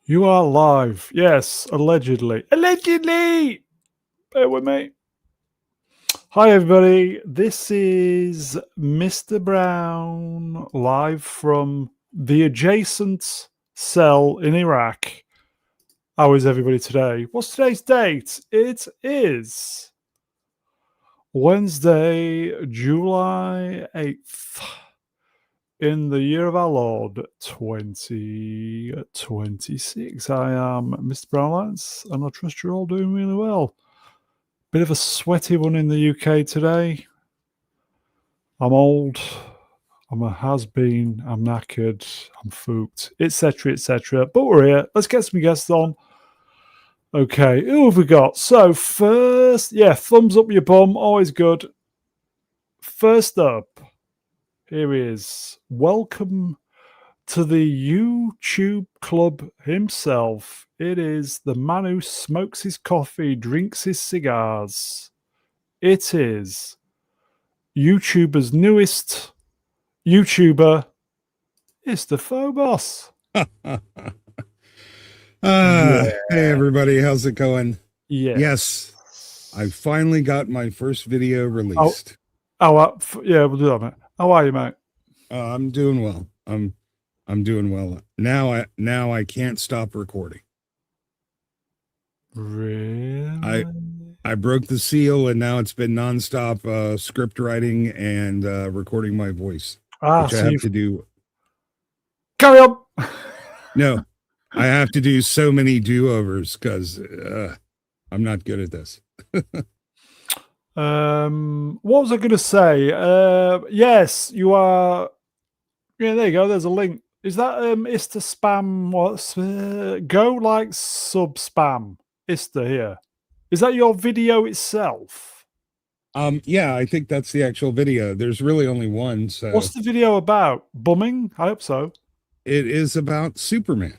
You are live. Yes, allegedly. Allegedly! Bear with me. Hi, everybody. This is Mr. Brown live from the adjacent cell in Iraq. How is everybody today? What's today's date? It is Wednesday, July 8th. In the year of our Lord 2026, I am Mr. Brownlands, and I trust you're all doing really well. Bit of a sweaty one in the UK today. I'm old, I'm a has-been, I'm knackered, I'm fooked, etc., etc. But we're here. Let's get some guests on. Okay, who have we got? So first, thumbs up your bum, always good. First up, here he is. Welcome to the YouTube club himself. It is the man who smokes his coffee, drinks his cigars. It is YouTuber's newest YouTuber, Mr. Phobos. Hey everybody, how's it going? Yes. I finally got my first video released. We'll do that, mate. How are you, mate? I'm doing well. I'm doing well. Now I can't stop recording. Really? I broke the seal, and now it's been nonstop script writing and recording my voice, which I have to do. Carry on. No, I have to do so many do-overs because I'm not good at this. What was I going to say? Yes, you are. Yeah, there you go. There's a link. Is that Ista spam? What's go like sub spam? Ista here. Is that your video itself? Yeah, I think that's the actual video. There's really only one. So what's the video about? Bumming? I hope so. It is about Superman.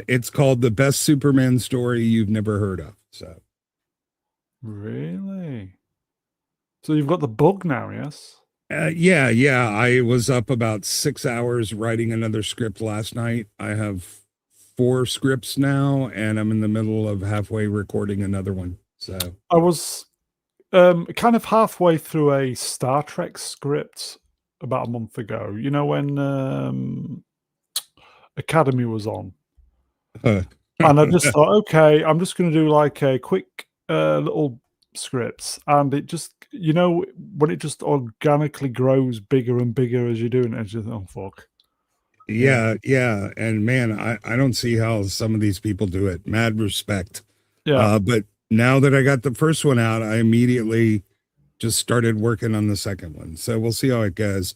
It's called The Best Superman Story You've Never Heard of. So really? So you've got the bug now, yes? Yeah. I was up about 6 hours writing another script last night. I have 4 scripts now, and I'm in the middle of halfway recording another one. So I was kind of halfway through a Star Trek script about a month ago. You know, when Academy was on. And I just thought, okay, I'm just going to do like a quick little scripts, and it just, you know, when it just organically grows bigger and bigger as you're doing it, it's just, oh fuck. Yeah, and man, I don't see how some of these people do it. Mad respect. Yeah. But now that I got the first one out, I immediately just started working on the second one. So we'll see how it goes.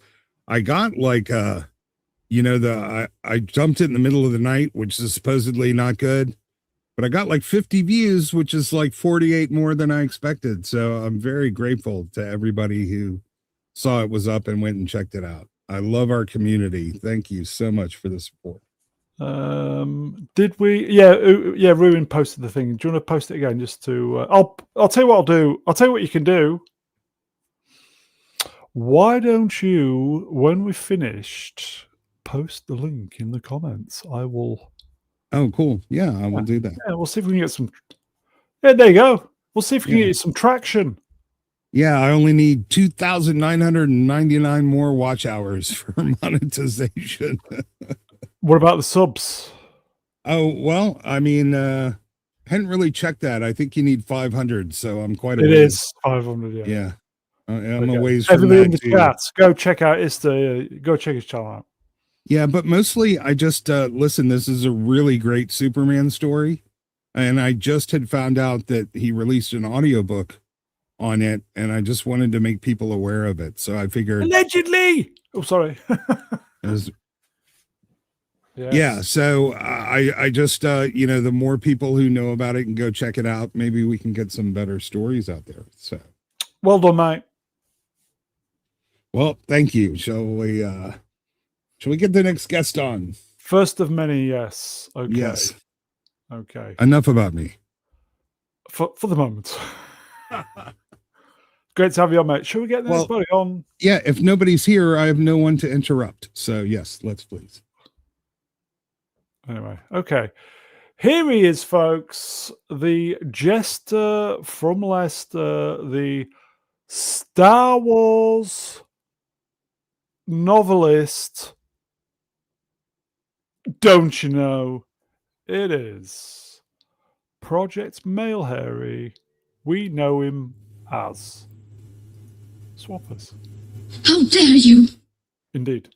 I got like I jumped it in the middle of the night, which is supposedly not good, but I got like 50 views, which is like 48 more than I expected. So I'm very grateful to everybody who saw it was up and went and checked it out. I love our community. Thank you so much for the support. Did we? Yeah. Ruin posted the thing. Do you want to post it again? Just to, I'll tell you what I'll do. I'll tell you what you can do. Why don't you, when we've finished, post the link in the comments? I will. Oh, cool. Yeah, I will do that. Yeah, we'll see if we can get some. Yeah, there you go. We'll see if we can get some traction. Yeah, I only need 2,999 more watch hours for monetization. What about the subs? Oh, well, I mean, hadn't really checked that. I think you need 500, so I'm quite a ways. It is 500, yeah. Yeah. I'm a ways from everybody that in the too. chat, go check out go check his channel out. Yeah, but mostly I just listen, this is a really great Superman story, and I just had found out that he released an audiobook on it, and I just wanted to make people aware of it. So I figured allegedly. Oh, sorry. Yes. Yeah, so I just the more people who know about it and go check it out, maybe we can get some better stories out there. So well done, mate. Well, thank you. Shall we get the next guest on? First of many, yes. Okay. Yes. Okay. Enough about me. For the moment. Great to have you on, mate. Should we get the next buddy on? Yeah, if nobody's here, I have no one to interrupt. So yes, let's please. Anyway, okay. Here he is, folks. The jester from Leicester, the Star Wars novelist. Don't you know? It is Project Male Harry. We know him as Swappers. How dare you! Indeed.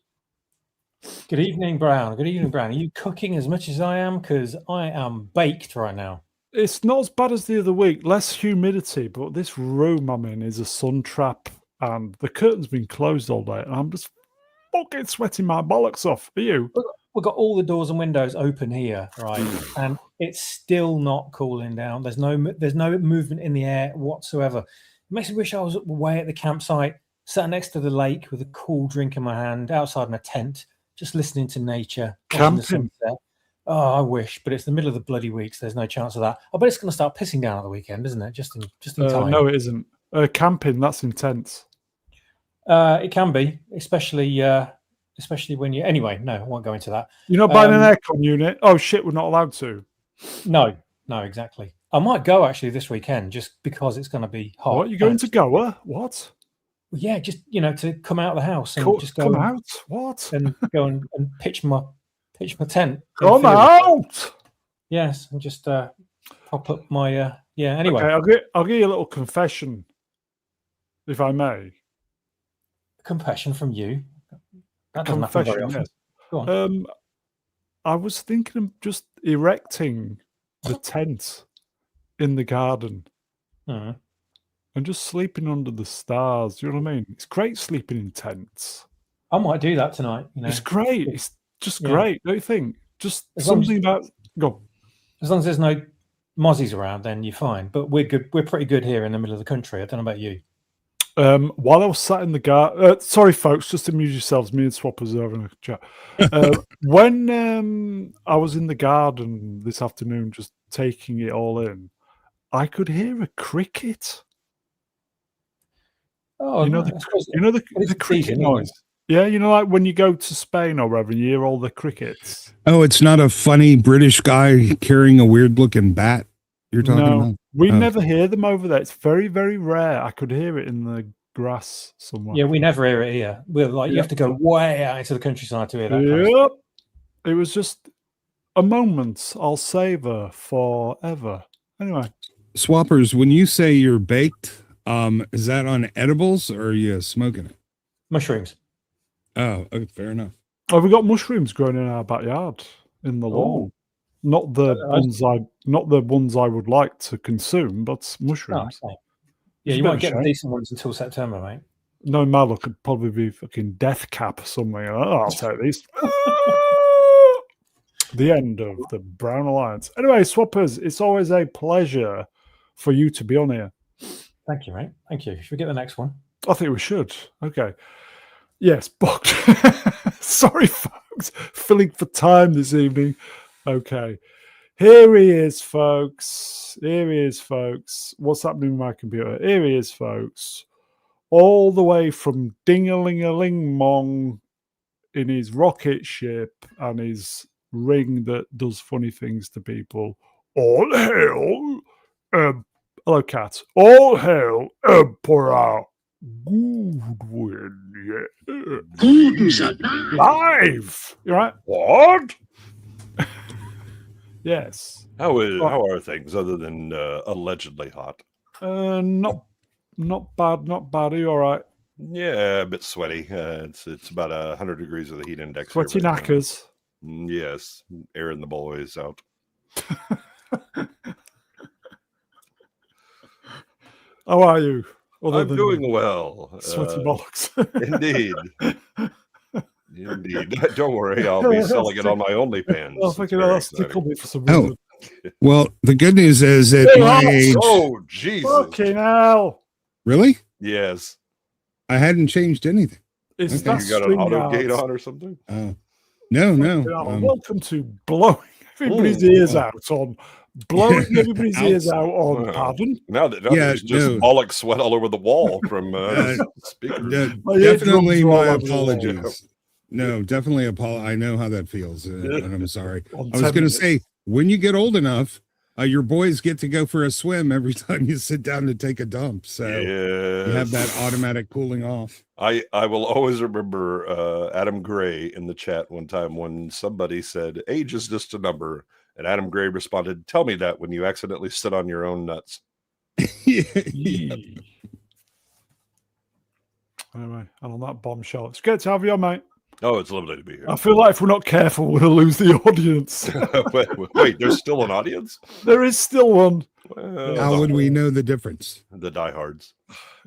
Good evening, Brown. Good evening, Brown. Are you cooking as much as I am? Because I am baked right now. It's not as bad as the other week. Less humidity, but this room I'm in is a sun trap, and the curtain's been closed all day, and I'm just fucking sweating my bollocks off. Are you? We've got all the doors and windows open here, right? And it's still not cooling down. There's no movement in the air whatsoever. It makes me wish I was away at the campsite, sat next to the lake with a cool drink in my hand, outside in a tent, just listening to nature, watching the Camping. sunset. Oh, I wish, but it's the middle of the bloody week, so there's no chance of that. I bet it's going to start pissing down at the weekend, isn't it? Just in time. No, it isn't. Camping, that's intense. It can be, especially when you. Anyway, no, I won't go into that. You're not buying an aircon unit? Oh shit, we're not allowed to. No, exactly. I might go actually this weekend just because it's going to be hot. What, you going to Goa? What? Yeah, just to come out of the house and just go come out. What? and go and pitch my tent. Come out. Yes, and just prop up my Anyway, okay, I'll give you a little confession, if I may. Confession from you. That doesn't happen very often. Yes. Go on. I was thinking of just erecting the tent in the garden and just sleeping under the stars. Do you know what I mean? It's great sleeping in tents. I might do that tonight. It's great. It's just great, don't you think? Just something about go. As long as there's no mozzies around, then you're fine. But we're good. We're pretty good here in the middle of the country. I don't know about you. While I was sat in the garden, sorry folks, just amuse yourselves. Me and Swappers are having a chat. When I was in the garden this afternoon, just taking it all in, I could hear a cricket. Oh, the cricket noise. Yeah, like when you go to Spain or wherever, you hear all the crickets. Oh, it's not a funny British guy carrying a weird looking bat you're talking about? We never hear them over there. It's very, very rare. I could hear it in the grass somewhere. Yeah, we never hear it here. We're like, you have to go way out into the countryside to hear that. Yep. It was just a moment I'll savor forever. Anyway. Swappers, when you say you're baked, is that on edibles or are you smoking it? Mushrooms. Oh, okay, fair enough. Oh, we got mushrooms growing in our backyard in the lawn. Not the ones I would like to consume, but mushrooms. Oh, okay. Yeah, you won't get the decent ones until September, mate. No, my luck could probably be fucking death cap or something. Oh, I'll take these. The end of the Brown Alliance. Anyway, Swappers, it's always a pleasure for you to be on here. Thank you, mate. Thank you. Should we get the next one? I think we should. Okay. Yes, booked. Sorry, folks. Filling for time this evening. Okay. Here he is, folks. What's happening with my computer? Here he is, folks. All the way from Ding-a-ling-a-ling-mong in his rocket ship and his ring that does funny things to people. All hail, hello, cat. All hail, Emperor Goodwin. Yeah. Live. You're right. What? Yes. How are things other than allegedly hot? Not bad. Are you all right? Yeah, a bit sweaty. It's about 100 degrees with the heat index. Sweaty knackers. Yes, airing the boys out. How are you? I'm doing well. Sweaty bollocks. Indeed. Don't worry, I'll be selling it on my OnlyFans. Oh, thinking that's tickled me for some reason. Well, the good news is at my age. Oh, Jesus. Fucking hell. Really? Yes. I hadn't changed anything. Is you got an auto gate on or something? No. Welcome to blowing everybody's ears out on. Blowing everybody's ears out on. Pardon? Now there's just bollock sweat all over the wall from speakers. Definitely my apologies. No, definitely I know how that feels, and I'm sorry. On I was 10 going to minutes. say, when you get old enough, your boys get to go for a swim every time you sit down to take a dump. So you have that Yes. automatic cooling off. I will always remember Adam Gray in the chat one time when somebody said, age is just a number. And Adam Gray responded, tell me that when you accidentally sit on your own nuts. Yeah. Yee. Anyway, and on that bombshell, it's good to have you on, mate. Oh, it's lovely to be here. I feel like if we're not careful, we'll lose the audience. wait, there's still an audience? There is still one. Well, How would we know the difference? the diehards.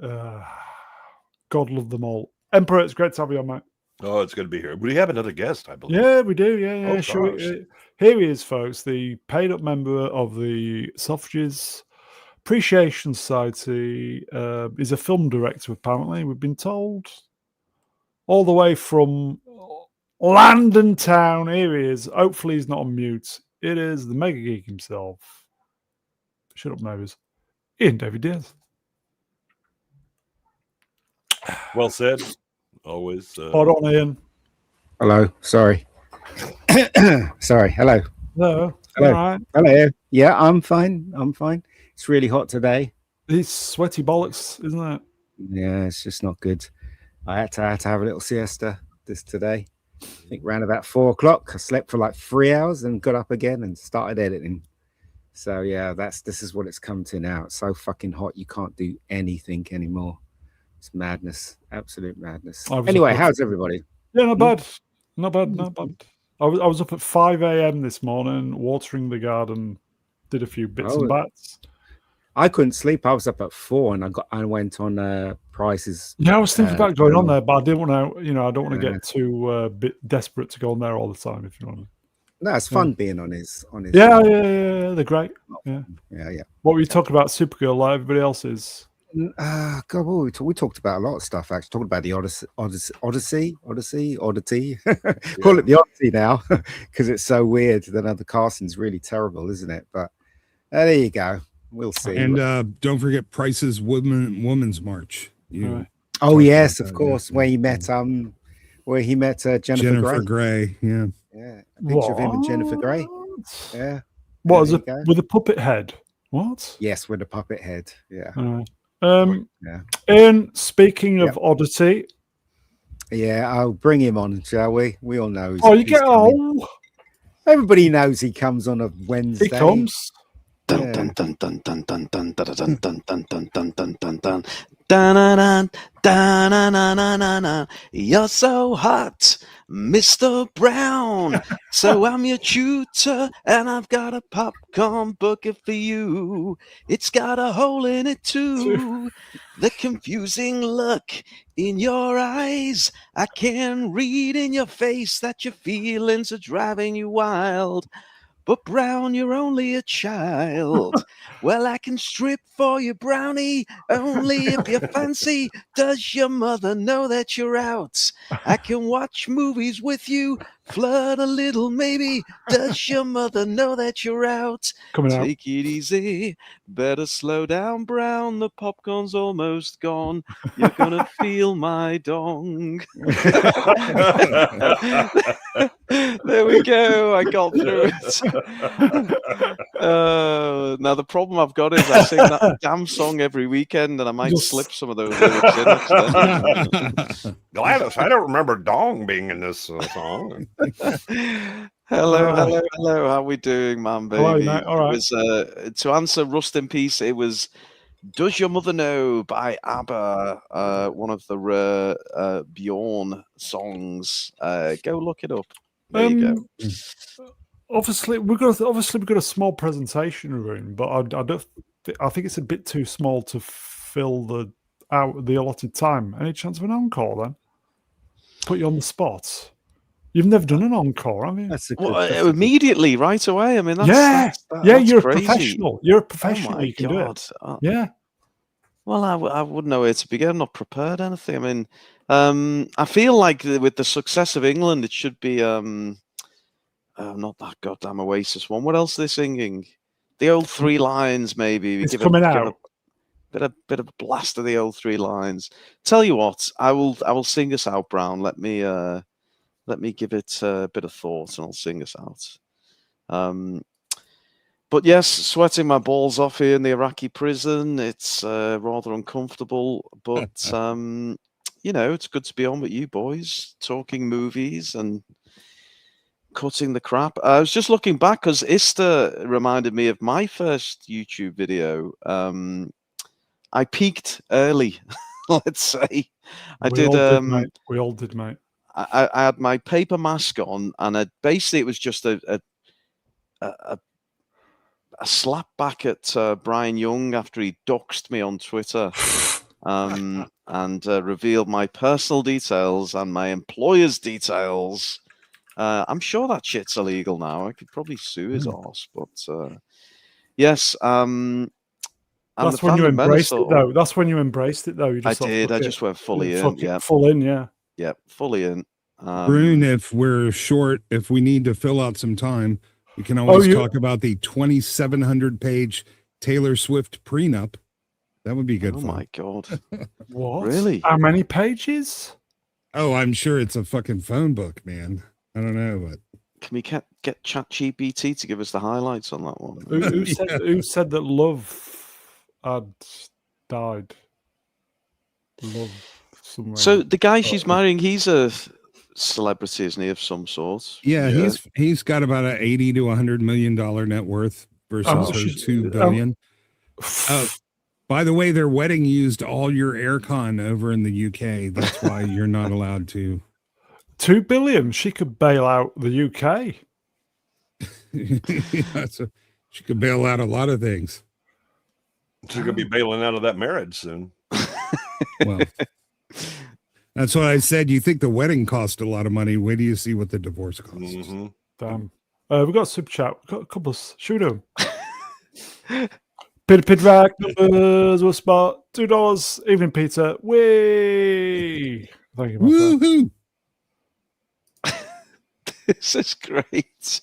God love them all. Emperor, it's great to have you on, mate. Oh, it's good to be here. We have another guest, I believe. Yeah, we do. Yeah. Oh, Sure. gosh. Here he is, folks, the paid up member of the Sausages Appreciation Society. He's a film director, apparently. We've been told. All the way from London town. Here he is. Hopefully he's not on mute. It is the mega geek himself. Shut up, neighbours. Ian David Diaz. Well said. Always. Spot on, Ian. Hello. Sorry. Sorry. Hello. No. Hello. All right. Hello. Yeah, I'm fine. I'm fine. It's really hot today. It's sweaty bollocks, isn't it? Yeah, it's just not good. I had to have a little siesta today. I think around about 4 o'clock. I slept for like 3 hours and got up again and started editing. So yeah, this is what it's come to now. It's so fucking hot you can't do anything anymore. It's madness. Absolute madness. Anyway, how's everybody? Yeah, not bad. Not bad. Not bad. I was up at 5 a.m. this morning, watering the garden, did a few bits and bats. I couldn't sleep. I was up at 4 and I went on prices. Yeah, I was thinking about going on there, but I didn't want to. I don't want to get too bit desperate to go on there all the time. If you know what I mean. No, it's fun being on his. Yeah, they're great. Yeah. What were you talking about? Supergirl, like everybody else is. God, we talked about a lot of stuff. Actually, talking about the Odyssey. Call it the Odyssey now because it's so weird. The casting's really terrible, isn't it? But there you go. We'll see. And don't forget Price's Women's March. Oh yes, of course. Where he met Jennifer Grey. Yeah. Yeah. A picture of him and Jennifer Grey. Yeah. What is it with a puppet head? What? Yes, with a puppet head. Yeah. And speaking of Odyssey. Yeah, I'll bring him on, shall we? We all know. Everybody knows he comes on a Wednesday. He comes. Yeah. Dun, dun, dun, dun, dun, dun, dun, dun, dun, dun, dun, dun, dun, dun, dun. Dun, dun, dun, dun, dun, dun. You're so hot, Mr. Brown. So I'm your tutor, and I've got a popcorn bucket for you. It's got a hole in it too. The confusing look in your eyes, I can read in your face that your feelings are driving you wild. But Brown, you're only a child. Well, I can strip for you, Brownie, only if you fancy. Does your mother know that you're out? I can watch movies with you, flirt a little maybe. Does your mother know that you're out? Take it easy. Better slow down, Brown. The popcorn's almost gone. You're gonna feel my dong. There we go. I got through it. Now the problem I've got is I sing that damn song every weekend, and I might slip some of those lyrics in. Gladys, I don't remember dong being in this song. Hello. How we doing, man, baby? Hello, mate. All right. It was, to answer Rust in Peace, it was Does Your Mother Know by ABBA, one of the Bjorn songs. Go look it up. There you go. Obviously, we've got a small presentation room, but I think it's a bit too small to fill the allotted time. Any chance of an encore then? Put you on the spot. You've never done an encore, have you? That's immediately, right away. I mean, that's you're crazy. A professional. You're a professional. You can do it. Yeah. Well, I wouldn't know where to begin. I'm not prepared anything. I mean, I feel like with the success of England, it should be not that goddamn Oasis one. What else are they singing? The old three lines, maybe. It's coming out. Bit of a blast of the old three lines. Tell you what, I will sing us out, Brown. Let me Let me give it a bit of thought, and I'll sing us out. But yes, sweating my balls off here in the Iraqi prison. It's rather uncomfortable, but it's good to be on with you boys, talking movies and cutting the crap. I was just looking back because Ista reminded me of my first YouTube video. I peaked early, let's say. I did. We all did, mate. I had my paper mask on, and basically it was just a slap back at Brian Young after he doxed me on Twitter, and revealed my personal details and my employer's details. I'm sure that shit's illegal now. I could probably sue his arse, but yes. That's when you embraced it, though. That's when you embraced it, though. You just I did. I just went fully in. Yeah, full in. Yeah. Yeah, fully in. Brune, if we're short, if we need to fill out some time, we can always talk about the 2,700-page Taylor Swift prenup. That would be good. Oh my God! What? Really? How many pages? Oh, I'm sure it's a fucking phone book, man. I don't know, but can we get ChatGPT to give us the highlights on that one? Who said that love had died? Love. So the guy she's marrying, he's a celebrity, isn't he, of some sort? Yeah, he's got about an $80 to $100 million net worth versus her $2 billion. By the way, their wedding used all your aircon over in the UK. That's why you're not allowed to. $2 billion. She could bail out the UK. She could bail out a lot of things. She's gonna be bailing out of that marriage soon. Well, that's what I said. You think the wedding cost a lot of money? Wait do you see what the divorce costs? Mm-hmm. Damn. We've got a super chat. We've got a couple of shoot them. Pid rack numbers will spot $2. Evening Peter. Whee! Thank you, my friend. Woohoo! This is great.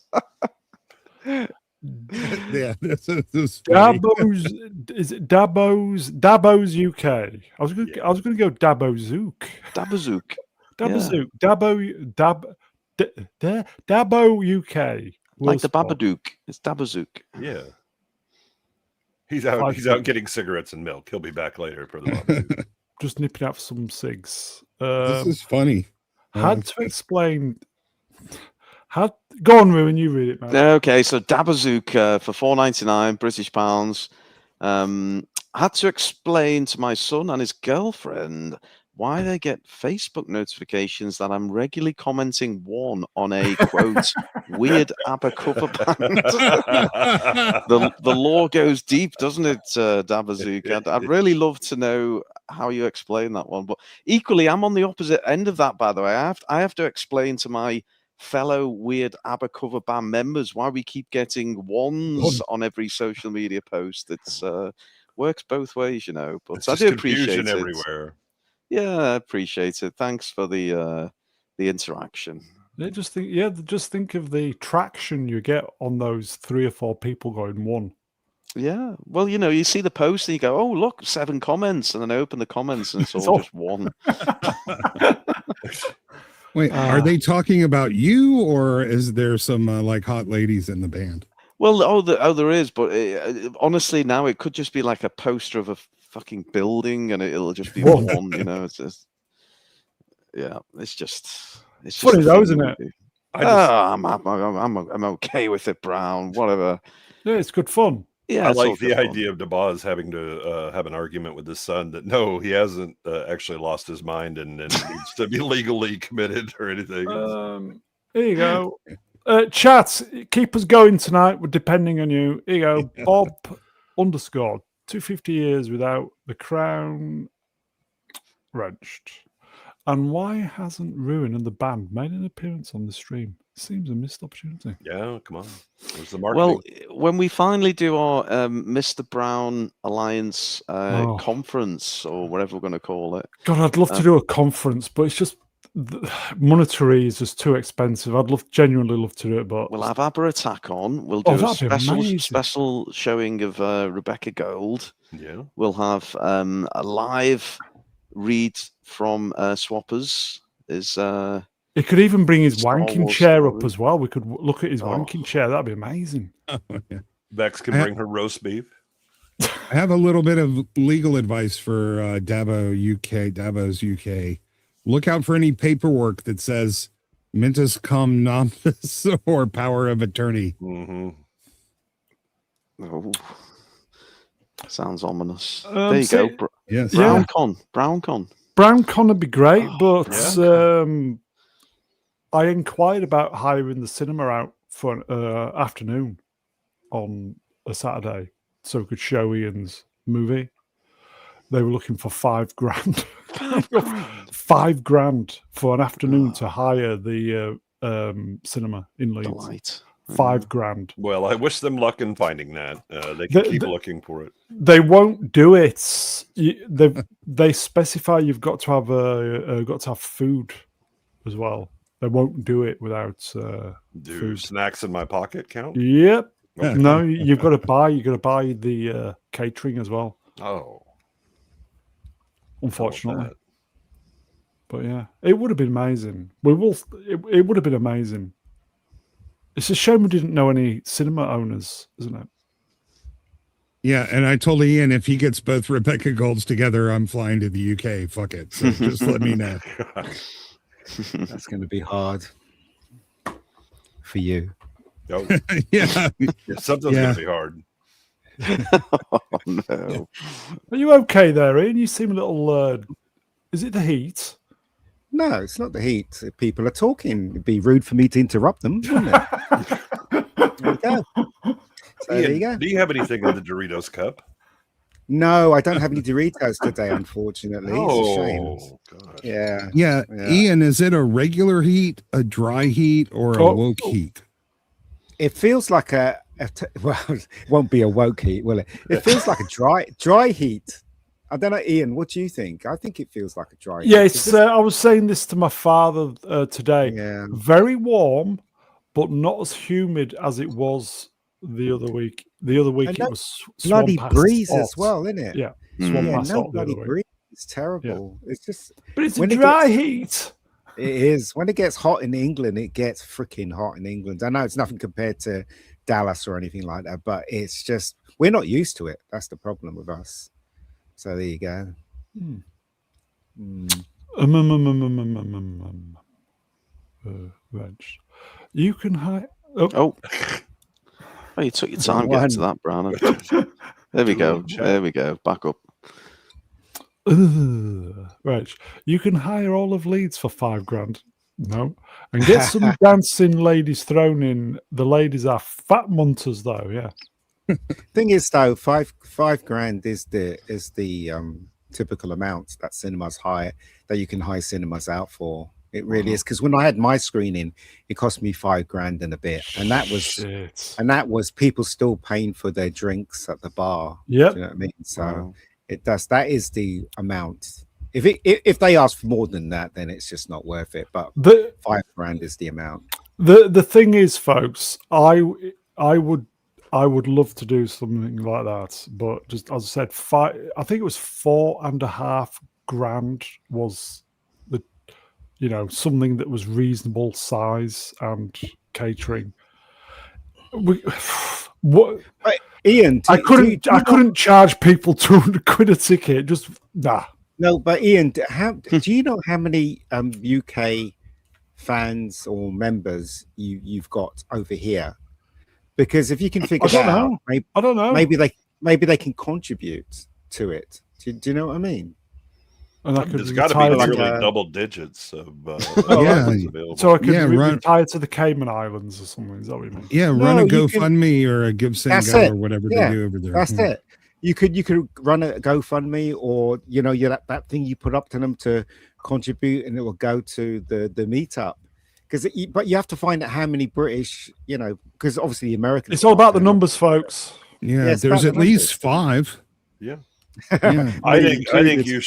Yeah, this is Dabo's. Is it Dabo's UK? I was going to go Dabo Zook. Dabazook. Dabazook. Dabo UK. Like the Babadook. It's Dabazook. Yeah. He's out getting cigarettes and milk. He'll be back later for the Babadook. Just nipping out for some cigs. This is funny. Had to explain. Go on, Ruin. You read it, man. Okay, so Dabazook for £4.99 British pounds. Had to explain to my son and his girlfriend why they get Facebook notifications that I'm regularly commenting one on a quote weird ABBA cover band. the lore goes deep, doesn't it, Dabazook? I'd really love to know how you explain that one. But equally, I'm on the opposite end of that, by the way. I have to explain to my fellow weird ABBA cover band members why we keep getting ones on every social media post. It's works both ways, but it's I do appreciate it everywhere. Yeah, I appreciate it. Thanks for the interaction. Just think of the traction you get on those 3 or 4 people going one. Yeah, well, you see the post and you go, "Oh, look, 7 comments," and then I open the comments and it's all just one. Wait, are they talking about you, or is there some like hot ladies in the band? Well, there is, but honestly, now it could just be like a poster of a fucking building, and it'll just be one. It's just, it's just funny though, isn't it? I'm okay with it, Brown. Whatever. Yeah, it's good fun. Yeah, I like the idea of DeBoz having to have an argument with his son that no, he hasn't actually lost his mind and needs to be legally committed or anything. Here you go. Chat, keep us going tonight. We're depending on you. Here you go. Bob _ 250 years without the crown wrenched. And why hasn't Ruin and the band made an appearance on the stream? Seems a missed opportunity. Yeah, come on. Where's the marketing? Well, when we finally do our Mr. Brown Alliance conference, or whatever we're going to call it. God, I'd love to do a conference, but it's just monetary is just too expensive. Genuinely love to do it, but we'll have ABBA Attack on. We'll do a special showing of Rebecca Gold. Yeah, we'll have a live read from Swappers. He could even bring his Star wanking Wars chair up story. as well. We could look at his Oh. wanking chair. That'd be amazing. Oh, yeah. Bex can I- bring her roast beef. I have a little bit of legal advice for Davos UK. Look out for any paperwork that says mentis cum nomis or power of attorney. Mm-hmm. Oh, sounds ominous. Um, there you so- go. Yes. Yeah. Brown con. Brown con would be great, Oh, but I inquired about hiring the cinema out for an afternoon on a Saturday so we could show Ian's movie. They were looking for $5,000. $5,000 for an afternoon to hire the cinema in Leeds. Delight. $5,000. Well, I wish them luck in finding that. They The- can keep the- looking for it. They won't do it. They specify you've got to have food as well. They won't do it without Do food. snacks in my pocket count? Yep. Okay. No, you've got to buy. You've got to buy the catering as well. Oh, Unfortunately, that. but yeah, it would have been amazing. It would have been amazing. It's a shame we didn't know any cinema owners, isn't it? Yeah, and I told Ian if he gets both Rebecca Golds together, I'm flying to the UK. Fuck it. So just let me know. That's going to be hard for you. Oh, Yeah. something's Yeah. gonna be hard. Oh no. Are you okay there, Ian? You seem a little. Is it the heat? No, it's not the heat. If people are talking, it'd be rude for me to interrupt them, wouldn't it? There you go. So there you go. Do you have anything in the Doritos cup? No, I don't have any Doritos today, unfortunately. It's a shame. Oh, God. Yeah. Yeah. Yeah. Ian, is it a regular heat, a dry heat, or a Oh. woke heat? It feels like well, it won't be a woke heat, will it? It feels like a dry heat. I don't know, Ian, what do you think? I think it feels like a dry heat. Yeah, Is it's. this- I was saying this to my father today. yeah. Very warm, but not as humid as it was the other week. The other week And it no was Bloody swamp-ass breeze as hot. well, isn't it? Yeah, Mm. swamp Yeah, ass no hot the bloody other week. breeze. It's terrible. It's just But it's a when it dry gets- heat. it is. When it gets hot in England, it gets freaking hot in England. I know it's nothing compared to Dallas or anything like that, but it's just we're not used to it. That's the problem with us. So there you go. Hmm. Mm. Reg. You can hide. Oh. Oh, you took your time getting to that, Brown. There we go. There we go. Back up. Right. You can hire all of Leeds for $5,000. No. And get some dancing ladies thrown in. The ladies are fat munters, though. Yeah. Thing is, though, five grand is the typical amount that cinemas hire that you can hire cinemas out for. It really is, because when I had my screening, it cost me $5,000 and a bit, and that was people still paying for their drinks at the bar. Yep. Do you know what I mean? So Wow. that is the amount. If they ask for more than that, then it's just not worth it. But The $5,000 is the amount. the thing is, folks, I would love to do something like that, but just as I said, I think it was $4,500 was the something that was reasonable size and catering. What Ian, I couldn't charge people £200 a ticket. Just nah. No, but Ian, do you know how many UK fans or members you've got over here? Because if you can figure I don't that out, know. I don't know. maybe they can contribute to it. Do you know what I mean? And I could There's got to retire be like literally a- double digits of Yeah. available. so I could Yeah, run- retire to the Cayman Islands or something. Is that what you mean? Yeah, No, run a you can- GoFundMe or a Give Send That's Go it. or whatever Yeah, they do over there. That's Yeah. it. You could run a GoFundMe, or that thing you put up to them to contribute, and it will go to the meetup. But you have to find out how many British, because obviously the Americans. It's all about the numbers, folks. Yeah, Yeah, it's there's about at the least 5. Yeah. Yeah. I Me think included. you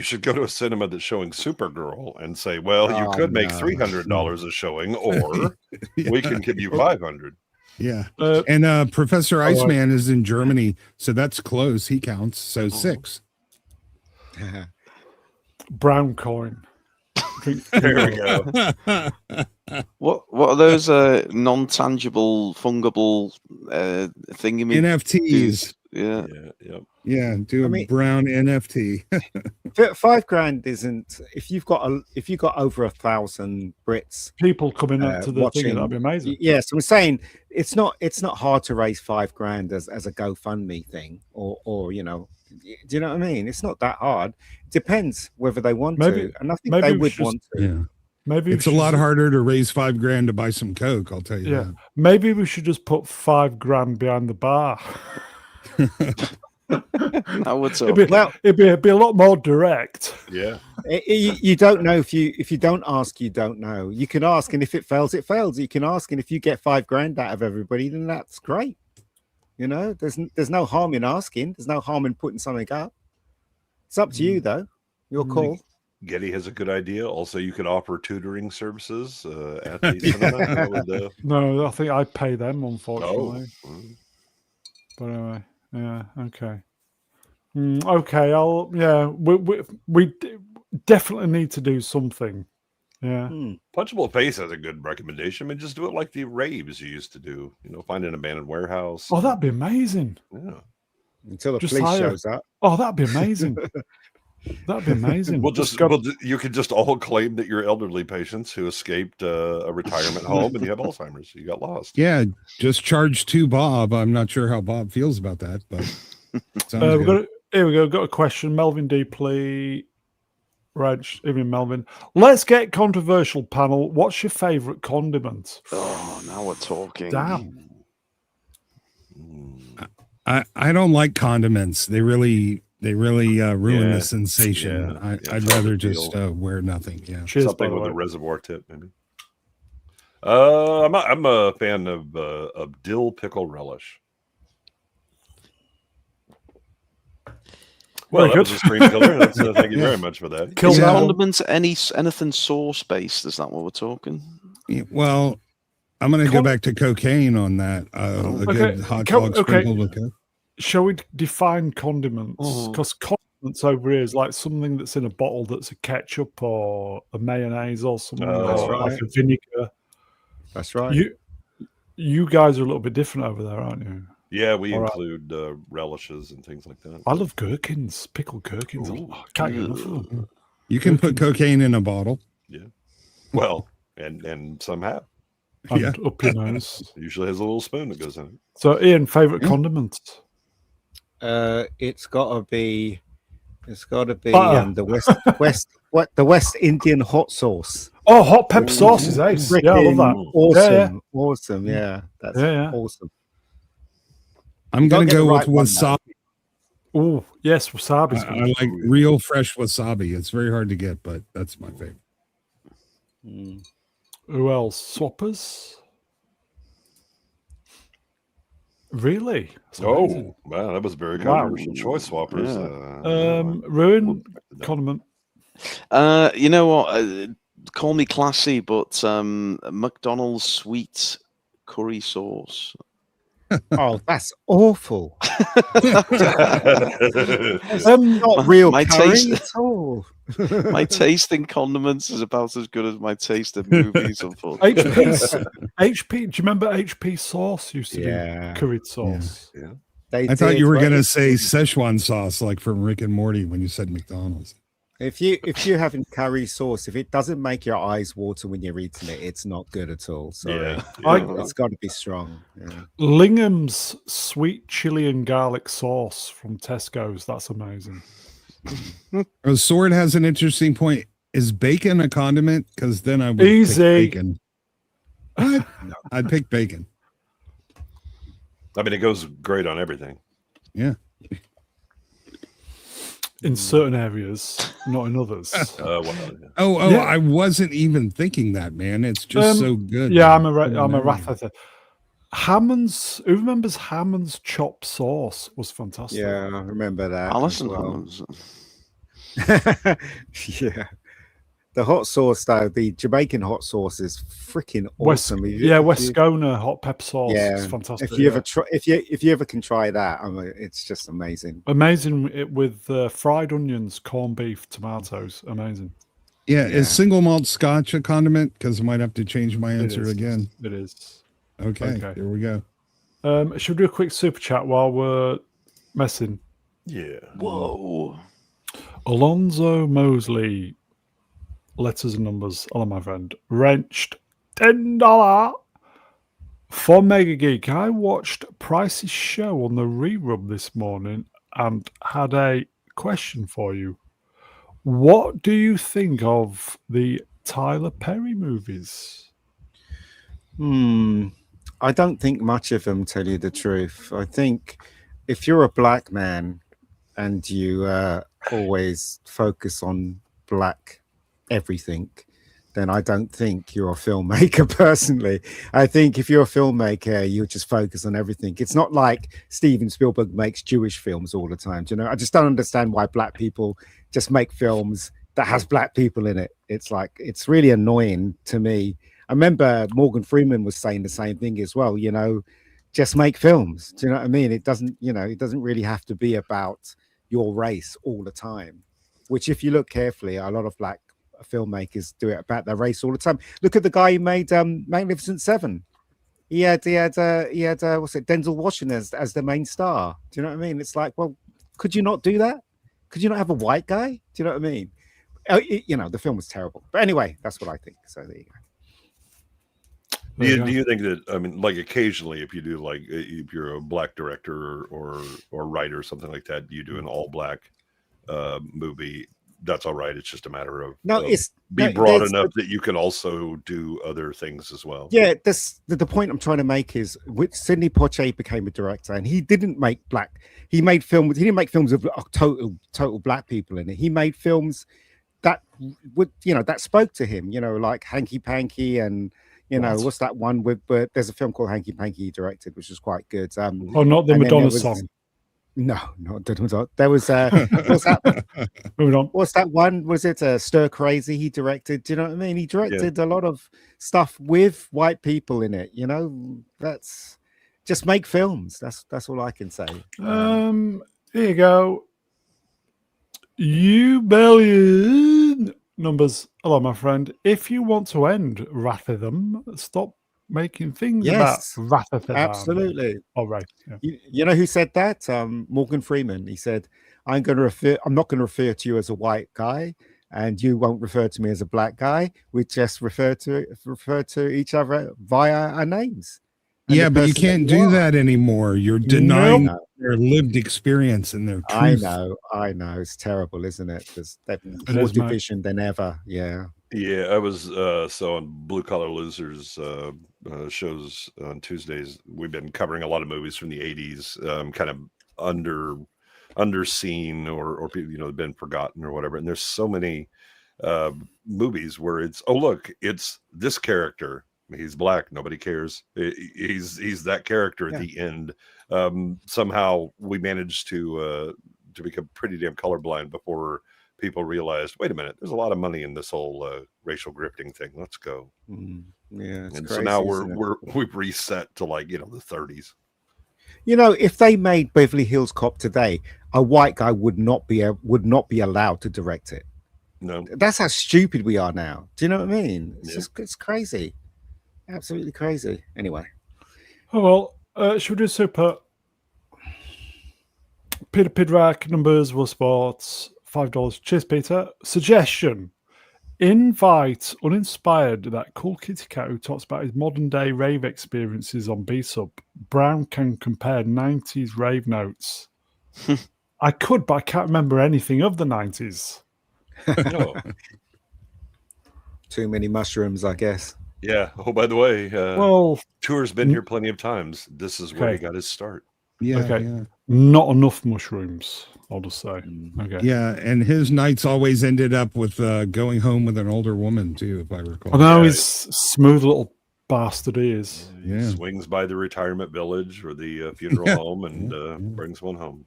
should go to a cinema that's showing Supergirl and say, well, you Oh, could make no. $300 a showing, or we can give you 500. Yeah. Uh, And Professor Oh, I- Iceman is in Germany, so that's close. He counts. So 6. brown coin. There we go. What are those non-tangible fungible thingy NFTs. Yeah. Yep. Yeah, do a I mean- brown NFT. $5,000 isn't if you've got over 1,000 Brits People coming up to the thing, watching. that'd be amazing. Yes, I'm saying it's not hard to raise $5,000 as a GoFundMe thing, or you know, do you know what I mean? It's not that hard. It depends whether they want Maybe- to, and I think maybe they we would should want to. Yeah. Maybe It's a we lot should- harder to raise $5,000 to buy some Coke, I'll tell you Yeah, that. maybe we should just put $5,000 behind the bar. Now we're It'd be, talking. it'd be a lot more direct. Yeah. You don't know if you don't ask, you don't know. You can ask, and if it fails, it fails. You can ask, and if you get $5,000 out of everybody, then that's great. You know, there's no harm in asking. There's no harm in putting something up. It's up to you, though. Your call. Getty has a good idea. Also, you could offer tutoring services at the cinema. That would, No, I think I pay them, unfortunately. oh. But anyway, yeah, okay. Okay, we definitely need to do something. Yeah. Punchable Face has a good recommendation. I mean, just do it like the raves you used to do. You know, find an abandoned warehouse. Oh, that'd be amazing. Yeah. Until the Just police hire- shows up. Oh, that'd be amazing. That'd be amazing. You could just all claim that you're elderly patients who escaped a retirement home and you have Alzheimer's. You got lost. Yeah, just charge to Bob. I'm not sure how Bob feels about that, but sounds good. Here we go. Got a question. Melvin Deeply. Right, even Melvin. Let's get controversial panel. What's your favourite condiment? Oh, now we're talking. Damn. I don't like condiments. They really ruin Yeah. the sensation. Yeah. I'd tough rather to just deal. wear nothing. Yeah. Cheers, by Something the with way. a reservoir tip, maybe. I'm a fan of dill pickle relish. Well, Very that was a screen killer. That's, thank you very much for that. Kill Is that. condiments anything sauce based? Is that what we're talking? Yeah, well, I'm going to go back to cocaine on that. A good hot dog sprinkled with Coke. Shall we define condiments? Oh. Because condiments over here is like something that's in a bottle that's a ketchup or a mayonnaise or something That's or like right. a vinegar. That's right. You guys are a little bit different over there, aren't you? Yeah, we All right. include relishes and things like that. I love gherkins, pickled gherkins. Ooh. I can't get enough of them. You can put cocaine in a bottle. Well, and some have. And Yeah. up your nose. Usually has a little spoon that goes in it. So, Ian, favourite condiments? It's got to be Butter. the West Indian hot sauce. Oh, hot pepper sauce is ace. Yeah, I love that. Awesome, awesome. Yeah, that's Yeah. awesome. I'm going to get go the with right one, wasabi. Oh, yes, wasabi's I good. like real fresh wasabi. It's very hard to get, but that's my favorite. Who else? Swappers? Really? That's amazing. Oh, wow, that was a very Wow. controversial choice, Swappers. Ruin condiment. You know what? Call me classy, but McDonald's sweet curry sauce. Oh, that's awful. Um, Not real my curry taste- at all. My taste in condiments is about as good as my taste in movies, unfortunately. HP. Do you remember HP sauce used to Yeah. be curried sauce? I thought you were going to say Szechuan sauce, like from Rick and Morty when you said McDonald's. If you're having curry sauce, if it doesn't make your eyes water when you're eating it, it's not good at all. Sorry, it's got to be strong. Yeah. Lingham's sweet chili and garlic sauce from Tesco's. That's amazing. Sword has an interesting point. Is bacon a condiment? Because then I would Easy. pick bacon. What? I'd pick bacon. I mean, it goes great on everything. Yeah. In certain areas, not in others. Oh, Yeah. I wasn't even thinking that, man. It's just so good. Yeah, man. I'm a Rathater. Hammond's. Who remembers Hammond's chopped sauce was fantastic. Yeah, I remember that. Alison as well. Hammond's. Yeah. The hot sauce, though, the Jamaican hot sauce is freaking West, awesome. Westgona hot pepper sauce Yeah, is fantastic. If you ever try, if you ever can try that, it's just amazing. Amazing with fried onions, corned beef, tomatoes. Amazing. Yeah, Yeah. is single malt scotch a condiment? Because I might have to change my It answer is. again. It is. Okay, Okay. here we go. Should we do a quick super chat while we're messing? Yeah. Whoa. Alonzo Mosley, letters and numbers. Hello, my friend. Wrenched $10 for Mega Geek. I watched Price's show on the rerun this morning and had a question for you. What do you think of the Tyler Perry movies? I don't think much of them, tell you the truth. I think if you're a black man and you always focus on black everything, then I don't think you're a filmmaker personally. I think if you're a filmmaker, you just focus on everything. It's not like Steven Spielberg makes Jewish films all the time. Do you know? I just don't understand why black people just make films that has black people in it. It's like, it's really annoying to me. I remember Morgan Freeman was saying the same thing as well, you know, just make films. Do you know what I mean? It doesn't, you know, it doesn't really have to be about your race all the time, which if you look carefully, a lot of black filmmakers do it about their race all the time. Look at the guy who made Magnificent Seven. He had what's it, Denzel Washington as the main star. Do you know what I mean? It's like, well, could you not do that? Could you not have a white guy? Do you know what I mean? You know, the film was terrible. But anyway, that's what I think. So there you go. Do you think that, I mean, like occasionally if you do, like if you're a black director or writer or something like that, you do an all black movie, that's all right. It's just a matter of broad enough that you can also do other things as well. Yeah, the point I'm trying to make is with Sidney Poitier became a director and he didn't make black. He didn't make films with total black people in it. He made films that would, you know, that spoke to him, you know, like Hanky Panky and, you know, what's that one with, but there's a film called Hanky Panky he directed, which was quite good. Not the Madonna song. No, not Madonna. There was what's that? Moving on. What's that one? Was it Stir Crazy? He directed. Do you know what I mean? He directed a lot of stuff with white people in it. You know, that's just make films. That's all I can say. Here you go. You billion numbers. Hello, my friend. If you want to end Rathatham, stop making things about Rathatham. Absolutely. All right. Yeah. You know who said that? Morgan Freeman. He said, I'm not going to refer to you as a white guy, and you won't refer to me as a black guy. We just refer to each other via our names. Yeah, but you can't do that anymore. You're denying their lived experience and their truth. I know. It's terrible, isn't it? There's more division than ever. Yeah. Yeah, I was so on Blue Collar Losers shows on Tuesdays. We've been covering a lot of movies from the 80s, kind of underseen or you know, been forgotten or whatever. And there's so many movies where it's, oh look, it's this character. He's black. Nobody cares. He's that character at the end. Somehow we managed to become pretty damn colorblind before people realized, wait a minute, there's a lot of money in this whole racial grifting thing. Let's go. Yeah, and crazy, so now we've reset to, like, you know, the 30s. You know, if they made Beverly Hills Cop today, a white guy would not be allowed to direct it. No, that's how stupid we are now. Do you know what I mean? It's crazy, absolutely crazy. Anyway, oh well, should we do super? Peter Pidrak, numbers, Will Sports, $5. Cheers, Peter. Suggestion: invite Uninspired, that cool kitty cat who talks about his modern day rave experiences on B-Sub. Brown can compare 90s rave notes. I could, but I can't remember anything of the 90s. No. Too many mushrooms, I guess. Yeah. Oh, by the way, well, Tour's been here plenty of times. This is where he got his start. Yeah. Okay. Yeah. Not enough mushrooms, I'll just say. Okay. Yeah, and his nights always ended up with going home with an older woman too, if I recall. I know, he's smooth little bastard he is. He swings by the retirement village or the funeral home and brings one home.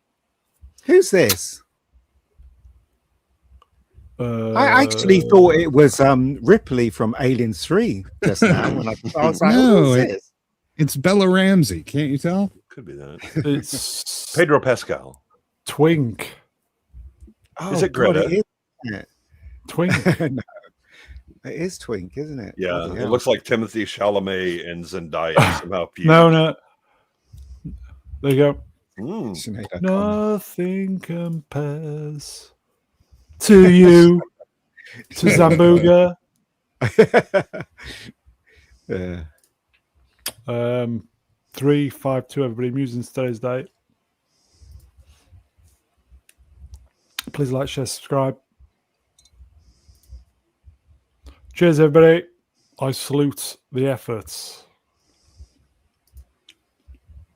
Who's this? I actually thought it was Ripley from Aliens 3 just now. When I was like, no, it's Bella Ramsey. Can't you tell? Could be that. It's Pedro Pascal. Twink. Is it Greta? God, Twink. It is Twink, isn't it? Yeah, Bloody it hell. looks like Timothy Chalamet and Zendaya somehow. No. There you go. Mm. Sinead O'Connor. Nothing compares to you, to Zambuga. Yeah. 352 everybody. Musings today's date. Please like, share, subscribe. Cheers, everybody. I salute the efforts.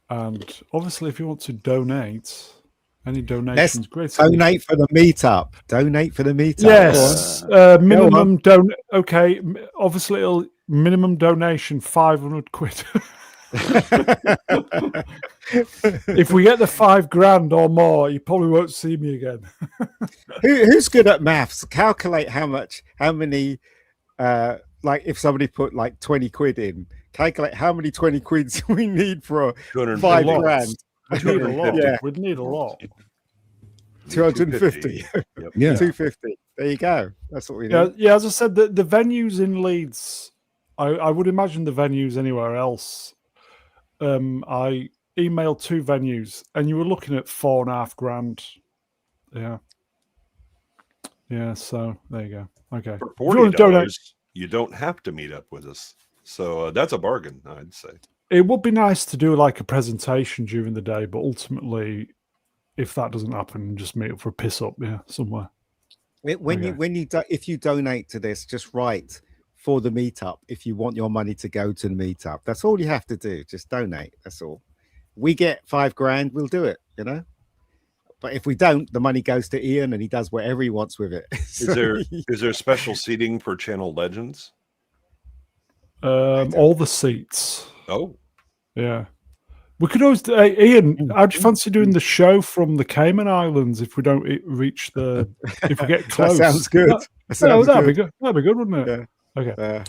And obviously, if you want to donate, any donations, great. Donate for the meetup. Donate for the meetup. Yes. Minimum Okay. Obviously, minimum donation 500 quid. If we get the $5,000 or more, you probably won't see me again. Who's good at maths? Calculate how many, like if somebody put like 20 quid in, calculate how many 20 quids we need for $5,000. We'd need a lot. Yeah. We'd need a lot. 250. Yep. Yeah. 250. There you go. That's what we need. Yeah, as I said, the venues in Leeds, I would imagine the venues anywhere else. I emailed 2 venues, and you were looking at $4,500. Yeah. So there you go. Okay. For If you want to donate, $40, you don't have to meet up with us. So that's a bargain, I'd say. it would be nice to do like a presentation during the day, but ultimately, if that doesn't happen, just meet up for a piss up, somewhere. If you donate to this, just write for the meetup if you want your money to go to the meetup. That's all you have to do. Just donate. That's all. We get $5,000, we'll do it, But if we don't, the money goes to Ian and he does whatever he wants with it. Is there special seating for Channel Legends? All the seats. Oh. Yeah. We could always Ian, how'd you fancy doing the show from the Cayman Islands if we don't reach if we get close? That sounds good. That'd be good. That'd be good, wouldn't it? Yeah. Okay.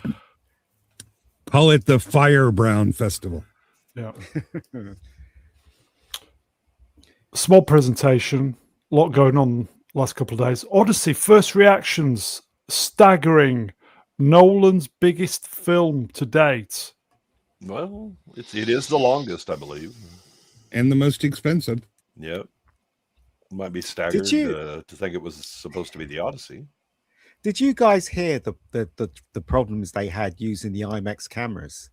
Call it the Fire Brown Festival. Yeah. Small presentation. A lot going on last couple of days. Odyssey, first reactions, staggering. Nolan's biggest film to date. Well, it is the longest, I believe. And the most expensive. Yep. Might be staggered to think it was supposed to be the Odyssey. Did you guys hear the problems they had using the IMAX cameras?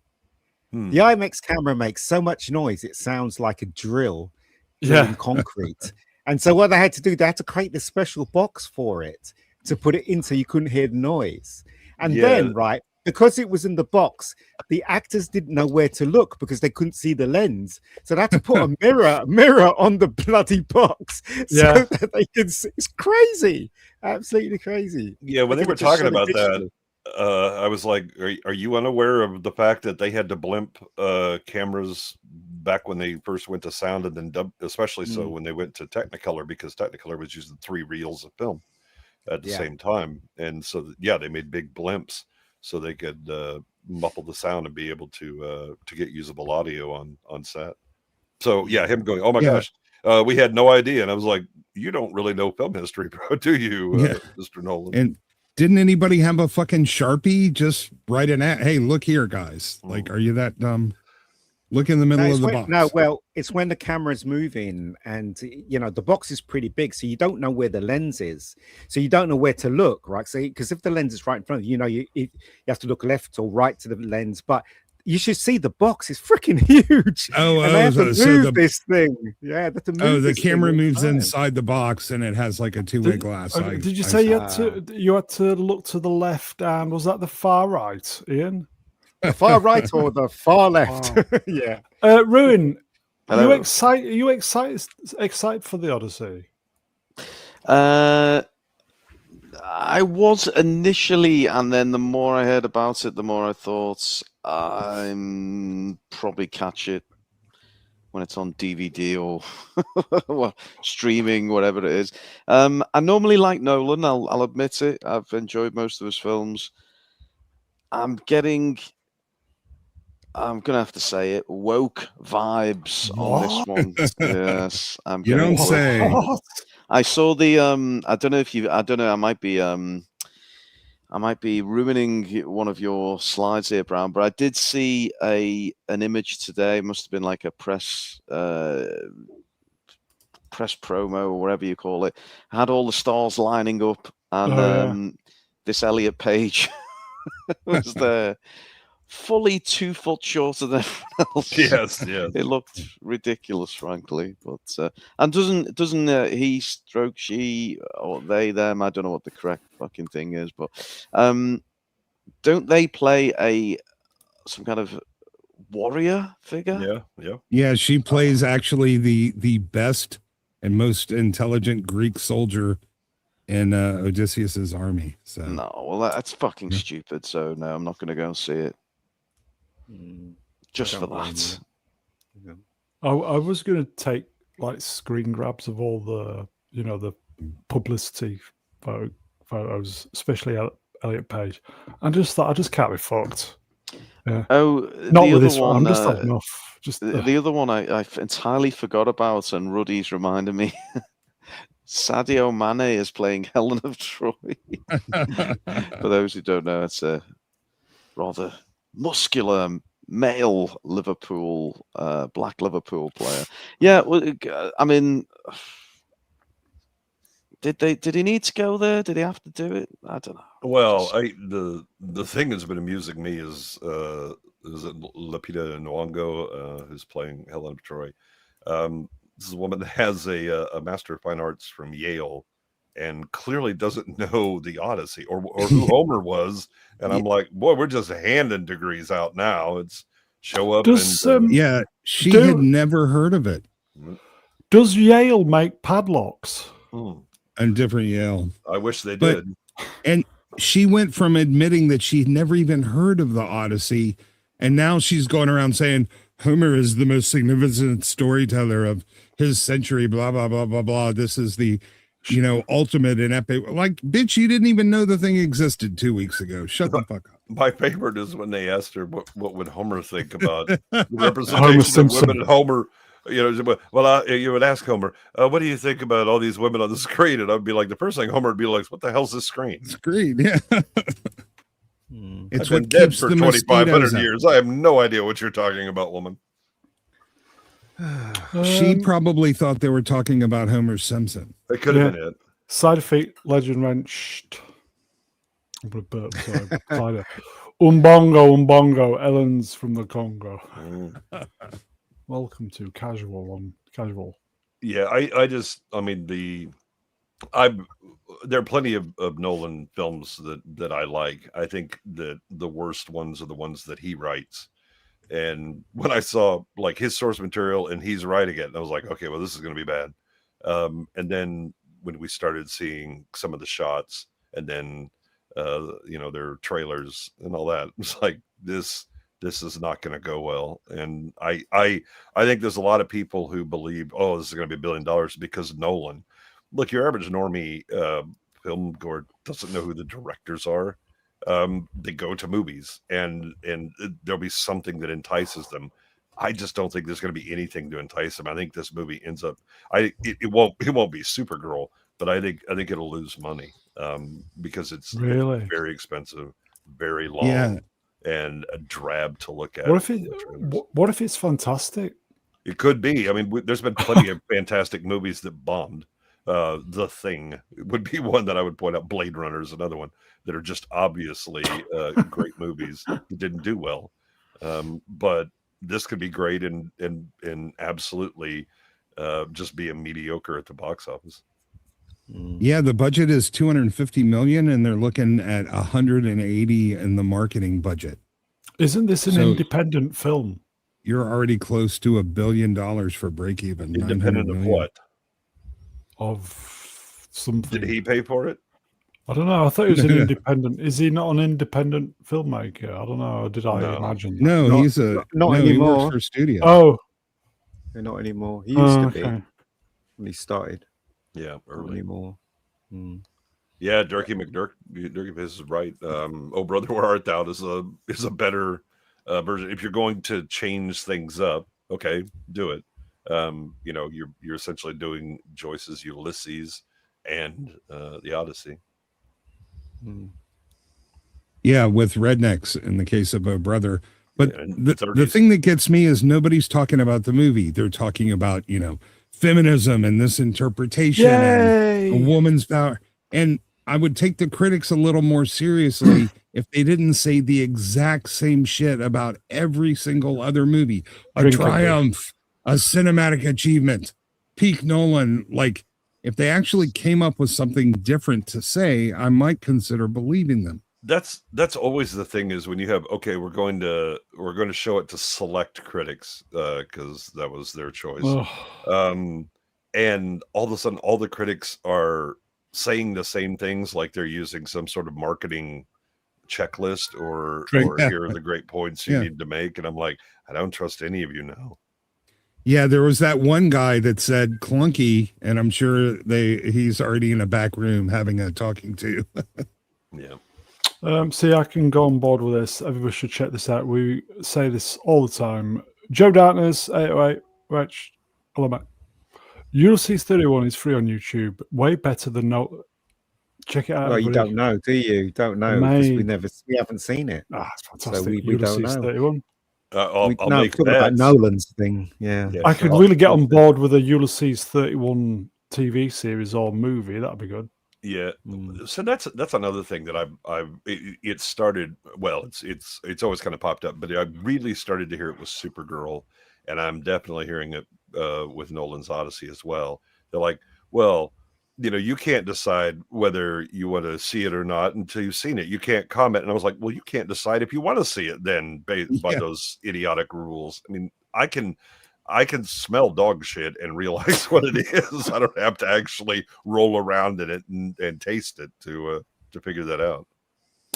The IMAX camera makes so much noise, it sounds like a drill in concrete. And so what they had to do, they had to create this special box for it to put it in so you couldn't hear the noise. And then, right, because it was in the box, the actors didn't know where to look because they couldn't see the lens. So they had to put a mirror on the bloody box so that they could see. It's crazy. Absolutely crazy. Yeah, when they were talking about that, I was like, are you unaware of the fact that they had to blimp cameras back when they first went to sound and then dub, especially so when they went to Technicolor, because Technicolor was using 3 reels of film at the same time. And so, they made big blimps so they could muffle the sound and be able to get usable audio on set. So, him going, oh my gosh, we had no idea. And I was like, you don't really know film history, bro, do you, Mr. Nolan? And didn't anybody have a fucking Sharpie just write an ad? Hey, look here, guys. Like, are you that dumb? Look in the middle of the box. No, well, it's when the camera's moving and, the box is pretty big. So you don't know where the lens is. So you don't know where to look, right? So, because if the lens is right in front of you, you have to look left or right to the lens. But you should see the box is freaking huge. And they have to move this thing. Yeah, they have to move the camera moves inside the box and it has like a 2-way glass. Did you say you had to look to the left, and was that the far right, Ian? The far right or the far left? Wow. Ruin, are Hello. you excited for the Odyssey? I was initially, and then the more I heard about it, the more I thought I'm probably catch it when it's on DVD or well, streaming, whatever it is. I normally like Nolan. I'll admit it. I've enjoyed most of his films. I'm gonna have to say it. Woke vibes on this one. Yes, I'm. You don't say. I saw the I don't know, I might be I might be ruining one of your slides here, Brown, but I did see an image today. It must have been like a press promo or whatever you call it. Had all the stars lining up, and this Elliot Page was there, fully 2 foot shorter than everyone else. Yes, yes. It looked ridiculous, frankly. But and doesn't he stroke she or they them? I don't know what the correct fucking thing is, but don't they play some kind of warrior figure? Yeah, she plays actually the best and most intelligent Greek soldier in Odysseus's army. So No, well that's fucking stupid. So no, I'm not going to go and see it. Just for that. I was going to take like screen grabs of all the the publicity photos, especially Elliot Page, and just thought I just can't be fucked. Yeah. Oh, not the with other this one. I'm just had enough. Just the other one I entirely forgot about, and Ruddy's reminded me. Sadio Mane is playing Helen of Troy. For those who don't know, it's a rather muscular male Liverpool, black Liverpool player. Yeah, well, I mean, did he need to go there? Did he have to do it? I don't know. Well, the thing that's been amusing me is it Lupita Nyong'o, who's playing Helen of Troy. This is a woman that has a Master of Fine Arts from Yale and clearly doesn't know the Odyssey or who Homer was. And I'm like, boy, we're just handing degrees out now. It's show up. Yeah, she had never heard of it. Does Yale make padlocks? A different Yale. I wish they did. And she went from admitting that she'd never even heard of the Odyssey, and now she's going around saying Homer is the most significant storyteller of his century, blah, blah, blah, blah, blah. This is the, ultimate and epic. Like, bitch, you didn't even know the thing existed 2 weeks ago. Shut the fuck up. My favorite is when they asked her what would Homer think about the representation of women and Homer. You would ask Homer, what do you think about all these women on the screen? And I'd be like, the first thing Homer would be like, what the hell's this screen? Screen, yeah. It's what dead for 2,500 years. I have no idea what you're talking about, woman. She probably thought they were talking about Homer Simpson. It could have been it. Side effect, legend wrenched. I'm gonna burp, sorry. Umbongo, Ellen's from the Congo. Welcome to casual. Yeah, there are plenty of Nolan films that I like. I think that the worst ones are the ones that he writes. And when I saw like his source material and he's writing it, I was like, okay, well, this is going to be bad. And then when we started seeing some of the shots and then, their trailers and all that, it was like, this is not going to go well. And I think there's a lot of people who believe, oh, this is going to be $1 billion because of Nolan. Look, your average normie film goer doesn't know who the directors are. They go to movies and there'll be something that entices them. I just don't think there's going to be anything to entice them. I think this movie ends up, it won't be Supergirl, but I think it'll lose money because it's really very expensive, very long, and a drab to look at. What if it's fantastic? It could be. I mean, there's been plenty of fantastic movies that bombed. The Thing would be one that I would point out. Blade Runner is another one that are just obviously great movies that didn't do well. But this could be great and absolutely just be a mediocre at the box office. Yeah, the budget is $250 million, and they're looking at 180 in the marketing budget. Isn't this an independent film? You're already close to $1 billion for break even. Independent of what? Of something. Did he pay for it? I don't know. I thought he was an independent. Is he not an independent filmmaker? I don't know. Did I imagine that? No, he's not anymore. He works for studio. Oh, not anymore. He used to be when he started. Yeah, early. Not anymore. Yeah, Dirkie McDirkie is right. Oh Brother, Where Art Thou is a better version. If you're going to change things up, okay, do it. You're essentially doing Joyce's Ulysses and the Odyssey. Yeah, with rednecks in the case of a brother. But Yeah, in the 30s. thing that gets me is nobody's talking about the movie. They're talking about, feminism and this interpretation and a Yay! woman's power. And I would take the critics a little more seriously if they didn't say the exact same shit about every single other movie. A Drink up, triumph, a cinematic achievement, peak Nolan. Like, if they actually came up with something different to say, I might consider believing them. That's always the thing, is when you have, okay, we're going to show it to select critics because that was their choice. Ugh. And all of a sudden all the critics are saying the same things, like they're using some sort of marketing checklist or Drink. here are the great points you Yeah. need to make. And I'm like, I don't trust any of you now. Yeah, there was that one guy that said clunky, and I'm sure he's already in a back room having a talking to. Yeah. See, I can go on board with this. Everybody should check this out. We say this all the time. Joe Darkness, 808, Rich, hello, mate. Ulysses 31 is free on YouTube. Way better than no. Check it out. Well, you everybody. don't know, do you? Don't know because we haven't seen it. Ah, it's fantastic. So we don't Ulysses know. 31. I'll no, make talking about bets. Nolan's thing. Yeah. Yeah, I could I'll- really get on board with a Ulysses 31 TV series or movie. That'd be good. Yeah. Mm. So that's another thing that it started, well, it's always kind of popped up, but I really started to hear it with Supergirl, and I'm definitely hearing it with Nolan's Odyssey as well. They're like, well, you can't decide whether you want to see it or not until you've seen it. You can't comment. And I was like, well, you can't decide if you want to see it then by those idiotic rules. I mean, I can smell dog shit and realize what it is. I don't have to actually roll around in it and taste it to figure that out.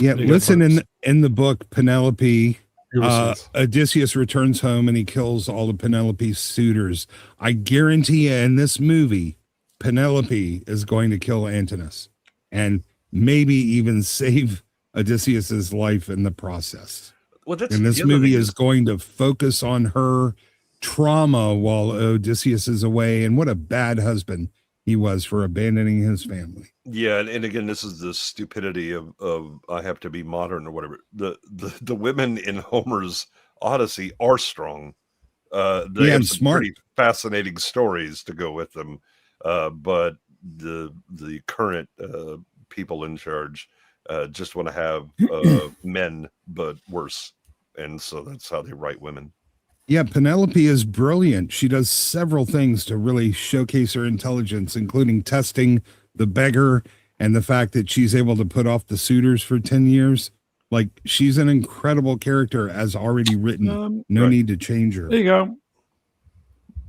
Yeah, You got listen, in the book, Penelope, Ulysses. Odysseus returns home and he kills all of Penelope's suitors. I guarantee you in this movie, Penelope is going to kill Antinous and maybe even save Odysseus's life in the process. Well, that's And this the other movie thing is going to focus on her trauma while Odysseus is away, and what a bad husband he was for abandoning his family. Yeah, and again, this is the stupidity of I have to be modern or whatever. The women in Homer's Odyssey are strong. They have some smart. pretty fascinating stories to go with them. But the current people in charge just want to have men, but worse. And so that's how they write women. Yeah, Penelope is brilliant. She does several things to really showcase her intelligence, including testing the beggar and the fact that she's able to put off the suitors for 10 years. Like, she's an incredible character as already written. No right. need to change her. There you go.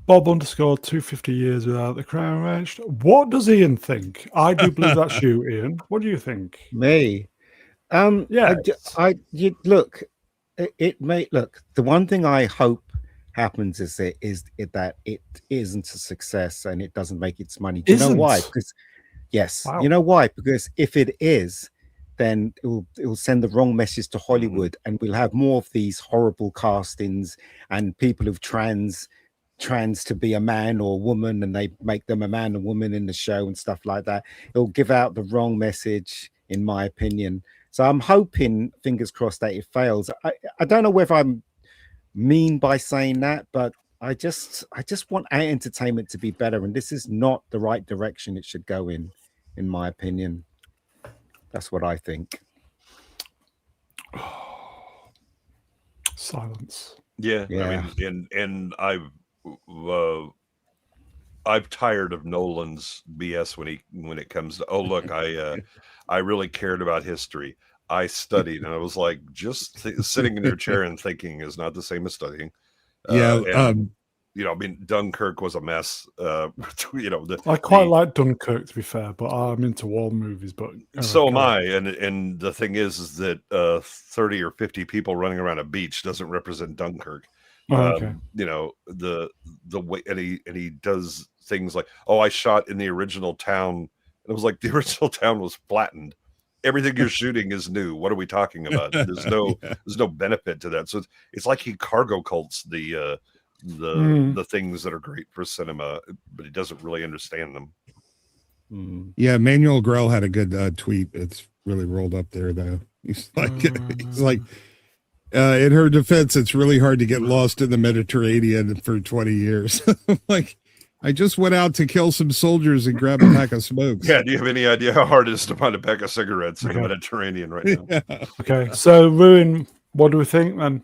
Bob underscore 250 years without the crown wrenched. What does Ian think? I do believe that's you, Ian. What do you think? Me? Yeah. You look. It may look. The one thing I hope happens is that it isn't a success and it doesn't make its money. Do you know why? Because yes, Wow. you know why? Because if it is, then it will send the wrong message to Hollywood, and we'll have more of these horrible castings and people who've trans to be a man or a woman, and they make them a man and woman in the show and stuff like that. It'll give out the wrong message, in my opinion. So I'm hoping, fingers crossed, that it fails. I don't know whether I'm mean by saying that, but I just want our entertainment to be better, and this is not the right direction it should go in my opinion. That's what I think. Silence. Yeah. I mean, and I've tired of Nolan's BS when it comes to, oh, look, I really cared about history. I studied, and I was like, just sitting in your chair and thinking is not the same as studying. I mean, Dunkirk was a mess. I quite like Dunkirk, to be fair, but I'm into war movies. But so am I. And the thing is that 30 or 50 people running around a beach doesn't represent Dunkirk. Okay. The way, and he does things like, oh, I shot in the original town, and it was like the original town was flattened. Everything you're shooting is new. What are we talking about? There's no benefit to that. So it's like he cargo cults the things that are great for cinema, but he doesn't really understand them. Yeah, Manuel Grell had a good tweet. It's really rolled up there, though. He's like, in her defense, it's really hard to get lost in the Mediterranean for 20 years. Like, I just went out to kill some soldiers and grab a pack of smokes. Yeah, do you have any idea how hard it is to find a pack of cigarettes in the Mediterranean right now? Yeah. Okay, so Ruin, what do we think then?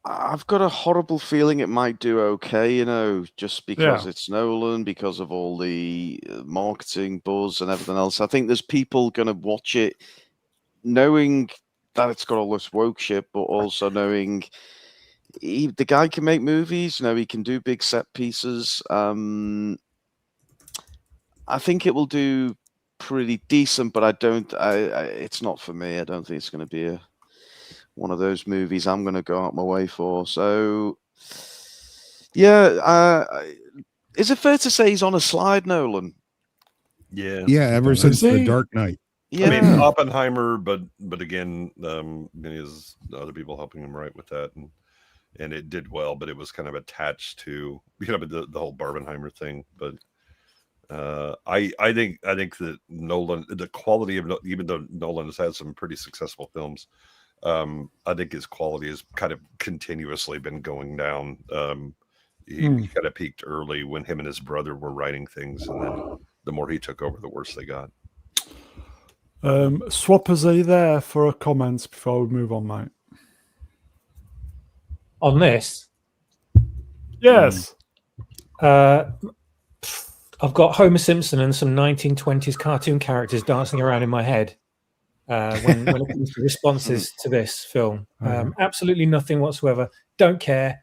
I've got a horrible feeling it might do okay, you know, just because it's Nolan, because of all the marketing buzz and everything else. I think there's people going to watch it knowing that it's got all this woke shit, but also knowing the guy can make movies, you know, he can do big set pieces. I think it will do pretty decent, but it's not for me. I don't think it's going to be one of those movies I'm going to go out my way for. So, yeah, is it fair to say he's on a slide, Nolan? Yeah. Yeah, ever since The Dark Knight. Yeah. I mean, Oppenheimer, but again, many is other people helping him write with that, and it did well, but it was kind of attached to the whole Barbenheimer thing. But I think that Nolan, the quality of, even though Nolan has had some pretty successful films, I think his quality has kind of continuously been going down. He kind of peaked early when him and his brother were writing things, and then the more he took over, the worse they got. Swappers, are you there for a comment before we move on, mate? On this? Yes. I've got Homer Simpson and some 1920s cartoon characters dancing around in my head when it comes to responses to this film. Absolutely nothing whatsoever. Don't care.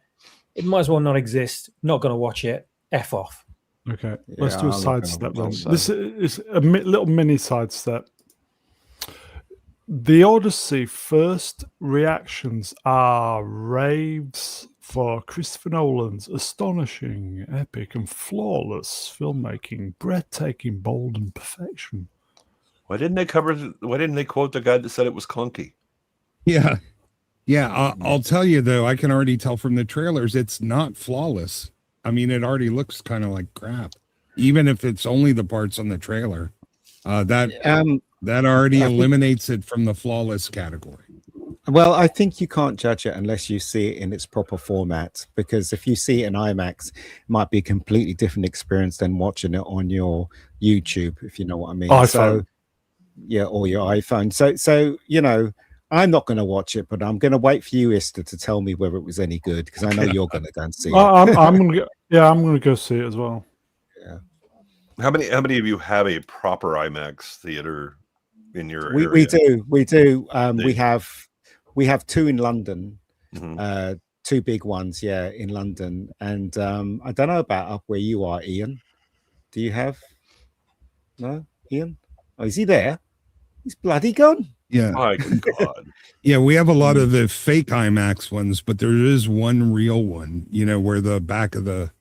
It might as well not exist. Not going to watch it. F off. Okay, let's do a sidestep then. also. This is a little mini sidestep. The Odyssey first reactions are raves for Christopher Nolan's astonishing, epic, and flawless filmmaking, breathtaking, bold, and perfection. Why didn't they quote the guy that said it was clunky? Yeah. Yeah. I'll tell you, though, I can already tell from the trailers, it's not flawless. I mean, it already looks kind of like crap, even if it's only the parts on the trailer. That already eliminates it from the flawless category. Well, I think you can't judge it unless you see it in its proper format, because if you see it in IMAX, it might be a completely different experience than watching it on your YouTube, if you know what I mean. iPhone. So, yeah, or your iPhone. So you know, I'm not going to watch it, but I'm going to wait for you, Esther, to tell me whether it was any good, because I know you're going to go and see it. I'm going to go see it as well. Yeah. How many of you have a proper IMAX theater in your area? We do. We have two in London, two big ones, in London. And I don't know about up where you are, Ian. Do you have? No, Ian? Oh, is he there? He's bloody gone. Yeah. My God. Yeah, we have a lot of the fake IMAX ones, but there is one real one, you know, where the back of the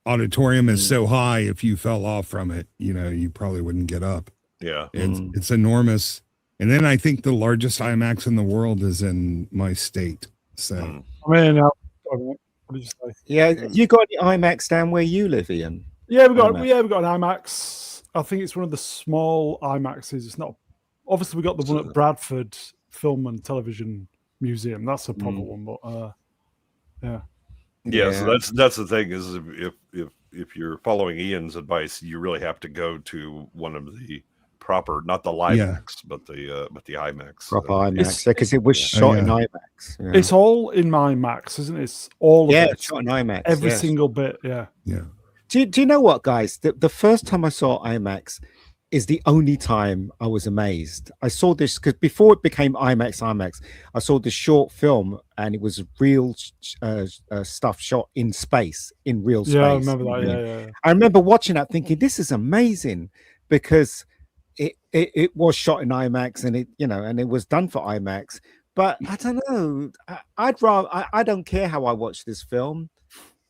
auditorium is so high, if you fell off from it, you know, you probably wouldn't get up. Yeah. It's enormous. And then I think the largest IMAX in the world is in my state. So I mean, what did you say? Yeah, you got the IMAX down where you live, Ian? Yeah, we've got an IMAX. I think it's one of the small IMAXs. It's not. Obviously, we got the one at Bradford Film and Television Museum. That's a proper one, but So that's the thing is if you're following Ian's advice, you really have to go to one of the proper, not the LiveX, but the IMAX. Proper IMAX, because it was shot in IMAX. Yeah. It's all in IMAX, isn't it? It's all of it. It's shot in IMAX. Every single bit. Yeah. Do you know what, guys? The first time I saw IMAX is the only time I was amazed. I saw this because before it became IMAX, I saw this short film and it was real stuff shot in space, in real space. Yeah, I remember that. Yeah. I remember watching that thinking, this is amazing, because it was shot in IMAX and it was done for IMAX. But I don't know. I don't care how I watch this film,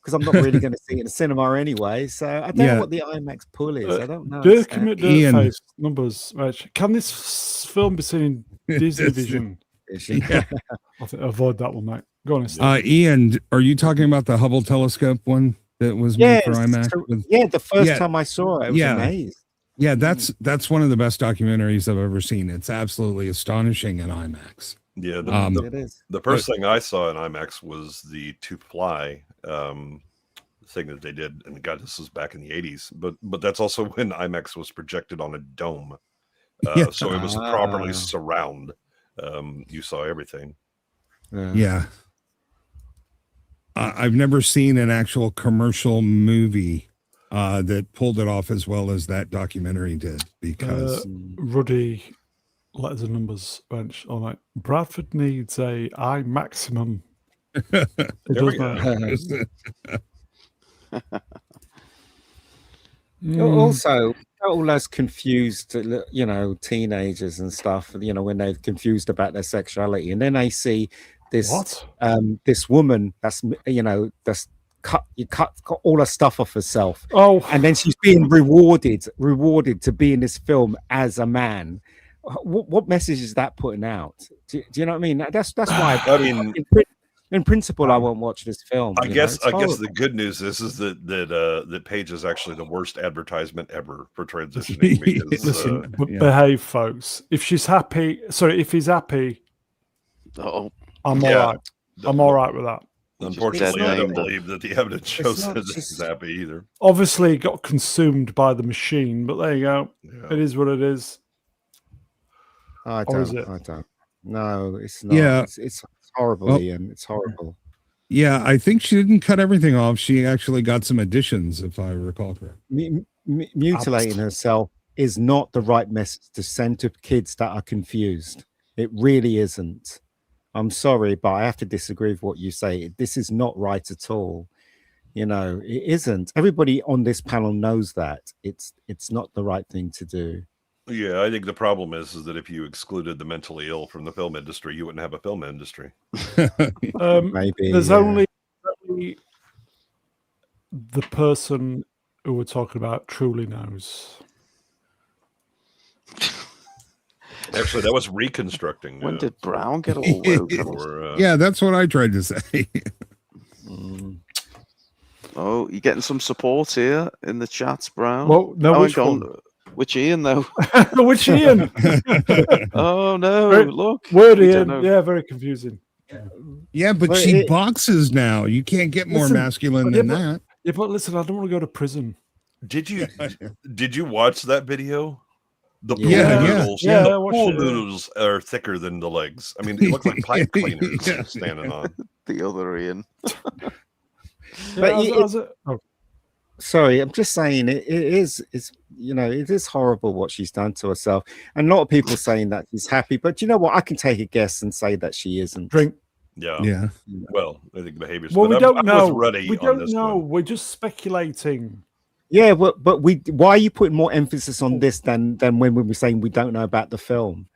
because I'm not really going to see it in the cinema anyway. So I don't know what the IMAX pull is. I don't know. Face numbers. Right. Can this film be seen in Disney Vision? I think avoid that one, mate. Go on. Ian, are you talking about the Hubble telescope one? that was made for it's IMAX. ter- With, yeah, the first Yeah. time I saw it, I was Yeah. amazed. yeah, that's one of the best documentaries I've ever seen. It's absolutely astonishing in IMAX. Yeah, It is. the first thing I saw in IMAX was the To Fly thing that they did, and God, this was back in the 80s. But that's also when IMAX was projected on a dome, Yeah. so it was properly surround. You saw everything. Yeah. I've never seen an actual commercial movie that pulled it off as well as that documentary did, because Ruddy letters and numbers bench on it. Bradford needs a I maximum. It There we does go. Also, all those confused, teenagers and stuff, when they're confused about their sexuality, and then they see this What? this woman that's that's cut all her stuff off herself, Oh, and then she's being rewarded to be in this film as a man. What message is that putting out? Do you know what I mean? That's why I mean, in principle, I won't watch this film. I guess It's horrible. the good news is that Page is actually the worst advertisement ever for transitioning. Because, listen, yeah. behave, folks. If she's happy, sorry, if he's happy, Oh, I'm Yeah. all right. I'm all right with that. unfortunately, I don't named believe that the evidence shows not that just- he's happy either. Obviously, it got consumed by the machine, but there you go. Yeah. It is what it is. I Or is don't. it? I don't. No, it's not. Yeah. It's horrible, Well- Ian. It's horrible. yeah, I think she didn't cut everything off. She actually got some additions, if I recall correctly. Mutilating herself is not the right message to send to kids that are confused. It really isn't. I'm sorry, but I have to disagree with what you say. This is not right at all. It isn't. Everybody on this panel knows that it's not the right thing to do. Yeah, I think the problem is that if you excluded the mentally ill from the film industry, you wouldn't have a film industry. Maybe There's yeah. only the person who we're talking about truly knows. Actually, that was reconstructing. when did Brown get all woke? Yeah, that's what I tried to say. Oh, you're getting some support here in the chats, Brown. Well, no, Oh, which hang on. one? Which Ian, though? Which Ian? Oh, no. Right. Look. Word We don't Ian. know. Yeah, very confusing. Yeah, but Well, she it- boxes now. You can't get more Listen, masculine yeah, than but- that. Yeah, but listen, I don't want to go to prison. Did you watch that video? The pool Yeah, yeah. noodles, Yeah, I the watched pool it, yeah. noodles are thicker than the legs. I mean, they look like pipe cleaners Yeah. standing on. The other Ian. Yeah, But oh, Sorry, I'm just saying it is it is horrible what she's done to herself. And a lot of people saying that she's happy, but you know what? I can take a guess and say that she isn't. drink. Yeah. Yeah. Well, I think behaviors. Well, but we don't I'm know. with Ruddy We on don't this know. one. We're just speculating. Yeah, but why are you putting more emphasis on this than when we were saying we don't know about the film?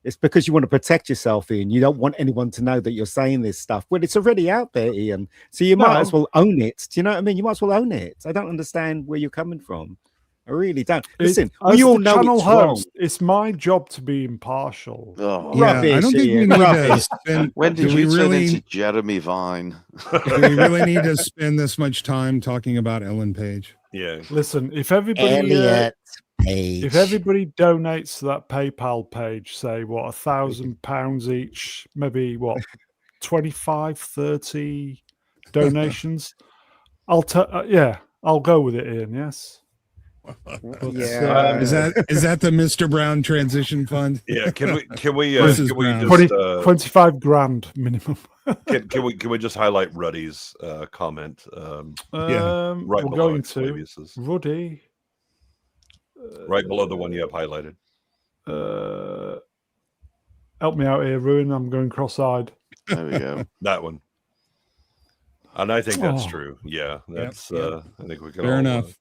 It's because you want to protect yourself, Ian. You don't want anyone to know that you're saying this stuff. Well, it's already out there, Ian. So you might No. as well own it. Do you know what I mean? You might as well own it. I don't understand where you're coming from. I really don't. Listen, As we all the know channel it's wrong. host, it's my job to be impartial. Oh, Yeah, I Rubbish, don't think we Ian, need to rubbish. spend. when did do we you turn really? into Jeremy Vine? Do we really need to spend this much time talking about Ellen Page? Yeah. Listen, if everybody Elliot Page. if everybody donates to that PayPal page, say what, £1,000 each, maybe what, 25, 30 donations, I'll go with it, Ian. Yes. Yeah. Is that the Mr. Brown transition fund? Yeah. Can we Mrs. Brown. 25 grand minimum. can we just highlight Ruddy's comment? Yeah. Right We're below going to Exlavius's. Ruddy. Right below the one you have highlighted. Help me out here, Ruin. I'm going cross-eyed. There we go. That one. And I think that's Oh. true. Yeah. That's yep. I think we can Fair all enough.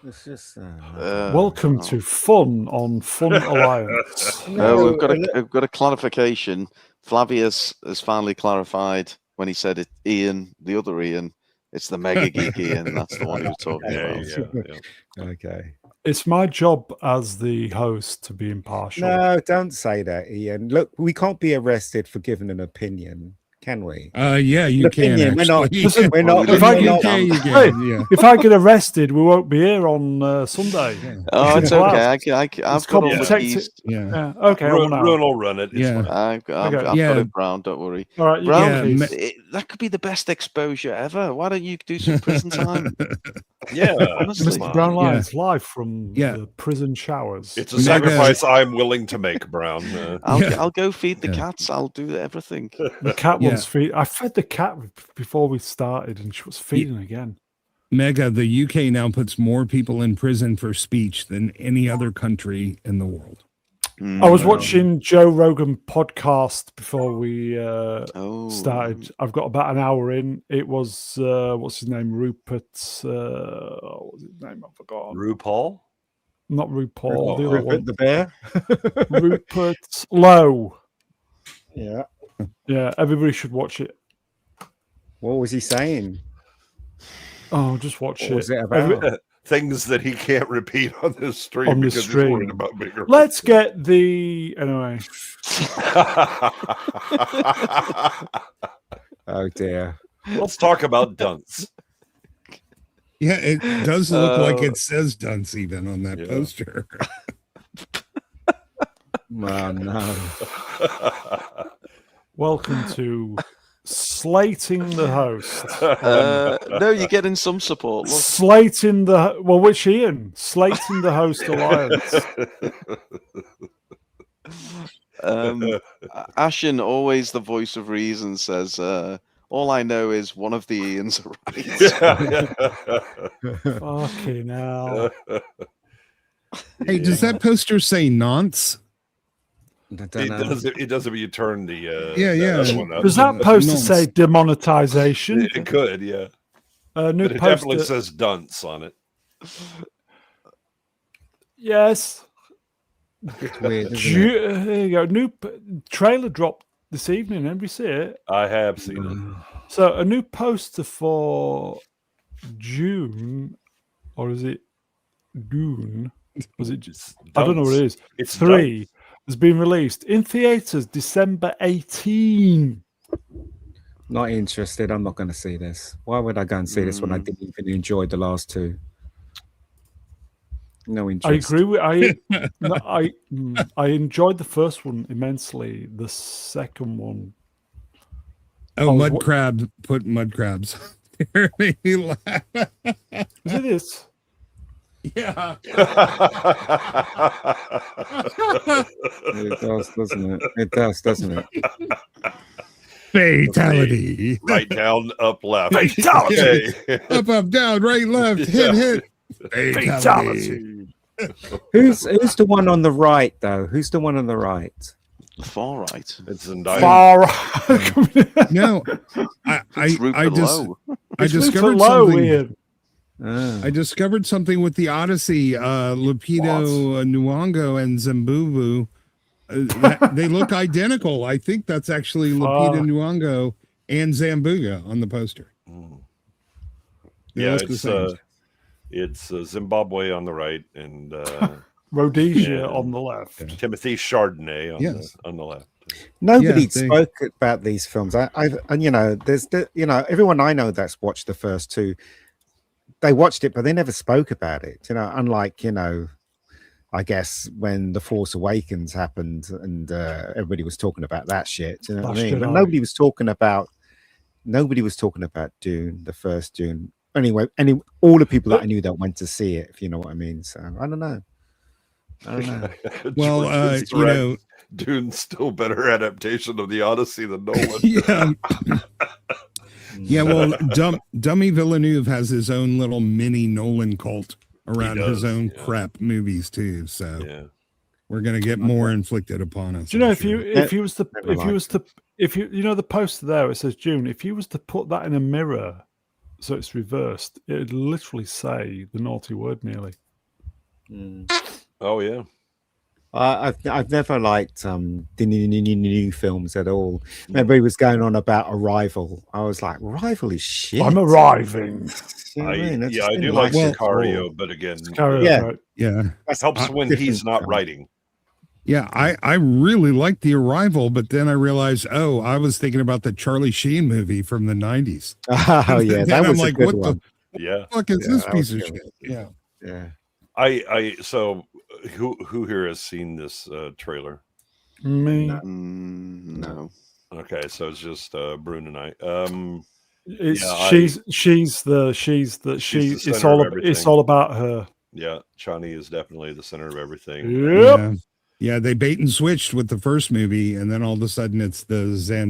It's just Welcome to Fun on Fun Alliance. No, we've got a clarification. Flavius has finally clarified when he said it. Ian, the other Ian, it's the Mega Geek Ian. That's the one he was talking about. okay. It's my job as the host to be impartial. No, don't say that, Ian. Look, we can't be arrested for giving an opinion, can we? Yeah, you can. Opinion, we're not- actually. Listen, We're not. if we're I In get- not- the UK, you Hey. can. Yeah. If I get arrested, we won't be here on Sunday. Yeah. Oh, it's Simple okay. as. I've It's got called all the protected- keys. Yeah. Yeah. Okay. Ruin I'm will run it. It's Yeah. fine. I've got Yeah. it, Brown. Don't worry. All right. You Brown, got the Yeah, keys. that could be the best exposure ever. Why don't you do some prison time? Yeah, Honestly. Mr. Brown Yeah. Lions live from Yeah. the prison showers. it's a Mega- sacrifice I'm willing to make, Brown. I'll go feed the Yeah. cats. I'll do everything. The cat Yeah. was feed. I fed the cat before we started, and she was feeding again. Mega, the UK now puts more people in prison for speech than any other country in the world. I was watching Joe Rogan podcast before we Oh. started. I've got about an hour in. It was what's his name? Rupert. What's his name? I forgot. RuPaul? Not RuPaul. The other Rupert one. the bear. Rupert Lowe. Yeah. Yeah, everybody should watch it. What was he saying? Oh, just watch What it. was it about? Things that he can't repeat on this stream On the because he's worried stream. about bigger. Let's get the anyway. Oh dear. Let's talk about dunce. Yeah, it does look like it says Dunce even on that Yeah. poster. Oh no. Welcome to slating the host. No, you're getting some support. Look. Slating the which Ian? Slating the host alliance. Ashen, always the voice of reason, says, all I know is one of the Ians are right. Fucking hell. Hey, does that poster say nonce? I don't It know. does. It does if you turn the Yeah, yeah. other one up. Does that poster nonce. say demonetization? It could, yeah. New But it definitely poster. says dunce on it. Yes. It's weird, isn't it? There you go. New trailer dropped this evening. Anybody see it? I have seen it. So a new poster for June, or is it Dune? Was it? It's I don't know what it is. It's 3 has been released in theaters December 18. Not interested. I'm not going to see this. Why would I go and see this when I didn't even enjoy the last two? No I interest. agree with I enjoyed the first one immensely. The second one, Oh, Oh, mud what- crab put mud crabs. It made me laugh. is it this? Yeah. It does, doesn't it? It does, doesn't it? Fatality. Right down, up, left. Fatality. Okay. Up, down, right, left, Yeah. hit. Fatality. Fatality. Who's the one on the right though? Who's the one on the right? Far right. It's Zendaya. Far. No, I It's Rupert Lowe. I discovered low, something. Ian. Ah. I discovered something with the Odyssey. Lupito Nyong'o and Zambubu. They look identical. I think that's actually Lupita Nyong'o and Zambuga on the poster. Mm. They Yeah, look the same. it's Zimbabwe on the right and Rhodesia Yeah. on the left. Timothy Chardonnay on, Yes. on the left. Nobody Yeah, they- spoke about these films. And you know, there's everyone I know that's watched the first two. They watched it, but they never spoke about it. You know, unlike I guess when The Force Awakens happened and everybody was talking about that shit. You know what I Last mean? But Jedi. nobody was talking about Dune, the first Dune. Anyway, all the people that I knew that went to see it, if you know what I mean. So I don't know. Well, George is you correct. know, Dune's still better adaptation of the Odyssey than Nolan. yeah, yeah. Well, Dummy Villeneuve has his own little mini Nolan cult around his does, own yeah. crap movies too. So Yeah. we're gonna get more inflicted upon us. Do you know I'm if you sure. if you was to Never if you liked was to if you know the poster there it says June, if you was to put that in a mirror so it's reversed, it'd literally say the naughty word nearly. Oh yeah. I've never liked the new films at all. Remember he was going on about Arrival. I was like, Arrival is shit. I'm arriving. You know what I mean? I just I do didn't like Well- Sicario, but again, Carry on, Yeah. right? Yeah, it helps when different he's not film. writing. Yeah, I really liked The Arrival, but then I realized, oh, I was thinking about the Charlie Sheen movie from the 90s. Oh yeah, And that I'm was a like, good what one. the Yeah. fuck is Yeah, this that piece was of good. shit? Yeah. Yeah. So who here has seen this trailer? Me. No. Okay, so it's just Brune and I. It's Yeah, she's the it's center of all everything. it's all about her. Yeah, Chani is definitely the center of everything. Yep. Yeah, they bait and switched with the first movie, and then all of a sudden it's the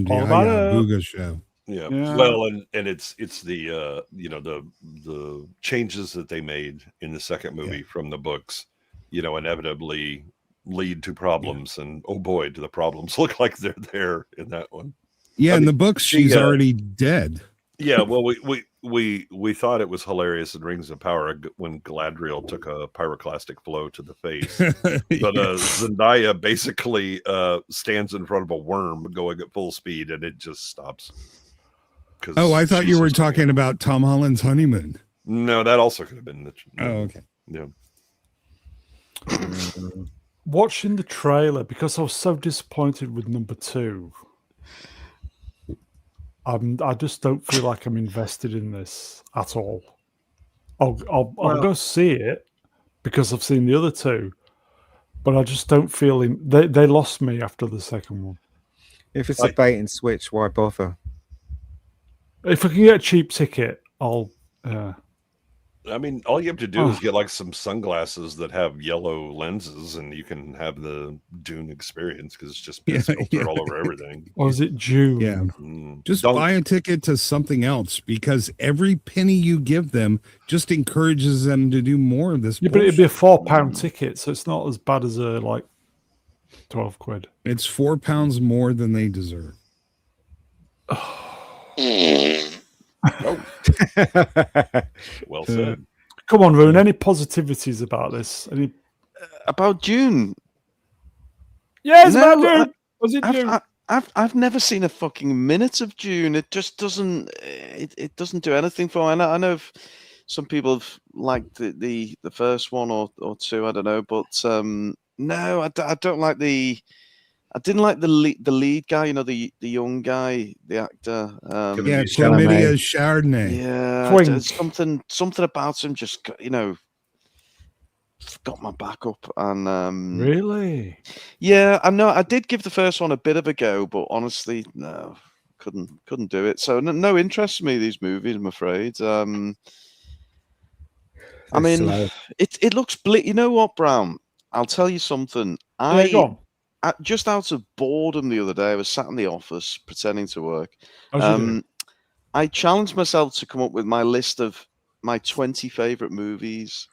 All about Zendaya it. Booga show. Yeah. Yeah. Well, and it's the the changes that they made in the second movie from the books, inevitably lead to problems, and oh boy, do the problems look like they're there in that one. Yeah, I in mean, the books, she's already dead. Yeah, well, we thought it was hilarious in Rings of Power when Galadriel took a pyroclastic blow to the face, but Zendaya basically stands in front of a worm going at full speed, and it just stops. Oh, I thought you were talking about Tom Holland's honeymoon. No, that also could have been the. Oh, okay. Yeah. Watching the trailer, because I was so disappointed with number 2. I just don't feel like I'm invested in this at all. I'll go see it because I've seen the other 2, but I just don't feel they lost me after the second one. If it's a bait and switch, why bother? If I can get a cheap ticket, I'll. I mean, all you have to do is get like some sunglasses that have yellow lenses, and you can have the Dune experience because it's just filtered all over everything. Or is it June? Yeah. Just buy a ticket to something else, because every penny you give them just encourages them to do more of this. Yeah, but it'd be a £4 ticket, so it's not as bad as a like 12 quid. It's £4 more than they deserve. Well said. Come on, Rune. Any positivities about this? Any about Dune? Yes, about Dune. Was it Dune? I've never seen a fucking minute of Dune. It just doesn't. It doesn't do anything for me. I know some people have liked the first one or two. I don't know, but no, I don't like the. I didn't like the lead guy, the young guy, the actor. Chlamydia Chardonnay. Yeah, something about him just got my back up. And really, yeah, I know. I did give the first one a bit of a go, but honestly, no, couldn't do it. So no interest in me these movies, I'm afraid. I mean, it looks bleak. You know what, Brown? I'll tell you something. Just out of boredom the other day, I was sat in the office pretending to work. I challenged myself to come up with my list of my 20 favorite movies.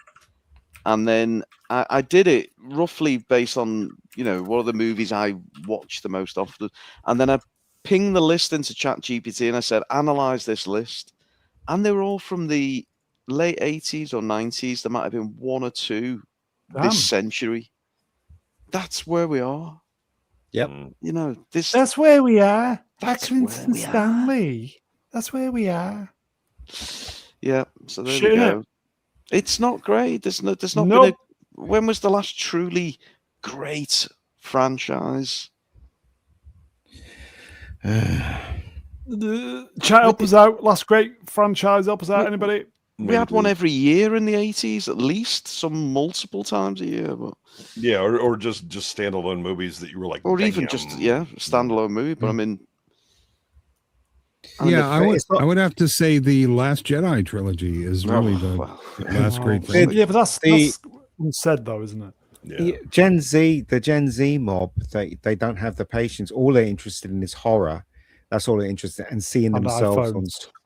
And then I did it roughly based on, what are the movies I watch the most often. And then I pinged the list into ChatGPT and I said, analyze this list. And they were all from the late 80s or 90s. There might have been one or two this century. That's where we are. Yep. That's where we are. That's Accrington Stanley. That's where we are. Yeah. So there we go. It's not great. There's not been when was the last truly great franchise? Chat, help us out. Last great franchise. Help us out. Anybody? We had one every year in the 80s, at least, some multiple times a year. But yeah, or just standalone movies that you were like, or even just standalone movie. But I mean, I would have to say the Last Jedi trilogy is really the last great thing. Yeah, but that's unsaid though, isn't it? Yeah. The Gen Z mob, they don't have the patience. All they're interested in is horror. That's all they're interested in, and seeing themselves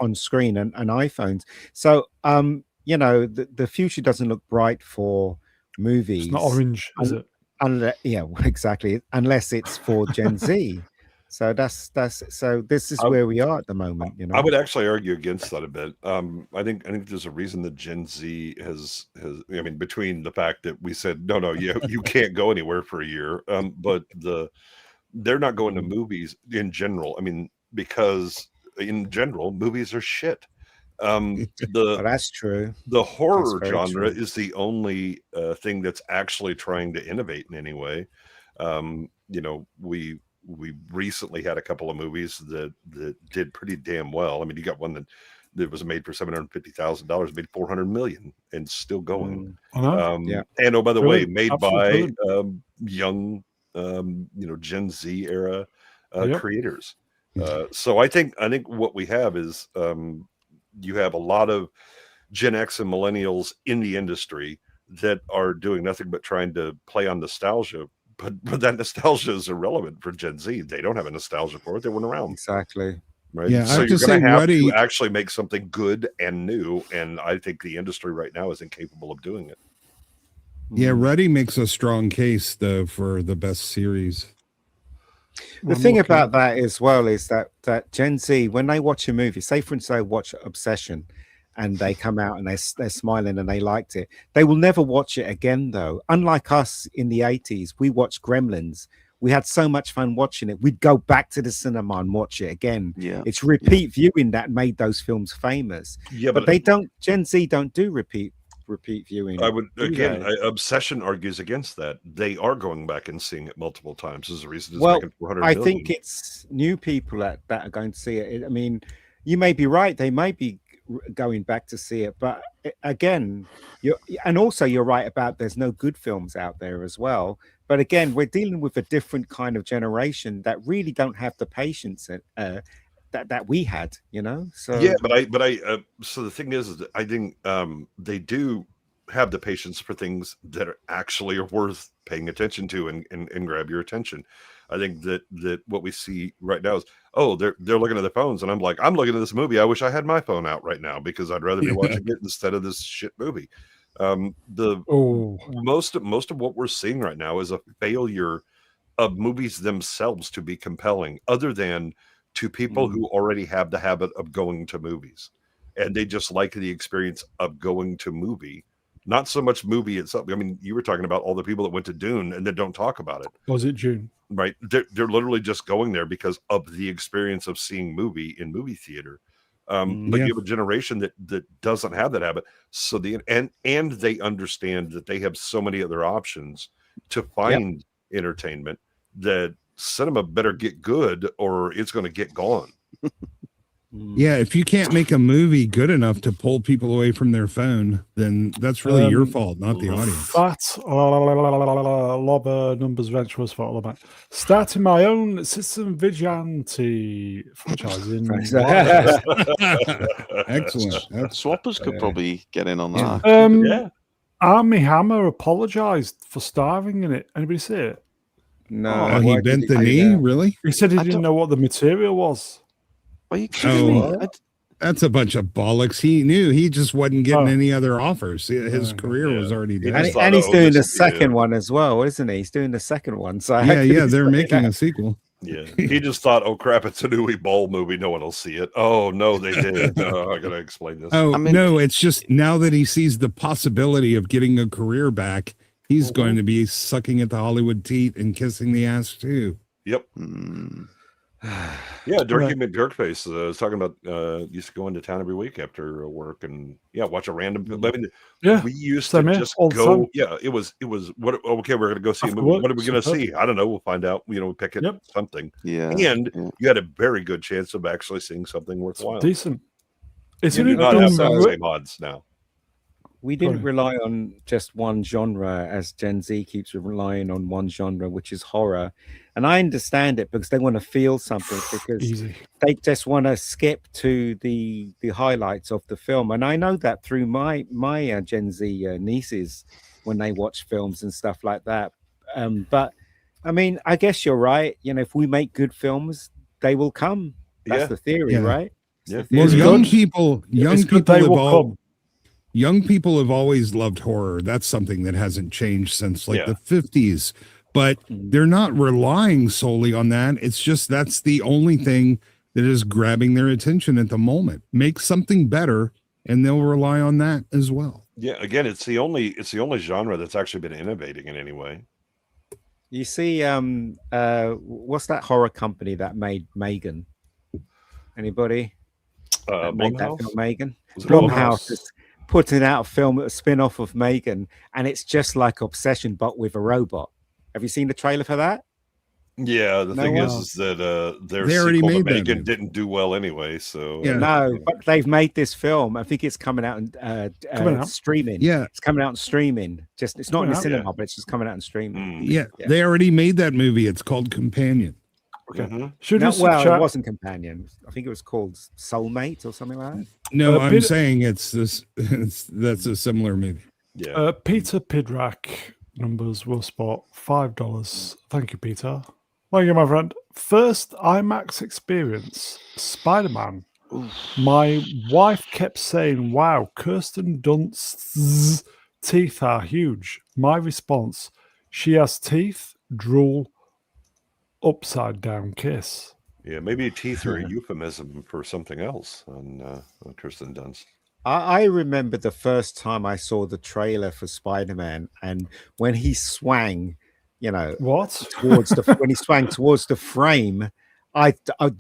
on screen and iPhones. So, the future doesn't look bright for movies. It's not orange, is it? Yeah, exactly. Unless it's for Gen Z. So this is where we are at the moment. I would actually argue against that a bit. I think there's a reason that Gen Z has. I mean, between the fact that we said no, you can't go anywhere for a year, but they're not going to movies in general. I mean, because in general, movies are shit. That's true. The horror genre is the only thing that's actually trying to innovate in any way. You know, we recently had a couple of movies that did pretty damn well. I mean, you got one that was made for $750,000, made 400 million, and still going. I know. Yeah. And oh, by the Brilliant. way, made Absolutely by young, you know, Gen Z era Yep. creators. So I think what we have is you have a lot of Gen X and millennials in the industry that are doing nothing but trying to play on nostalgia. But that nostalgia is irrelevant for Gen Z. They don't have a nostalgia for it. They weren't around. Exactly. Right. Yeah, I So have you're to going say, to have Ruddy- to actually make something good and new. And I think the industry right now is incapable of doing it. Yeah, Ruddy makes a strong case though for the best series. The thing about that as well is that Gen Z, when they watch a movie, say for instance they watch Obsession, and they come out and they're smiling and they liked it, they will never watch it again though. Unlike us in the 80s, we watched Gremlins. We had so much fun watching it. We'd go back to the cinema and watch it again. Yeah. It's repeat viewing that made those films famous. Yeah, But they don't. Gen Z don't do repeat viewing. I would do again. they? Obsession argues against that. They are going back and seeing it multiple times as a reason. It's Well, making 400 I million. think it's new people that are going to see it. I mean, you may be right. They may be going back to see it, but again, you're right about there's no good films out there as well. But again, we're dealing with a different kind of generation that really don't have the patience that we had, you know. So yeah, but I so the thing is that I think they do have the patience for things that actually are worth paying attention to and grab your attention. I think that what we see right now is, oh, they're looking at their phones, and I'm like, I'm looking at this movie. I wish I had my phone out right now because I'd rather be watching it instead of this shit movie. Most of what we're seeing right now is a failure of movies themselves to be compelling, other than to people who already have the habit of going to movies, and they just like the experience of going to movie. Not so much movie itself. I mean, you were talking about all the people that went to Dune and then don't talk about it. Was it June? Right. They're literally just going there because of the experience of seeing movie in movie theater. But you have a generation that doesn't have that habit. So and they understand that they have so many other options to find entertainment that cinema better get good or it's going to get gone. Yeah, if you can't make a movie good enough to pull people away from their phone, then that's really your fault, not the audience. Fat Lobber Numbers Venturous for all about starting my own system vigilante franchising. Excellent. Swappers could probably get in on that. Yeah. Army Hammer apologized for starving in it. Anybody see it? No, he bent the knee, really? He said he didn't know what the material was. Are you kidding me? That's a bunch of bollocks. He knew. He just wasn't getting any other offers. His career was already done. And he's doing the second one as well, isn't he? He's doing the second one. So yeah, they're making a sequel. Yeah, he just thought, oh crap, it's a new Bowl movie. No one will see it. Oh no, they did. No, I gotta explain this. Oh, no, it's just now that he sees the possibility of getting a career back, he's going to be sucking at the Hollywood teat and kissing the ass too. Yep. Yeah, Dirty McDirkface was talking about used to go into town every week after work and watch a random. I mean, we used to just go. Yeah, it was what? Okay, we're gonna go see a movie. What are we gonna see? I don't know. We'll find out. We pick it something. Yeah, and you had a very good chance of actually seeing something worthwhile. Decent. It's not have the same odds now. We didn't rely on just one genre, as Gen Z keeps relying on one genre, which is horror. And I understand it because they want to feel something, because they just want to skip to the highlights of the film. And I know that through my Gen Z nieces when they watch films and stuff like that. But I mean, I guess you're right. If we make good films, they will come. That's the theory, right? Yeah. Well, young people have always loved horror. That's something that hasn't changed since the 50s. But they're not relying solely on that. It's just that's the only thing that is grabbing their attention at the moment. Make something better, and they'll rely on that as well. Yeah, again, it's the only genre that's actually been innovating in any way. You see, what's that horror company that made Megan? Anybody? Made that film, Megan? Blumhouse is putting out a spin-off of Megan, and it's just like Obsession but with a robot. Have you seen the trailer for that? Yeah, the No thing one? is that their They already sequel to made that Megan movie. didn't do well anyway. So Yeah. No, but they've made this film. I think it's coming out in Coming out. streaming. Yeah. It's coming out in streaming. Just it's not in Coming the out, cinema, but it's just coming out in streaming. Mm. Yeah, Yeah. they already made that movie. It's called Companion. Okay. Mhm. Should we No, do some well, chat? it wasn't Companion. I think it was called Soulmate or something like that. No, I'm Peter- saying it's this. That's a similar movie. Yeah. Peter Pidrak numbers will spot $5. Thank you, Peter. Thank you, my friend. First IMAX experience, Spider-Man. My wife kept saying, "Wow, Kirsten Dunst's teeth are huge." My response: "She has teeth, drool, upside down kiss." Yeah, maybe teeth are a euphemism for something else on Kirsten Dunst. I remember the first time I saw the trailer for Spider-Man, and when he swang, What? towards the when he swang towards the frame,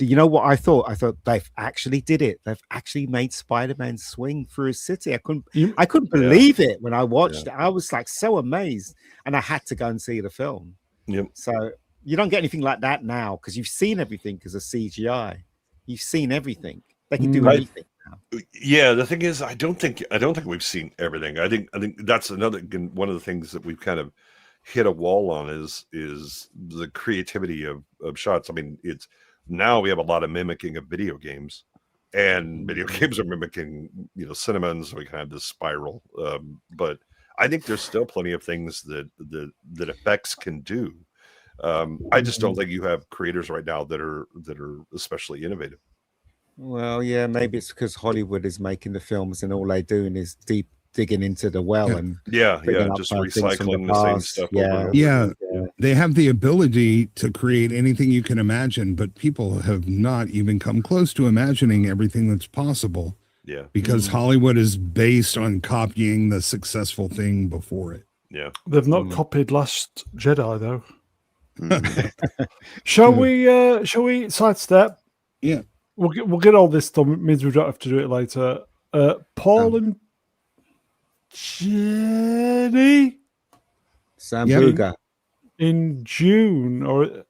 you know what I thought? I thought they've actually did it. They've actually made Spider-Man swing through a city. I couldn't You- believe it when I watched it. I was like so amazed, and I had to go and see the film. Yep. So you don't get anything like that now because you've seen everything because of CGI. You've seen everything. They can do Right. anything now. Yeah, the thing is, I don't think we've seen everything. I think that's another one of the things that we've kind of hit a wall on is the creativity of shots. I mean, it's now we have a lot of mimicking of video games, and video games are mimicking cinema, and so we kind of have this spiral. But I think there's still plenty of things that effects can do. I just don't think you have creators right now that are especially innovative. Well, yeah, maybe it's because Hollywood is making the films and all they're doing is deep digging into the well and Yeah, bringing up just things from recycling the same past. stuff. Yeah. Over and over. Yeah, they have the ability to create anything you can imagine, but people have not even come close to imagining everything that's possible Yeah, because Hollywood is based on copying the successful thing before it. yeah. They've not copied Last Jedi though. Mm. Shall we sidestep? Yeah. We'll get all this done. It means we don't have to do it later. Paul and Jenny Sambuga. in June, or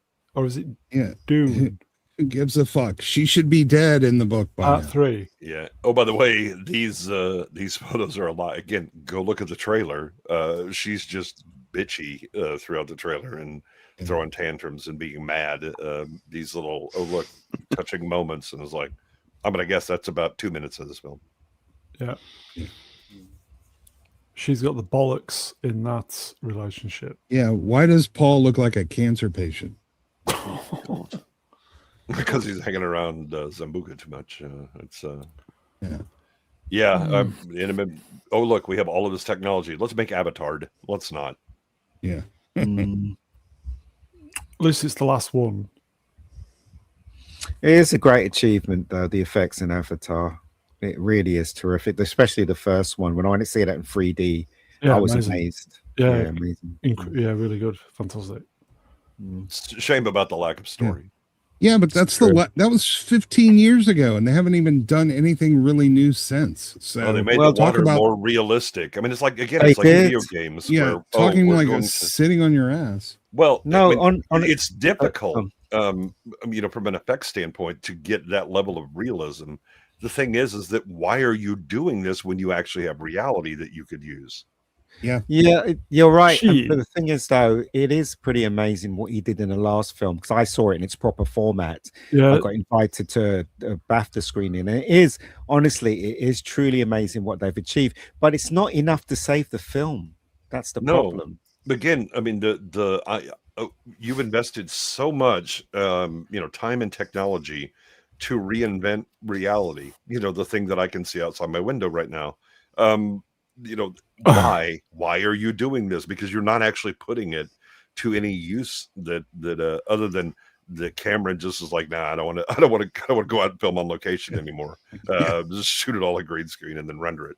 is it Yeah. Dune? Who gives a fuck? She should be dead in the book by Part now. 3. Yeah. Oh, by the way, these photos are a lot. Again, go look at the trailer. She's just bitchy throughout the trailer and throwing tantrums and being mad. These little touching moments, and it's like, I'm gonna guess that's about 2 minutes of this film. Yeah. She's got the bollocks in that relationship. Yeah. Why does Paul look like a cancer patient? Because he's hanging around Zambuca too much. It's Yeah. yeah. Oh, look, we have all of this technology. Let's make Avatar. Let's not. Yeah. Mm. At least it's the last one. It is a great achievement, though. The effects in Avatar, it really is terrific. Especially the first one. When I went to see that in 3D, Yeah, I was amazing. amazed. Yeah, amazing. yeah, really good, fantastic. It's a shame about the lack of story. Yeah, but that's that was 15 years ago, and they haven't even done anything really new since. So Oh, they made well, the talk water about- more realistic. I mean, it's like They it's like did. video games. yeah, where, talking we're like going sitting on your ass. Well, No, I mean, on it's difficult, from an effects standpoint, to get that level of realism. The thing is that why are you doing this when you actually have reality that you could use? Yeah, you're right. Gee. But the thing is, though, it is pretty amazing what he did in the last film because I saw it in its proper format. Yeah, I got invited to a BAFTA screening, and it is truly amazing what they've achieved. But it's not enough to save the film. That's the No. problem. Again, I mean, you've invested so much, time and technology to reinvent reality. The thing that I can see outside my window right now. Why are you doing this? Because you're not actually putting it to any use that other than the camera just is like, nah, I don't want to go out and film on location anymore. Just shoot it all a green screen and then render it.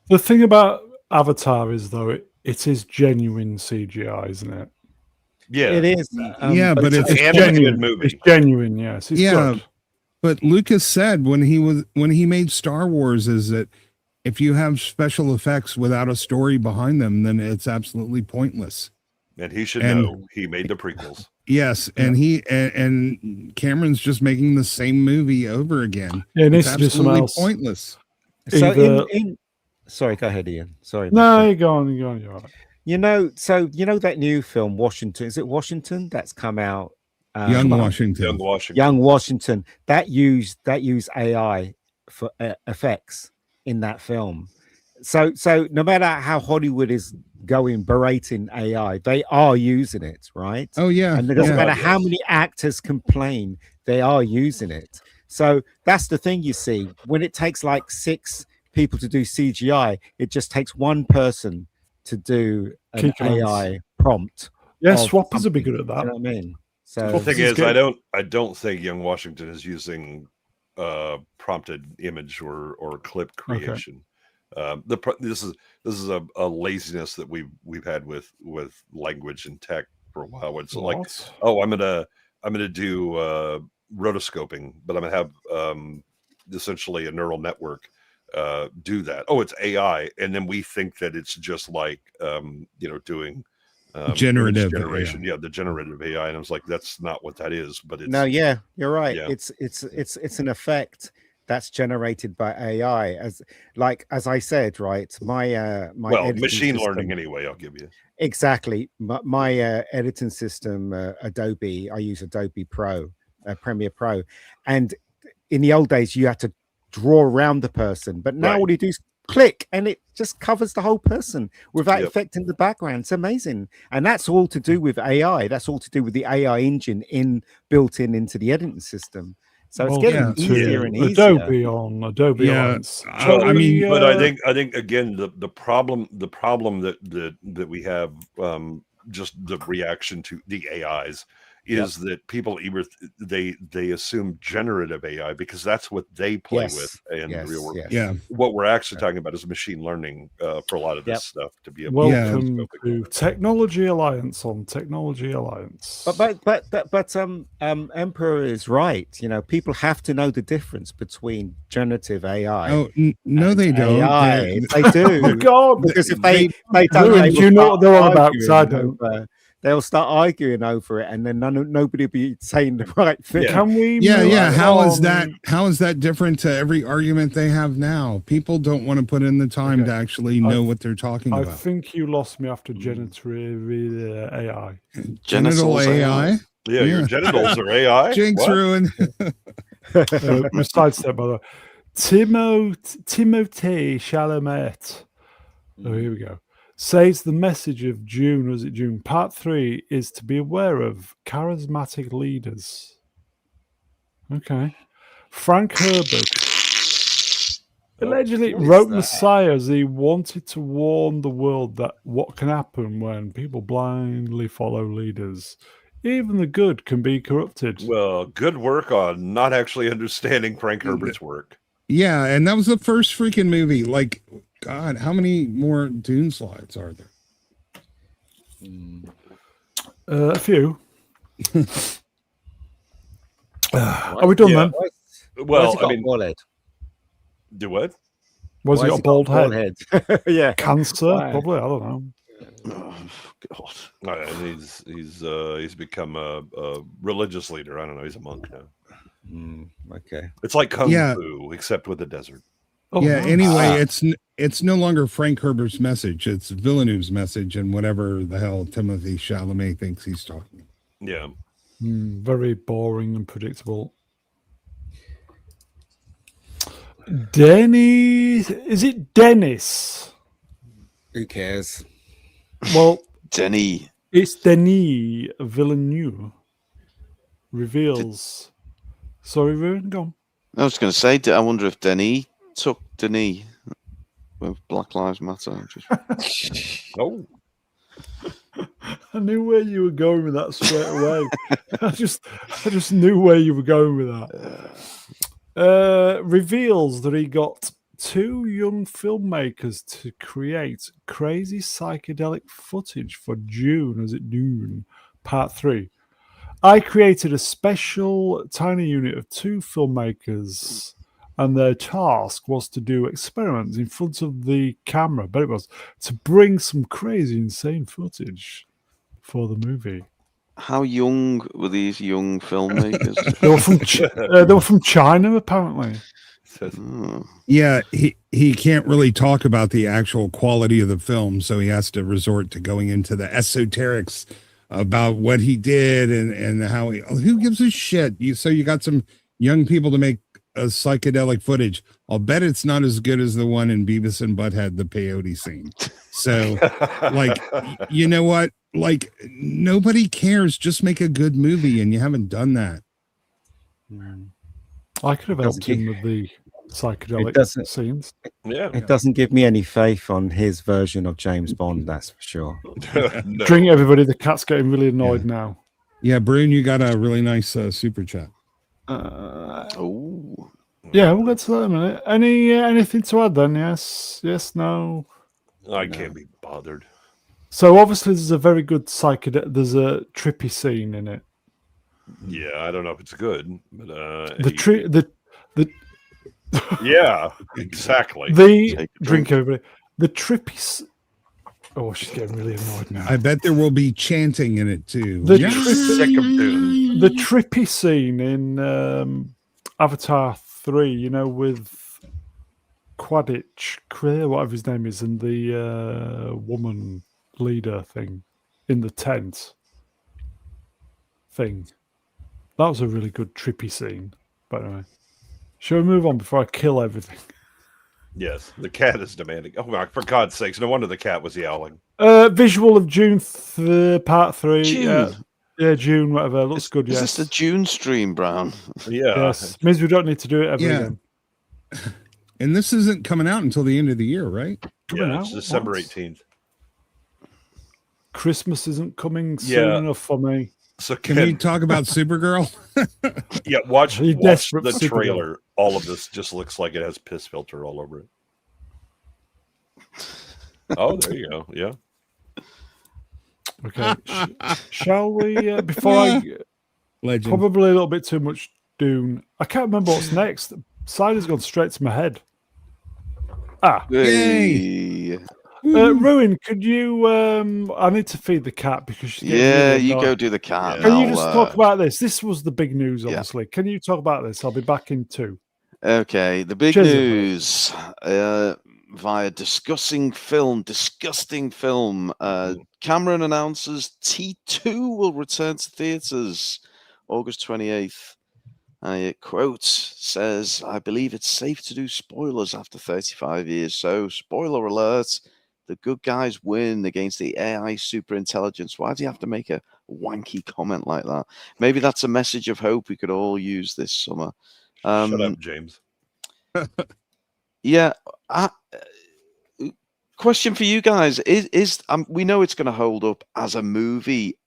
the thing about Avatar is though it is genuine CGI, isn't it? Yeah, It is. Yeah, but it's an animated movie. It's genuine, yes. It's Yeah. good. But Lucas said when he made Star Wars is that if you have special effects without a story behind them, then it's absolutely pointless. And he should And- know he made the prequels. Yes, and and Cameron's just making the same movie over again. Yeah, he needs It's to do something absolutely else. pointless. So Either- sorry, go ahead, Ian. Sorry. No, Mister. you go on. You're all right. You know that new film Washington. Is it Washington that's come out? Young Washington. Young Washington. Young Washington. That used AI for effects in that film. So no matter how Hollywood is going berating AI, they are using it, right? Oh yeah. And it doesn't yeah. matter how many actors complain, they are using it. So that's the thing you see. When it takes like 6 people to do CGI, it just takes one person to do an Key commands. AI prompt. Yeah, of swappers would be something, good at you that. know what I mean? The So thing This is is, good. I don't think Young Washington is using prompted image or clip creation. This is a laziness that we've had with language and tech for a while. It's like, What? oh, I'm gonna do rotoscoping, but I'm gonna have essentially a neural network do that. Oh, it's AI, and then we think that it's just like doing Generative image generation. AI. Yeah, the generative AI, and I was like, that's not what that is. But it's no, yeah, you're right. Yeah. It's an effect that's generated by AI. As I said, right? My editing machine system- learning anyway. I'll give you. Exactly. My editing system, Adobe, I use Adobe Pro, Premiere Pro. And in the old days, you had to draw around the person. But now Right. all you do is click and it just covers the whole person without Yep. affecting the background. It's amazing. And that's all to do with AI. That's all to do with the AI engine built into the editing system. So it's Well, getting yeah, easier to and easier. Adobe on Adobe Yeah, Alliance. I mean, But I think again the problem that we have, just the reaction to the AIs is that people either they assume generative AI because that's what they play with in the real world. yes. Yeah. What we're actually talking about is machine learning for a lot of this Yep. stuff to be able Welcome to to Technology Alliance on Technology Alliance. But Emperor is right. You know, people have to know the difference between generative AI. Oh no, and they don't. AI. They Oh do. God! Because if they don't, Ruined. they will You know what start they're on about, 'cause I arguing don't. over- They'll start arguing over it, and then nobody will be saying the right thing. Yeah. Can we? Yeah, move yeah. How is on? that? How is that different to every argument they have now? People don't want to put in the time Okay. to actually know what they're talking I about. think you lost me after generative AI. Genital Genitals AI. Yeah, your Yeah. genitals are AI. Jinx What? ruin. My sidestep, by the way. Timothée Chalamet. Oh, here we go. Says the message of June, was it June? Part 3 is to be aware of charismatic leaders. Okay. Frank Herbert allegedly what is wrote that? Messiah as he wanted to warn the world that what can happen when people blindly follow leaders. Even the good can be corrupted. Well, good work on not actually understanding Frank Herbert's work. Yeah, and that was the first freaking movie. Like, God, how many more Dune slides are there? A few. Are we done Yeah. then? Why Well, has he got I mean, a bald head? do what? Was Why he has got a bald head? head? Yeah. Cancer? Why? Probably. I don't know. Oh, God. And he's become a religious leader. I don't know. He's a monk now. Okay. It's like kung Yeah. fu, except with the desert. Oh, Yeah. nice. Anyway, it's no longer Frank Herbert's message. It's Villeneuve's message, and whatever the hell Timothée Chalamet thinks he's talking. Yeah. Very boring and predictable. Dennis, is it Dennis? Who cares? Well, Denny. it's Denis Villeneuve reveals. Sorry, Ruin, go on. I was going to say, I wonder if Denny took Denis with Black Lives Matter. Oh, I knew where you were going with that straight away. I just knew where you were going with that. Reveals that he got 2 young filmmakers to create crazy psychedelic footage for Dune, Dune Part 3. I created a special tiny unit of 2 filmmakers, and their task was to do experiments in front of the camera, but it was to bring some crazy, insane footage for the movie. How young were these young filmmakers? They were from China, apparently. Oh. Yeah, he can't really talk about the actual quality of the film, so he has to resort to going into the esoterics about what he did and how he. Who gives a shit? So you got some young people to make a psychedelic footage. I'll bet it's not as good as the one in Beavis and Butthead, the peyote scene. So, like, you know what? Like, nobody cares. Just make a good movie, and you haven't done that. I could have helped him with the psychedelic scenes. Yeah. It doesn't give me any faith on his version of James Bond, that's for sure. No. Drink, everybody. The cat's getting really annoyed now. Yeah, Brune, you got a really nice super chat. Oh. Yeah, we'll get to that in a minute. Anything to add then? Yes, no. I can't be bothered. So obviously there's a very good there's a trippy scene in it. Yeah, I don't know if it's good, but yeah, exactly. Drink, everybody. The trippy. Oh, she's getting really annoyed now. I bet there will be chanting in it too. The trippy scene in Avatar 3, you know, with Quidditch, whatever his name is, and the woman leader thing in the tent thing. That was a really good trippy scene. But anyway, shall we move on before I kill everything? Yes, the cat is demanding. Oh my! For God's sakes, no wonder the cat was yowling. Visual of June Part 3. June. June, whatever. Looks good. Is Yes. this the June stream, Brown? Yeah. Yes. Means we don't need to do it ever again. And this isn't coming out until the end of the year, right? Yeah, it's December 18th. Christmas isn't coming soon enough for me. So can we talk about Supergirl? Yeah, watch the Supergirl trailer. All of this just looks like it has piss filter all over it. Oh, there you go. Yeah. Okay. Shall we? Before I Legend. Probably a little bit too much Dune. I can't remember what's next. Cider's gone straight to my head. Yay. Ruin, could you I need to feed the cat because she's getting really you annoyed. go do the cat. Can you just talk about this? This was the big news, obviously. Can you talk about this? I'll be back in 2. Okay, the big news via disgusting film. Cameron announces T2 will return to theaters August 28th. Quote says, I believe it's safe to do spoilers after 35 years. So, spoiler alert, the good guys win against the AI superintelligence. Why do you have to make a wanky comment like that? Maybe that's a message of hope we could all use this summer. Shut up, James. Yeah. Question for you guys. Is we know it's going to hold up as a movie.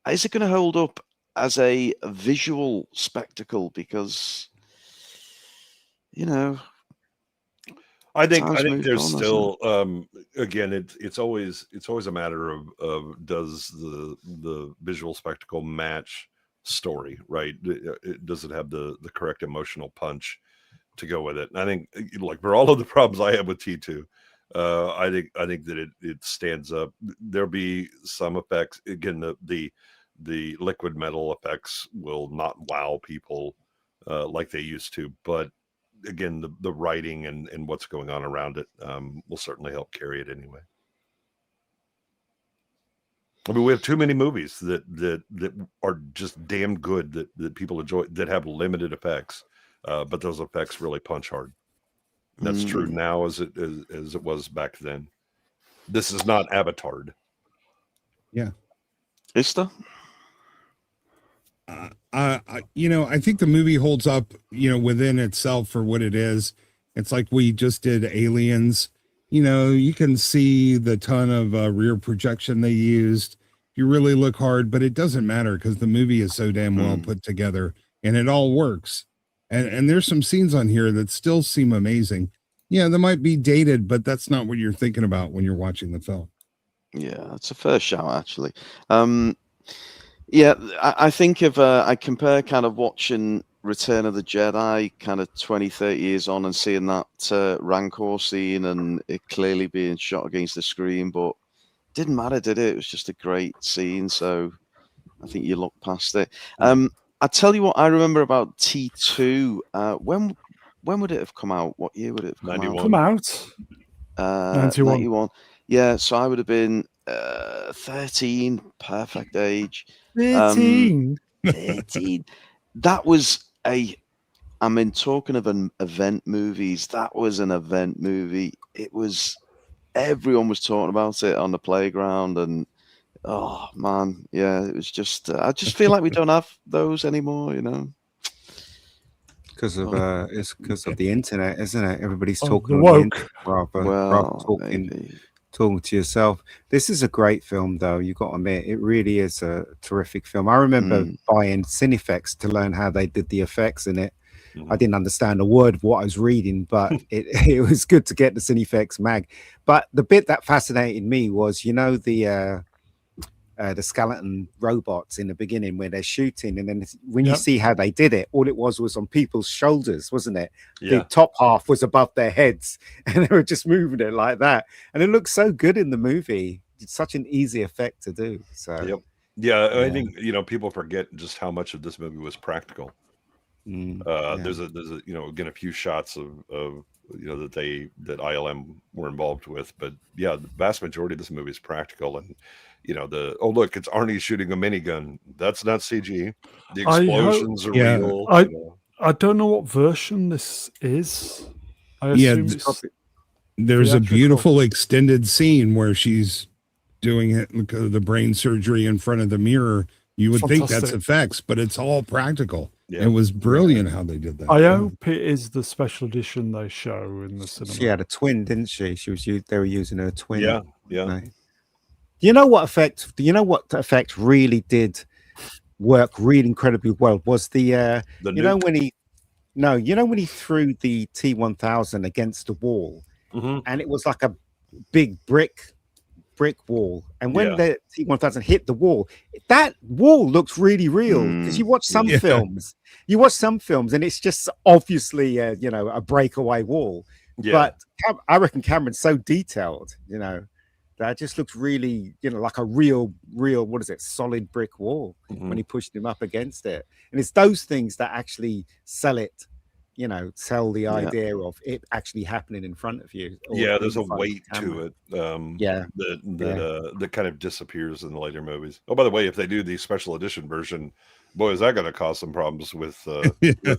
Is it going to hold up as a visual spectacle? Because, you know, I think there's still again it's always a matter of does the visual spectacle match story, right? Does it have the correct emotional punch to go with it? And I think, like, for all of the problems I have with T2, I think that it stands up. There'll be some effects. Again, the liquid metal effects will not wow people like they used to, but again, the writing and what's going on around it will certainly help carry it anyway. I mean, we have too many movies that are just damn good that people enjoy, that have limited effects, but those effects really punch hard. And that's true now as it was back then. This is not Avatar. Yeah. Is there? I think the movie holds up, within itself for what it is. It's like we just did Aliens. You can see the ton of rear projection they used. If you really look hard, but it doesn't matter because the movie is so damn well put together and it all works. And there's some scenes on here that still seem amazing. Yeah, they might be dated, but that's not what you're thinking about when you're watching the film. Yeah, that's a fair shout, actually. Yeah, I think I compare kind of watching Return of the Jedi kind of 20, 30 years on and seeing that Rancor scene and it clearly being shot against the screen, but didn't matter, did it? It was just a great scene. So I think you look past it. I tell you what, I remember about T2. When would it have come out? What year would it have come 91. Come out. out? 91. 91. Yeah, so I would have been 13, perfect age. 13. 13. That was I mean, talking of an event movies, that was an event movie. It was, everyone was talking about it on the playground, and oh man, yeah, it was just. I just feel like we don't have those anymore, you know. Because of it's because of the internet, isn't it? Everybody's Oh, talking the on the woke. internet rather Well, talking maybe. talking to yourself. This is a great film, though. You got to admit, it really is a terrific film. I remember buying Cinefex to learn how they did the effects in it. I didn't understand a word of what I was reading, but it was good to get the Cinefex mag. But the bit that fascinated me was, you know, the skeleton robots in the beginning where they're shooting, and then when you see how they did it, all it was on people's shoulders, wasn't it? Yeah. The top half was above their heads, and they were just moving it like that, and it looks so good in the movie. It's such an easy effect to do. So I think, you know, people forget just how much of this movie was practical. There's a you know, again, a few shots of you know, that ILM were involved with, but yeah, the vast majority of this movie is practical. And you know, look, it's Arnie shooting a minigun. That's not CG. The explosions are real. I don't know what version this is. I Yeah, assume it's there's a theatrical. beautiful extended scene where she's doing it, the brain surgery in front of the mirror. You would think that's effects, but it's all practical. Yeah. It was brilliant how they did that. I hope it is the special edition they show in the cinema. she had a twin, didn't she? They were using her twin. Yeah. Right? You know what effect? You know what effect really did work really incredibly well was the you know when he threw the T-1000 against the wall, and it was like a big brick wall, and when the T-1000 hit the wall, that wall looks really real, because you watch some films, and it's just obviously you know, a breakaway wall, but I reckon Cameron's so detailed, you know, that just looks really, you know, like a real what is it, solid brick wall when he pushed him up against it. And it's those things that actually sell it, you know, sell the idea of it actually happening in front of you. There's a weight to it. That kind of disappears in the later movies. Oh, by the way, if they do the special edition version, boy, is that going to cause some problems with the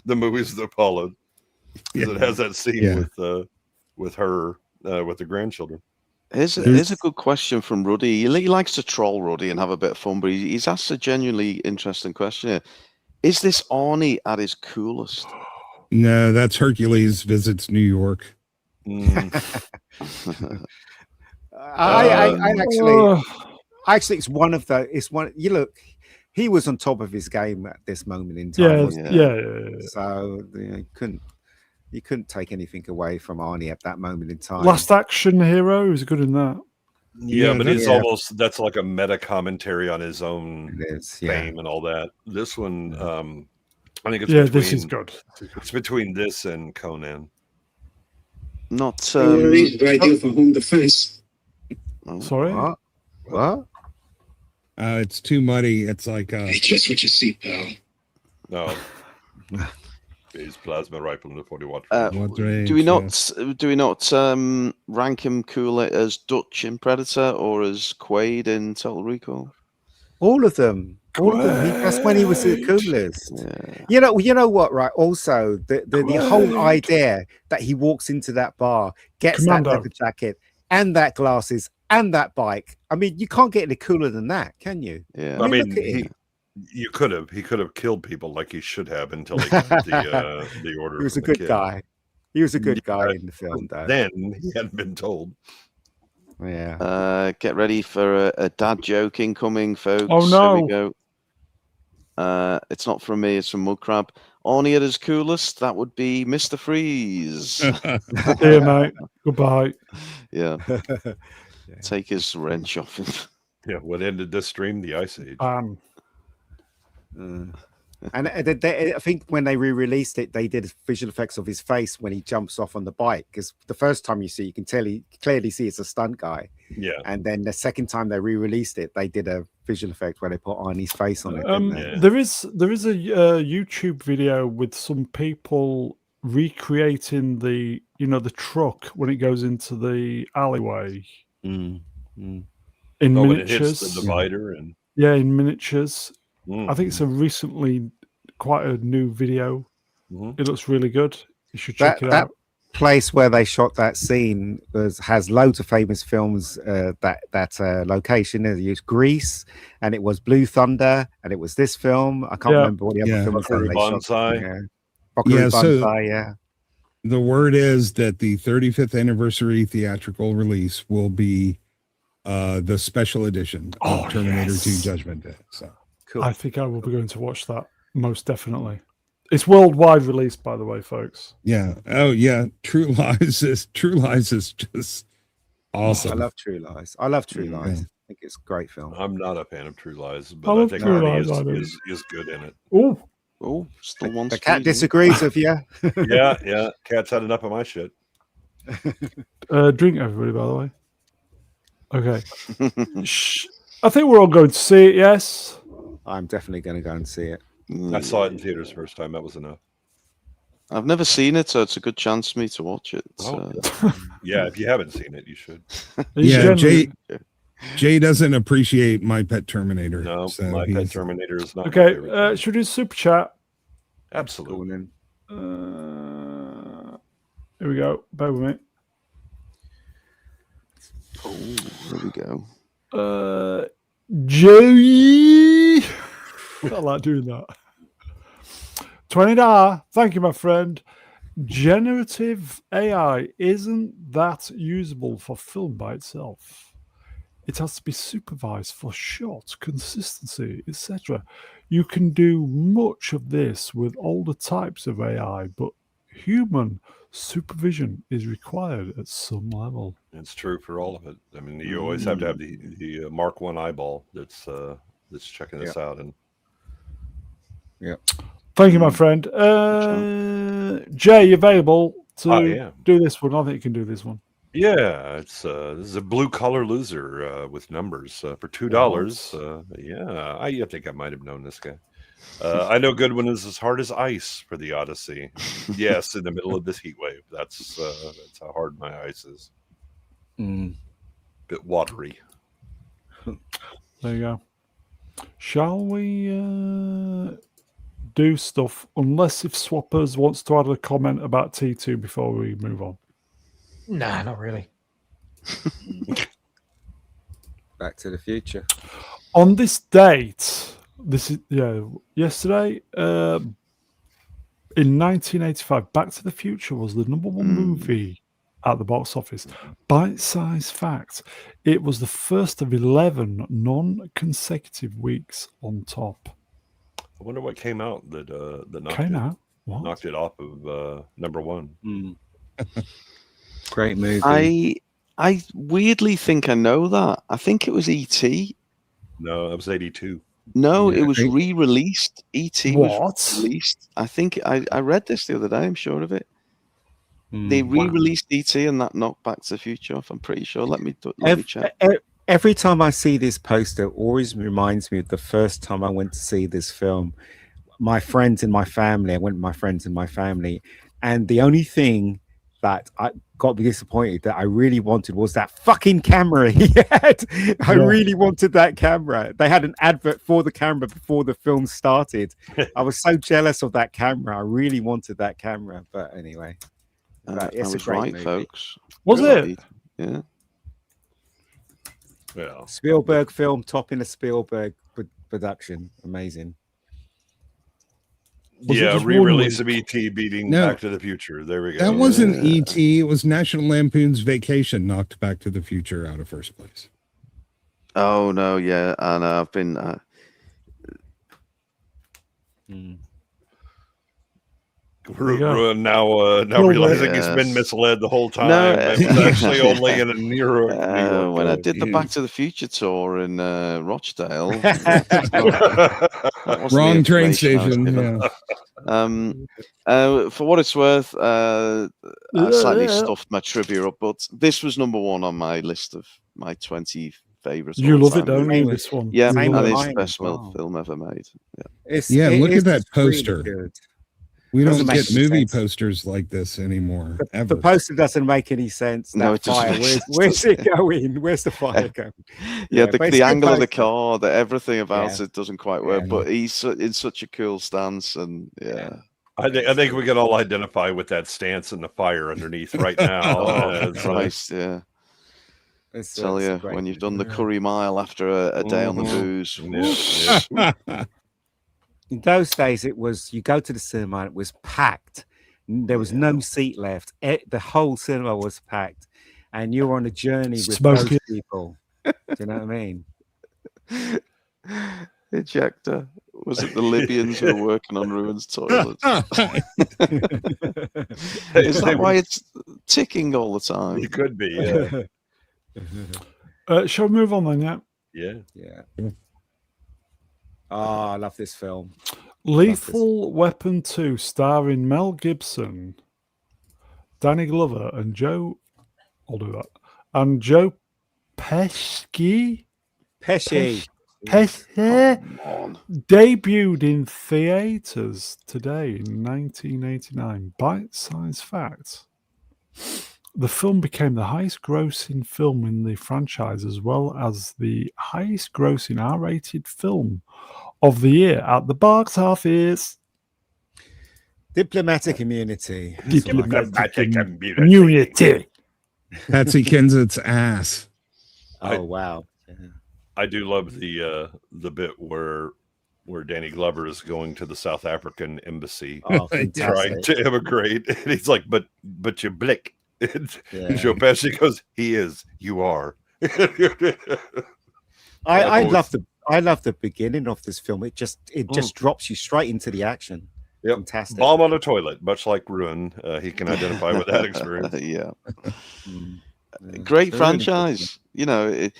movies that followed. Because it has that scene with her with the grandchildren. Here's a good question from Ruddy. He likes to troll Ruddy and have a bit of fun, but he's asked a genuinely interesting question here. Is this Arnie at his coolest? No, that's Hercules Visits New York. I actually, it's one of the. It's one. You look, he was on top of his game at this moment in time. So you couldn't take anything away from Arnie at that moment in time. Last Action Hero is good in that. But it's almost, that's like a meta commentary on his own fame and all that. This one, I think it's this is good. It's between this and Conan. Not ideal for home defense. Sorry, what? It's too muddy. It's like Hey, just what you see, pal. No. His plasma rifle in the 40 watt. Do we not rank him cooler as Dutch in Predator or as Quaid in Total Recall? All of them. That's when he was the coolest. You know what, right? Also, the whole idea that he walks into that bar, gets that leather jacket and that glasses and that bike. I mean, you can't get any cooler than that, can you? Yeah. I mean, he could have killed people like he should have until he got the order. He was a good guy. He was a good guy in the film, though. Then he hadn't been told. Yeah. Get ready for a dad joke incoming, folks. Oh no! Here we go. It's not from me. It's from Mudcrab. Arnie at his coolest. That would be Mr. Freeze. Here, mate. Goodbye. Yeah. Take his wrench off him. Yeah. What ended this stream? The Ice Age. And I think when they re-released it, they did visual effects of his face when he jumps off on the bike. Because the first time you see, you can clearly see it's a stunt guy. Yeah. And then the second time they re-released it, they did a visual effect where they put Arnie's face on it. Didn't they? Yeah. There is a YouTube video with some people recreating the truck when it goes into the alleyway in When it miniatures. hits the divider and Yeah, in miniatures. Mm. I think it's a recently quite a new video. Mhm. It looks really good. You should check it That out. place where they shot that scene has loads of famous films. That location is used Grease, and it was Blue Thunder, and it was this film. I can't Yeah. remember what the other films that Buckaroo they shot. Banzai. Yeah, Buckaroo Yeah, so- Banzai, yeah. The word is that the 35th anniversary theatrical release will be the special edition Oh, of Terminator yes. 2 Judgment Day. So Cool. I think I will be going to watch that most definitely. It's worldwide release, by the way, folks. yeah. Oh yeah. True Lies is just I awesome. love True Lies. I love True Yeah. Lies. I think it's a great film. I'm not a fan of True Lies, I but I love think True Arnie Lies, I do. is good in it. Oh, Oh, still one. The cat disagrees with you. Yeah. Cat's had enough of my shit. drink, everybody, by the way. Okay. Shh. I think we're all going to see it, yes? I'm definitely going to go and see it. I saw it in theaters the first time. That was enough. I've never seen it, so it's a good chance for me to watch it. Oh, yeah. If you haven't seen it, you should. Yeah, Jay doesn't appreciate My Pet Terminator. No, so My Pet he's- Terminator is not. my Okay, favorite. should we do super chat? Absolutely. Here we go. Bear with me. Oh, there we go. Joey. I like doing that. $20. Thank you, my friend. Generative AI isn't that usable for film by itself. It has to be supervised for shot, consistency, etc. You can do much of this with older types of AI, but human supervision is required at some level. It's true for all of it. I mean, you always have to have the Mark I eyeball that's checking this out. And Thank you, my friend. Jay, you available I to am. do this one? I think you can do this one. Yeah, it's this is a blue collar loser with numbers for $2. Yeah, I think I might have known this guy. I know Goodwin is as hard as ice for the Odyssey. Yes, in the middle of this heat wave. That's how hard my ice is. Bit watery. There you go. Shall we do stuff? Unless if Swappers wants to add a comment about T2 before we move on. Nah, not really. Back to the Future. On this date, this is yesterday. In 1985, Back to the Future was the number one movie at the box office. Bite-sized fact: it was the first of 11 non-consecutive weeks on top. I wonder what came out that Came out. What? knocked it off of number one. Great movie. I weirdly think I know that. I think it was E.T. No, that was 82. No, Yeah, it was I think- re-released. E.T. was What? released. I think I read this the other day. I'm sure of it. They re-released E.T. and that knocked Back to the Future off. I'm pretty sure. Let me check. Every time I see this poster, it always reminds me of the first time I went to see this film. My friends and my family, I went with my friends and my family, and the only thing that I got disappointed that I really wanted was that fucking camera he had. I really wanted that camera. They had an advert for the camera before the film started. I was so jealous of that camera. I really wanted that camera. But anyway, I it's a was great right, movie. folks. Was Really? it? Yeah. Well, Spielberg film, topping a Spielberg production. Amazing. Was it yeah, just one re-release week? of ET beating No. Back to the Future. There we go. That wasn't E.T. It was National Lampoon's Vacation knocked Back to the Future out of first place. Oh no, yeah, and I've been. you go. Ruin now Well, realizing he's been yes. misled the whole time. No, It was actually only in a New York. when I did the Back to the Future tour in Rochdale, that wasn't the Wrong train information I was station. given. Yeah. For what it's worth, I slightly stuffed my trivia up, but this was number one on my list of my 20 favorites. You love it, all-time don't you? movies. This one. Yeah, You and love it. it's the mine best as well. film ever made. Yeah. Yeah, It look at is that just really poster. good. We Doesn't don't make get any movie sense. posters like this anymore. The Ever. poster doesn't make any sense. No, That it doesn't fire, make sense, where's does it going? Where's the fire going? Yeah, but it's the good angle of the poster. car, everything about Yeah. it doesn't quite work, Yeah. but he's in such a cool stance, and yeah. I think we can all identify with that stance and the fire underneath right now. Oh, Christ, yeah. It's, Tell it's you, great. when you've done the curry mile after a day on the booze. Yeah. In those days, it was you go to the cinema and it was packed. There was no seat left. The whole cinema was packed, and you were on a journey with Smoking. those people. Do you know what I mean? Ejector. Was it the Libyans who were working on Ruin's toilets? Is that why it's ticking all the time? It could be. Yeah. Shall we move on then? Yeah. Yeah. Yeah. Oh, I love this film. Lethal Weapon 2, starring Mel Gibson, Danny Glover, and Joe. I'll do that. And Joe Pesci. Pesci. Come on. Debuted in theaters today in 1989. Bite-sized fact. The film became the highest grossing film in the franchise, as well as the highest grossing R-rated film of the year at the box office. Diplomatic immunity. Diplomatic immunity. Patsy Kensett's ass. Oh wow. Yeah. I do love the bit where Danny Glover is going to the South African embassy Oh, trying fantastic. to immigrate, and he's like, "But you blick." And Yeah. Joe Pesci goes, "He is. You are." I love the beginning of this film. It just drops you straight into the action. Yep. Fantastic. Bomb on a toilet, much like Ruin. He can identify with that experience. Yeah. Yeah. Great Really franchise. You know, it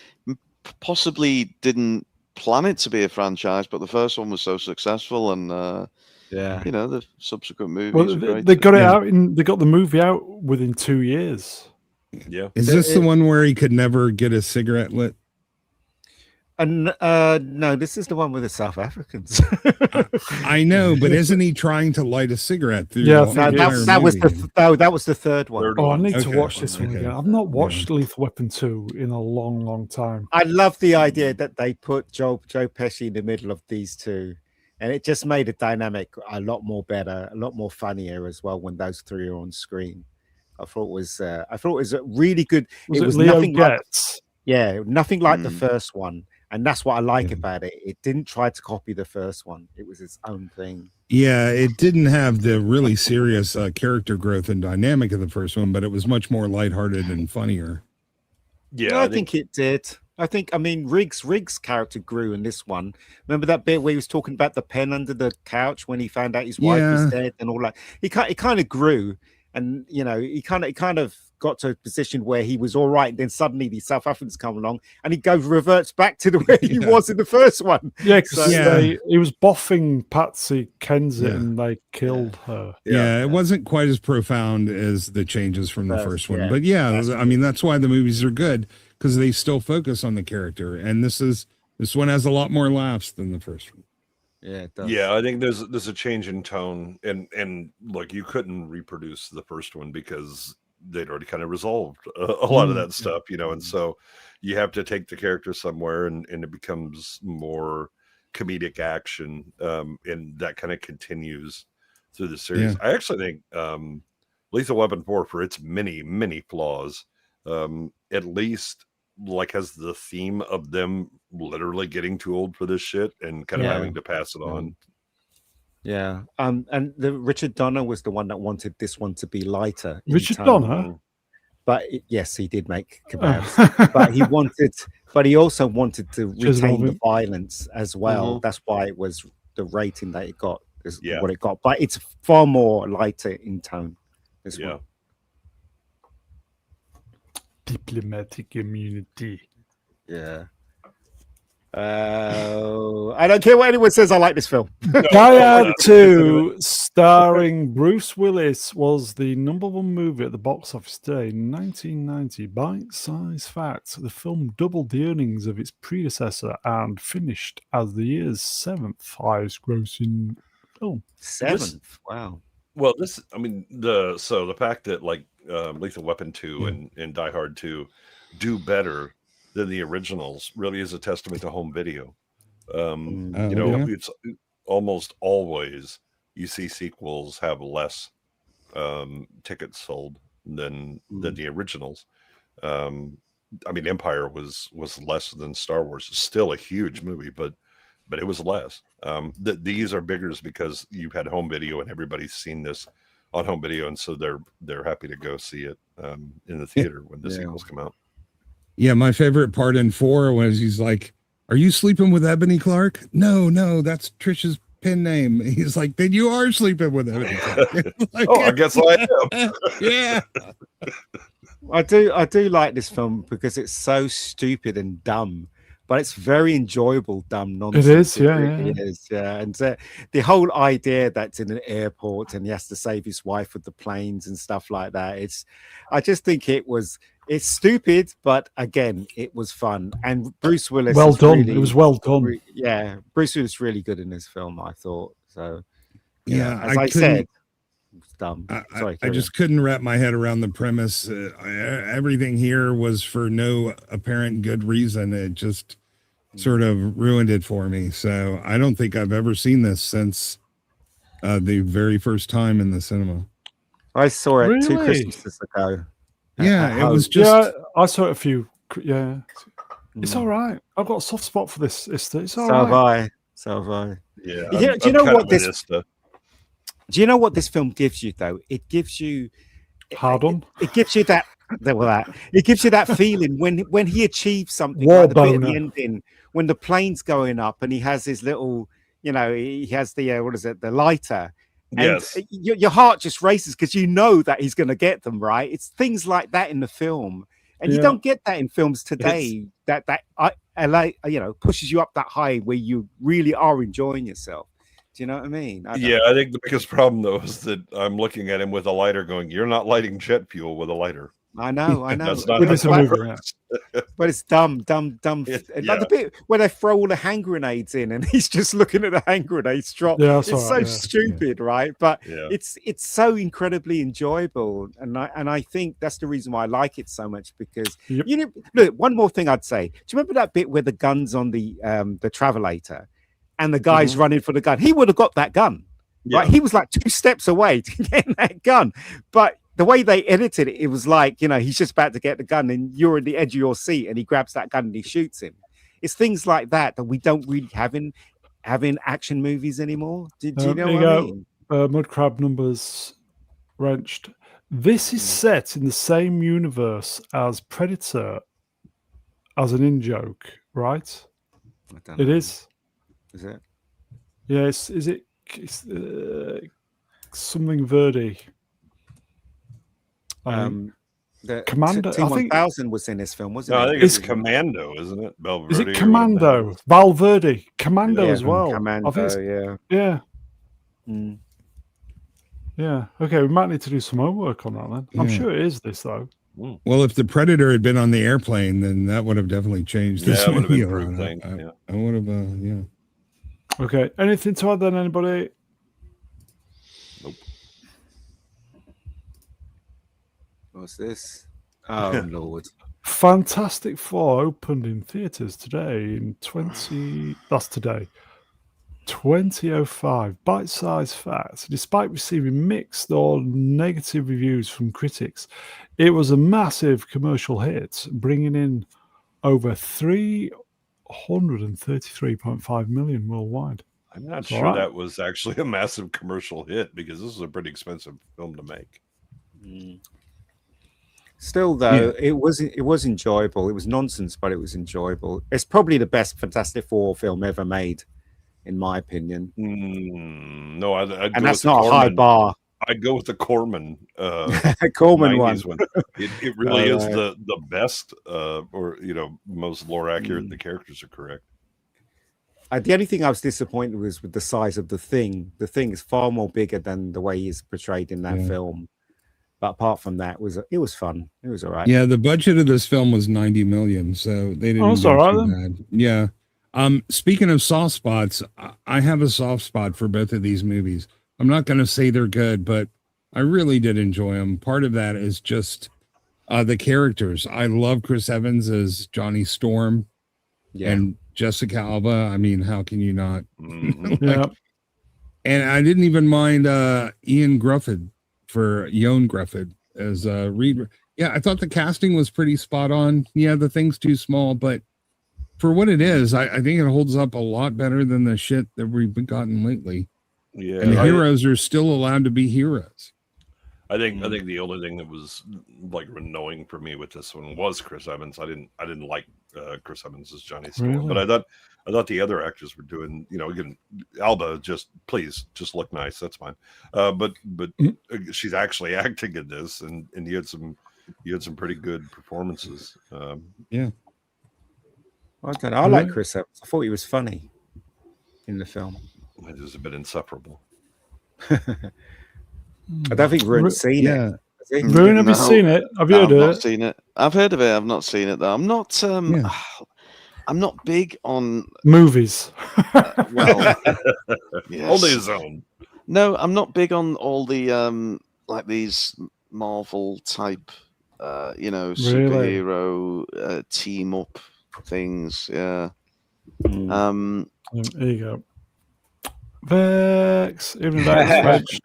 possibly didn't plan it to be a franchise, but the first one was so successful, and Yeah. you know, the subsequent movies Well, are great. they got it Yeah. out they got the movie out within 2 years. Yeah. Is this the one where he could never get a cigarette lit? And no, this is the one with the South Africans. I know, but isn't he trying to light a cigarette through Yeah, I the think entire that was movie? that was the third one. Third Oh, I one. need Okay. to watch this one Okay. again. I've not watched Lethal Weapon 2 in a long, long time. I love the idea that they put Joe Pesci in the middle of these two, and it just made the dynamic a lot more better, a lot more funnier as well when those three are on screen. I thought it was a really good. Was it it was Leo nothing like, Getz? nothing like the Mm. first one, and that's what I like Yeah. about it. It didn't try to copy the first one. It was its own thing. Yeah, it didn't have the really serious character growth and dynamic of the first one, but it was much more lighthearted and funnier. Yeah. I think it did. I mean, Riggs' character grew in this one. Remember that bit where he was talking about the pen under the couch when he found out his wife Yeah. was dead and all that? He kind of grew, and you know, he kind of got to a position where he was all right. And then suddenly the South Africans come along, and he reverts back to the way he Yeah. was in the first one. Yeah, because Yeah. he was boffing Patsy Kensit Yeah. and they killed her. Yeah, it wasn't quite as profound as the changes from the That's- first one. yeah. But yeah, I mean, that's why the movies are good, because they still focus on the character. And this one has a lot more laughs than the first one. Yeah, it does. Yeah, I think there's a change in tone, and look, you couldn't reproduce the first one because they'd already kind of resolved a lot of that stuff, you know, and so you have to take the character somewhere, and it becomes more comedic action, and that kind of continues through the series. Yeah. I actually think Lethal Weapon 4, for its many flaws, at least like has the theme of them literally getting too old for this shit and kind of Yeah. having to pass it on. Yeah. And the Richard Donner was the one that wanted this one to be lighter. in Richard tone. Donner? But yes, he did make kebabs. but he also wanted to Just retain love the it. violence as well. That's why it was the rating that it got. is Yeah. what it got, but it's far more lighter in tone. This Yeah. one. Diplomatic immunity. Yeah. I don't care what anyone says. I like this film. Die Hard 2, starring Bruce Willis, was the #1 movie at the box office day in 1990. Bite-sized fact: the film doubled the earnings of its predecessor and finished as the year's 7th highest-grossing film. 7th. Wow. Well, I mean, the fact that like Lethal Weapon 2 and Die Hard 2 do better than the originals really is a testament to home video. It's almost always you see sequels have less tickets sold than the originals. I mean, Empire was less than Star Wars. It's still a huge movie, but it was less. These are bigger because you've had home video and everybody's seen this on home video, and so they're happy to go see it in the theater when the sequels come out. Yeah, my favorite part in 4 was he's like, "Are you sleeping with Ebony Clark?" No, that's Trisha's pen name. He's like, "Then you are sleeping with Ebony Clark." Like, I guess I am. Yeah. I do like this film because it's so stupid and dumb, but it's very enjoyable dumb nonsense. It is, yeah. It is, yeah. And the whole idea that's in an airport and he has to save his wife with the planes and stuff like that. I just think it's stupid, but again, it was fun. And Bruce Willis, well done. Really, it was well done. Yeah, Bruce Willis really good in this film, I thought. So Yeah, as I said, it's dumb. I just couldn't wrap my head around the premise. Everything here was for no apparent good reason. It just sort of ruined it for me. So I don't think I've ever seen this since the very first time in the cinema. I saw it 2 Really? Christmases ago. Yeah, it was just. Yeah, I saw it a few. Yeah, it's all right. I've got a soft spot for this. It's all right. So have I. Yeah. Do you know what this? Do you know what this film gives you though? It gives you. Hard on. It gives you that. It gives you that feeling when he achieves something. War like the bit at boner. the ending when the plane's going up and he has his little. He has the the lighter. And Yes. your heart just races because you know that he's going to get them, right? It's things like that in the film, and you don't get that in films today. That LA, pushes you up that high where you really are enjoying yourself. Do you know what I mean? I think the biggest problem though is that I'm looking at him with a lighter, going, "You're not lighting jet fuel with a lighter." I know. That's not With how this it movie, works. But it's dumb. Like the bit where they throw all the hand grenades in, and he's just looking at the hand grenades drop. Yeah, it's that's so all right, stupid, right? But Yeah. it's so incredibly enjoyable, and I think that's the reason why I like it so much because Yep. Look, one more thing I'd say. Do you remember that bit where the gun's on the travelator, and the guy's running for the gun? He would have got that gun, right? He was like 2 steps away to get that gun, but the way they edited it, it was like, he's just about to get the gun and you're in the edge of your seat and he grabs that gun and he shoots him. It's things like that we don't really have in action movies anymore. Do you know what I mean? Mudcrab numbers wrenched. This is set in the same universe as Predator as an in-joke, right? I don't It know. is. Is it? Yes. Is it something Verdi? The Commando. I think T-1000 was in this film, wasn't No, it? I think it's Commando, isn't it? is it Valverde or whatever Commando? that is. Valverde. Commando Yeah, as well. Commando, I think it's, yeah. yeah. Mm. Yeah. Okay, we might need to do some homework on that then. I'm Yeah. sure it is this though. Well, if the Predator had been on the airplane, then that would have definitely changed this Yeah, it would have movie improved around. things. I would have, yeah. Okay. Anything to add then, anybody? Nope. What's this? Oh Lord! Fantastic Four opened in theaters today in 2005. Bite-sized facts. Despite receiving mixed or negative reviews from critics, it was a massive commercial hit, bringing in over 333.5 million worldwide. I'm not It's sure all right. that was actually a massive commercial hit because this is a pretty expensive film to make. Still, though, it was enjoyable. It was nonsense, but it was enjoyable. It's probably the best Fantastic Four film ever made. in my opinion. No, I'd And go that's with not a high Corman. bar. I'd go with the Corman Corman one. 90s one. It really is Right. the best, or most lore accurate. The characters are correct. The only thing I was disappointed with the size of the thing. The thing is far more bigger than the way he's portrayed in that film. But apart from that, it was fun. It was all right. Yeah, the budget of this film was 90 million, so they didn't that's do all right too then. bad. Yeah. Speaking of soft spots, I have a soft spot for both of these movies. I'm not going to say they're good, but I really did enjoy them. Part of that is just the characters. I love Chris Evans as Johnny Storm and Jessica Alba. I mean, how can you not? Yeah. And I didn't even mind Ian Grufford for Ioan Grufford as Reed. Yeah, I thought the casting was pretty spot on. Yeah, the thing's too small, but for what it is, I think it holds up a lot better than the shit that we've been gotten lately. Yeah, and the heroes are still allowed to be heroes. I think the only thing that was like annoying for me with this one was Chris Evans. I didn't like Chris Evans as Johnny Storm, but I thought the other actors were doing, again, Alba, just look nice, that's fine. But she's actually acting in this, and you had some pretty good performances. Yeah. I like Chris Evans. I thought he was funny in the film. It was a bit insufferable. I don't think Ruin's seen it. Ruin, have you seen it? Have you heard of it? I've not seen it. I've heard of it. I've not seen it though. I'm not. I'm not big on movies. Well, yes. Only his own. No, I'm not big on all the like these Marvel type, superhero team up things. Yeah. There you go. Vex, even Vex.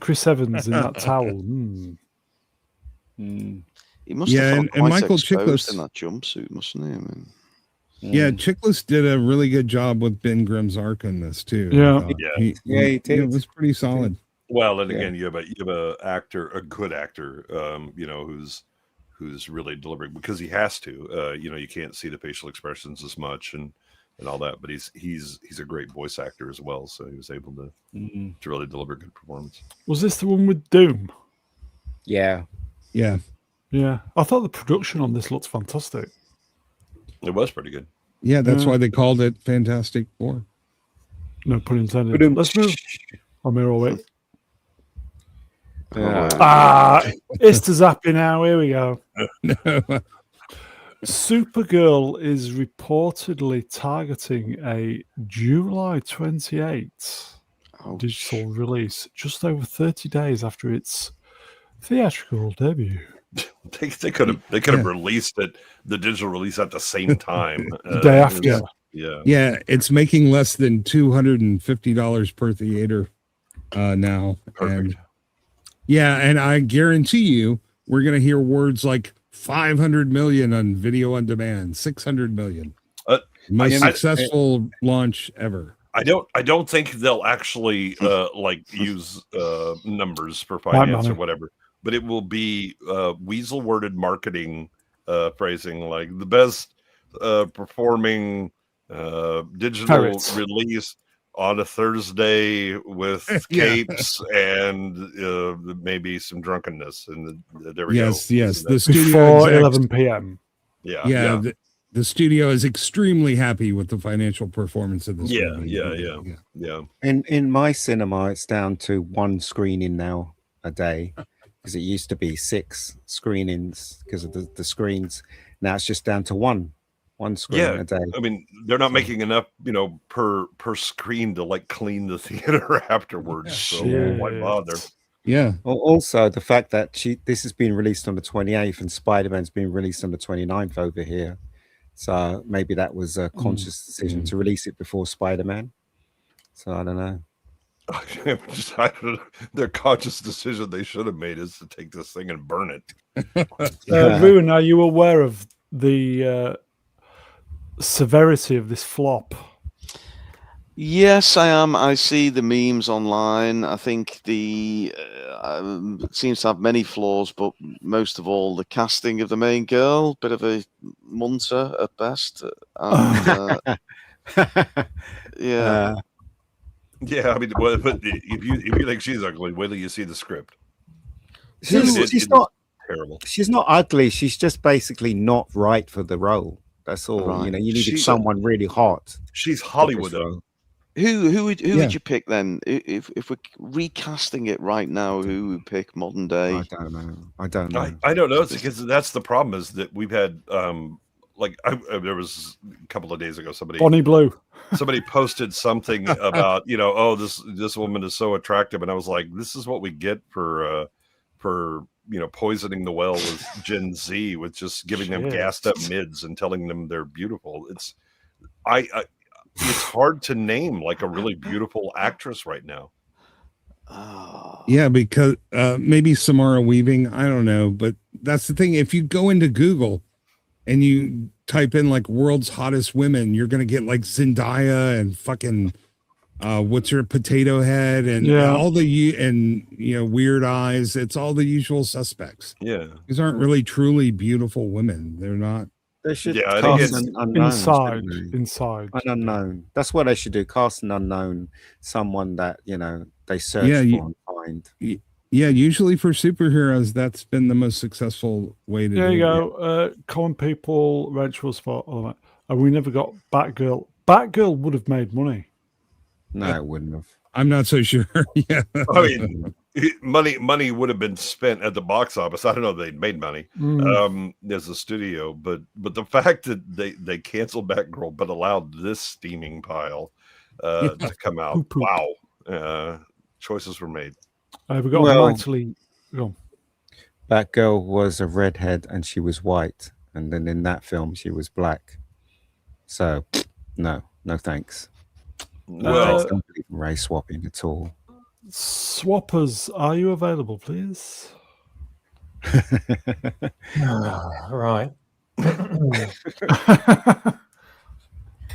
Chris Evans in that towel. He must have felt and quite Michael exposed Chiklis in that jumpsuit, mustn't he? I mean, yeah, Chiklis did a really good job with Ben Grimm's arc in this too. Yeah, he did. It was pretty solid. Well, and again, you have a good actor, who's really delivering because he has to. You can't see the facial expressions as much and all that, but he's a great voice actor as well, so he was able to really deliver good performance. Was this the one with Doom? Yeah. I thought the production on this looked fantastic. It was pretty good. Yeah, that's why they called it Fantastic Four. No pun intended. Let's move. I'm here all week. It's to Zappy now. Here we go. Supergirl is reportedly targeting a July 28th digital release, just over 30 days after its theatrical debut. They could have released it, the digital release at the same time. The day after. Yeah, it's making less than $250 per theater now. Perfect. And I guarantee you we're gonna hear words like 500 million on video on demand, 600 million. Most successful launch ever. I don't think they'll actually use numbers for finance or whatever, but it will be weasel worded marketing phrasing like the best performing digital release on a Thursday with capes and maybe some drunkenness, and there we go. Yes. The studio before 11 p.m. Yeah. The studio is extremely happy with the financial performance of this movie. Yeah. In my cinema, it's down to one screening now a day, because it used to be 6 screenings because of the screens. Now it's just down to one screen a day. I mean, they're not making enough, per screen to like clean the theater afterwards. So why bother? Yeah. Also, the fact that this has been released on the 28th and Spider-Man's been released on the 29th over here. So maybe that was a conscious decision to release it before Spider-Man. So I don't know. Their conscious decision they should have made is to take this thing and burn it. Ruin, are you aware of the severity of this flop? Yes, I am. I see the memes online. I think the it seems to have many flaws, but most of all, the casting of the main girl, bit of a munter at best. And, Yeah. Yeah, I mean, well, but if you think she's ugly, wait till you see the script. She's It's not terrible. she's not ugly. She's just basically not right for the role. That's all. Right. You know, you needed She- someone really hot. She's for this Hollywood. role. Who would Yeah. you pick then? If we're recasting it right now, who would pick modern day? I don't know. I don't know. It's because that's the problem is that we've had there was a couple of days ago Bonnie Blue. somebody posted something about this woman is so attractive, and I was like, this is what we get for poisoning the well with Gen Z with just giving them Shit. gassed up mids and telling them they're beautiful. It's hard to name like a really beautiful actress right now. Oh. Yeah, because maybe Samara Weaving, I don't know, but that's the thing. If you go into Google and you type in like world's hottest women, you're gonna get like Zendaya and fucking what's her Potato Head and all the Weird Eyes. It's all the usual suspects. Yeah, These aren't really truly beautiful women. They're not. They should Yeah, I think cast it's an unknown. shouldn't they? Inside. An unknown. That's what they should do. Cast an unknown, someone that they search Yeah, for and find. Yeah, usually for superheroes, that's been the most successful way to There do you it. go. Common people, Rachel spot. All that. And we never got Batgirl. Batgirl would have made money. No, it wouldn't have. I'm not so sure. Yeah. I mean, money would have been spent at the box office. I don't know if they'd made money as a studio, but the fact that they canceled Batgirl but allowed this steaming pile to come out. Poop, poop. Wow. Choices were made. We got Well- mightily. Go on. Batgirl was a redhead and she was white, and then in that film she was black. So, no thanks. No Well, thanks. Don't believe in race swapping at all. Swappers, are you available, please? Right.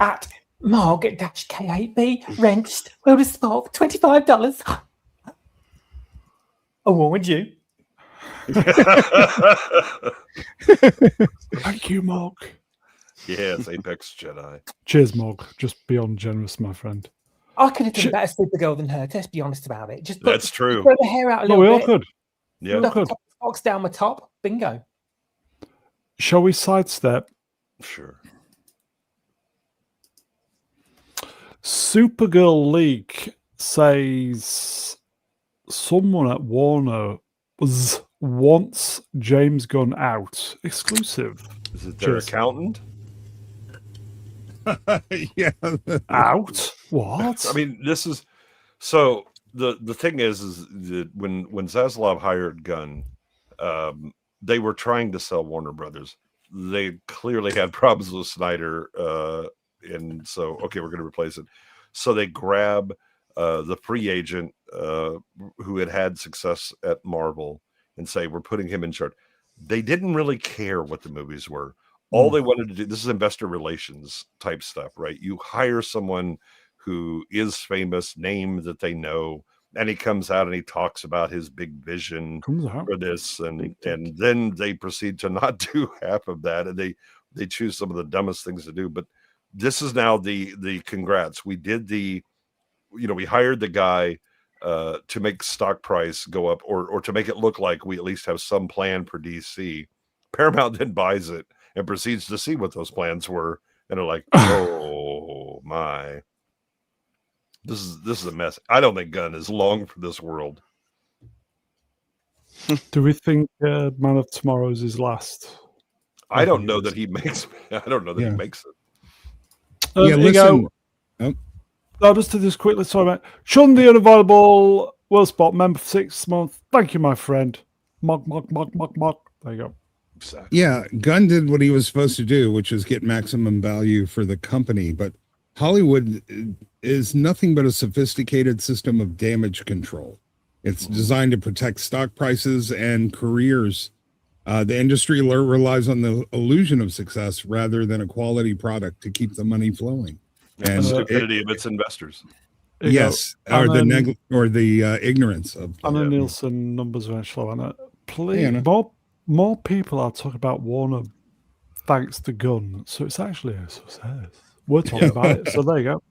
At Margaret-K8B, rents, well to spot, $25. I warned you. Thank you, Mark. yes, Apex Jedi. Cheers, Mog. Just beyond generous, my friend. I could have done Shit. better Supergirl than her. Let's be honest about it. Just That's true. Throw the hair out a No, little we all bit. could. Yeah. Look, Knock the box down the top. Bingo. Shall we sidestep? Sure. Supergirl League says someone at Warner wants James Gunn out. Exclusive. Is it their Cheers. accountant? Yeah. Out? What? I mean, this is so the thing is that when Zaslav hired Gunn, they were trying to sell Warner Brothers. They clearly had problems with Snyder, and so okay, we're going to replace it. So they grab the free agent who had success at Marvel and say we're putting him in charge. They didn't really care what the movies were. All they wanted to do, this is investor relations type stuff, right? You hire someone who is famous, name that they know, and he comes out and he talks about his big vision Comes out. for this, and then they proceed to not do half of that, and they choose some of the dumbest things to do. But this is now the congrats. We did we hired the guy to make stock price go up, or to make it look like we at least have some plan for DC. Paramount then buys it and proceeds to see what those plans were, and are like, oh my, this is a mess. I don't think Gunn is long for this world. Do we think Man of Tomorrow's his last? I don't know that he makes. I don't know that Yeah. he makes it. Yeah, Here you listen. go. I'll just do this quickly. Sorry, mate. Sean the Unavailable World Spot member for 6 months. Thank you, my friend. Mug. There you go. Exactly. Yeah, Gunn did what he was supposed to do, which was get maximum value for the company. But Hollywood is nothing but a sophisticated system of damage control. It's designed to protect stock prices and careers. The industry relies on the illusion of success rather than a quality product to keep the money flowing. And And the stupidity of its investors. Here you go. yes, or the ignorance of. Anna Yeah. Nielsen numbers are slow. Anna, please, Hey, Anna. more people are talking about Warner thanks to Gunn, so it's actually a success. We're talking about it, so there you go.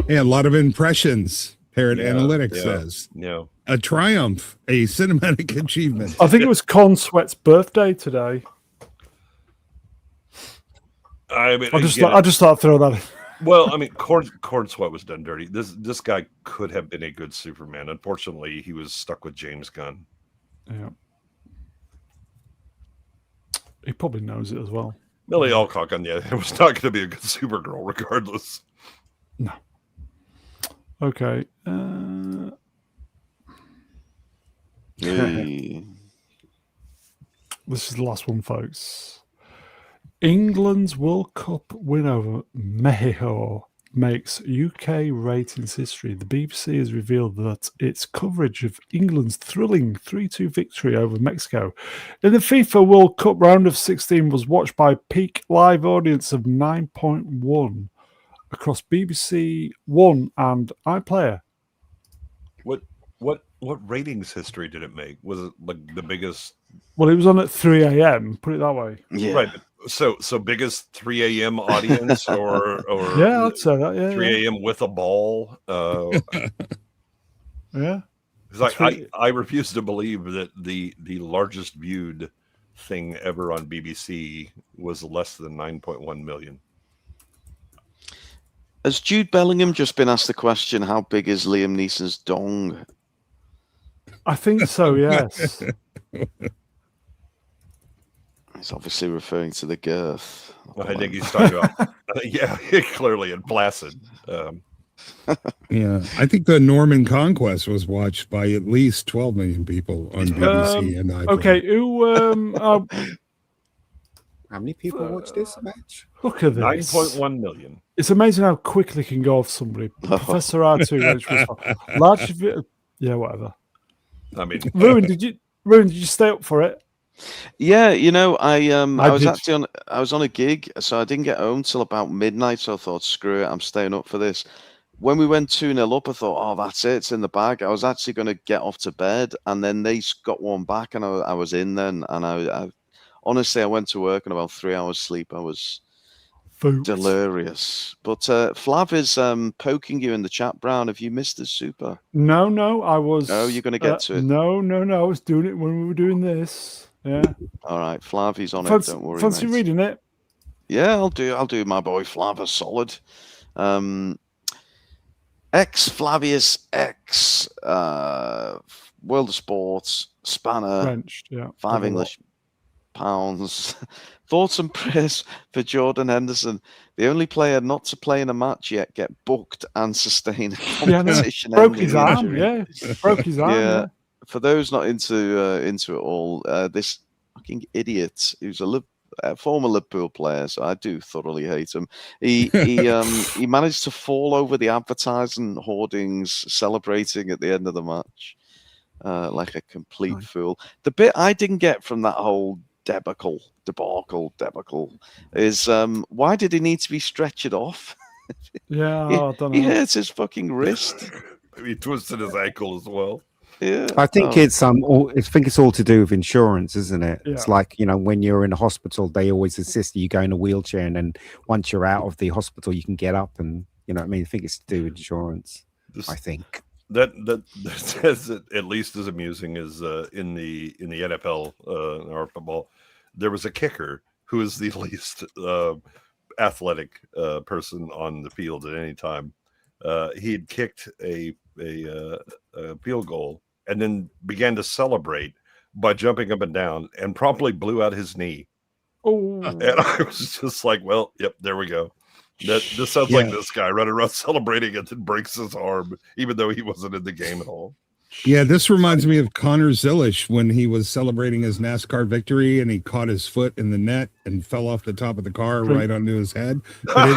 Yeah, a lot of impressions. Parrot Yeah, Analytics yeah. says Yeah. a triumph, a cinematic achievement. I think it was Corn Sweat's birthday today. I mean, I just again, thought I'd throw that in. well, I mean, Corn Sweat was done dirty. This guy could have been a good Superman. Unfortunately, he was stuck with James Gunn. Yeah. He probably knows it as well. Millie Alcock, on the other hand, was not going to be a good Supergirl, regardless. No. Okay. Hey. This is the last one, folks. England's World Cup win over Mexico makes UK ratings history. The BBC has revealed that its coverage of England's thrilling 3-2 victory over Mexico in the FIFA World Cup round of 16 was watched by a peak live audience of 9.1 across BBC One and iPlayer. What ratings history did it make? Was it like the biggest? Well, it was on at 3 a.m. Put it that way. Yeah. Right. So biggest 3 a.m. audience, or Yeah, I'd say that. Yeah, 3 a.m. with a ball. yeah. It's like I refuse to believe that the largest viewed thing ever on BBC was less than 9.1 million. Has Jude Bellingham just been asked the question, how big is Liam Neeson's dong? I think so. Yes. He's obviously referring to the girth. I think he's talking about yeah, clearly and Placid. Yeah, I think the Norman Conquest was watched by at least 12 million people on BBC and iPlayer. Okay. Who? How many people watch this match? Look at this. 9.1 million. It's amazing how quickly it can go off somebody. Professor R2, which was large. Yeah, whatever. I mean, Ruin, did you stay up for it? Yeah, you know, I was did. actually on a gig, so I didn't get home till about midnight. So I thought, screw it, I'm staying up for this. When we went 2-0 up, I thought, oh, that's it, it's in the bag. I was actually going to get off to bed, and then they got one back, and I was in then. And I honestly, I went to work and about 3 hours sleep. I was delirious. But Flav is poking you in the chat, Brown. Have you missed the super? No, I was. Oh, you're going to get to it. No, I was doing it when we were doing this. Yeah. All right, Flav, he's on it. Don't worry. Fancy mate. reading it? Yeah, I'll do my boy Flav a solid. X Flavius X World of Sports Spanner French, yeah. 5 English pounds. Thoughts and prayers for Jordan Henderson, the only player not to play in a match yet get booked and sustain a competition. Broke his arm. Yeah, broke his arm. Yeah. For those not into it all, this fucking idiot who's a former Liverpool player, so I do thoroughly hate him. He managed to fall over the advertising hoardings, celebrating at the end of the match like a complete fool. The bit I didn't get from that whole debacle is why did he need to be stretchered off? Yeah, I don't know. He hurt his fucking wrist. Maybe he twisted his ankle as well. Yeah, I think it's I think it's all to do with insurance, isn't it? Yeah. It's like, you know, when you're in a hospital, they always insist that you go in a wheelchair, and then once you're out of the hospital, you can get up, and you know what I mean. I think it's to do with insurance. I think that says it at least as amusing as in the NFL or football. There was a kicker who is the least athletic person on the field at any time. He had kicked a field goal and then began to celebrate by jumping up and down and promptly blew out his knee. Oh, And I was just like, well, yep, there we go. This sounds like this guy running around celebrating and then breaks his arm, even though he wasn't in the game at all. Yeah, this reminds me of Connor Zilish when he was celebrating his NASCAR victory and he caught his foot in the net and fell off the top of the car right onto his head. But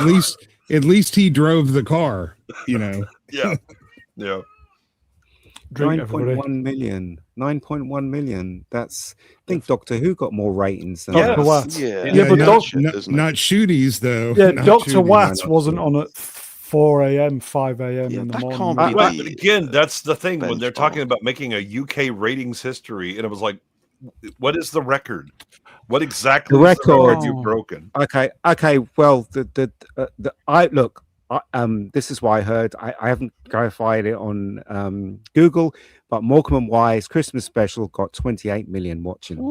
at least he drove the car, you know. Yeah. 9.1 million. 9.1 million. That's, I think Doctor Who got more ratings than Dr. that. Watts. Yeah, but not shooties though. Yeah, Not Dr. shooties. Watts wasn't on at 4 a.m., 5 a.m. Yeah, in the that morning. can't be Right, the but again, that's the thing when they're benchmark. talking about making a UK ratings history, and it was like, what is the record? What exactly The is the record. record you've broken? Okay. Well, This is why I heard. I haven't verified it on Google, but Morecambe and Wise Christmas special got 28 million watching them.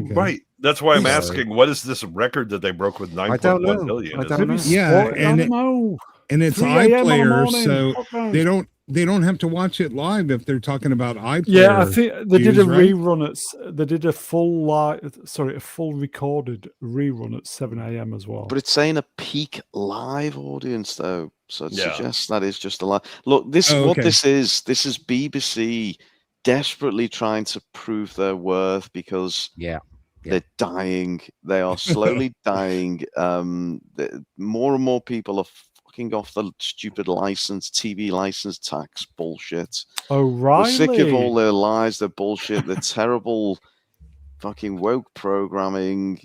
Okay. Right. That's why I'm So- asking, what is this record that they broke with 9.1 billion? I Is don't it- know. Yeah, Sport- I and don't know. and it's 3 a.m. on the iPlayer, morning. so Fuck knows. they don't have to watch it live if they're talking about iPlayer. Yeah, I think they did a views, right? rerun they did a full recorded rerun at 7 a.m. as well. But it's saying a peak live audience, though, so it Yeah. suggests that is just a live. Look, this Oh, what okay. this is. This is BBC desperately trying to prove their worth because Yeah. they're dying. They are slowly dying. More and more people are fucking off the stupid TV license tax bullshit. We're sick of all O'Reilly. their lies, their bullshit, their terrible fucking woke programming.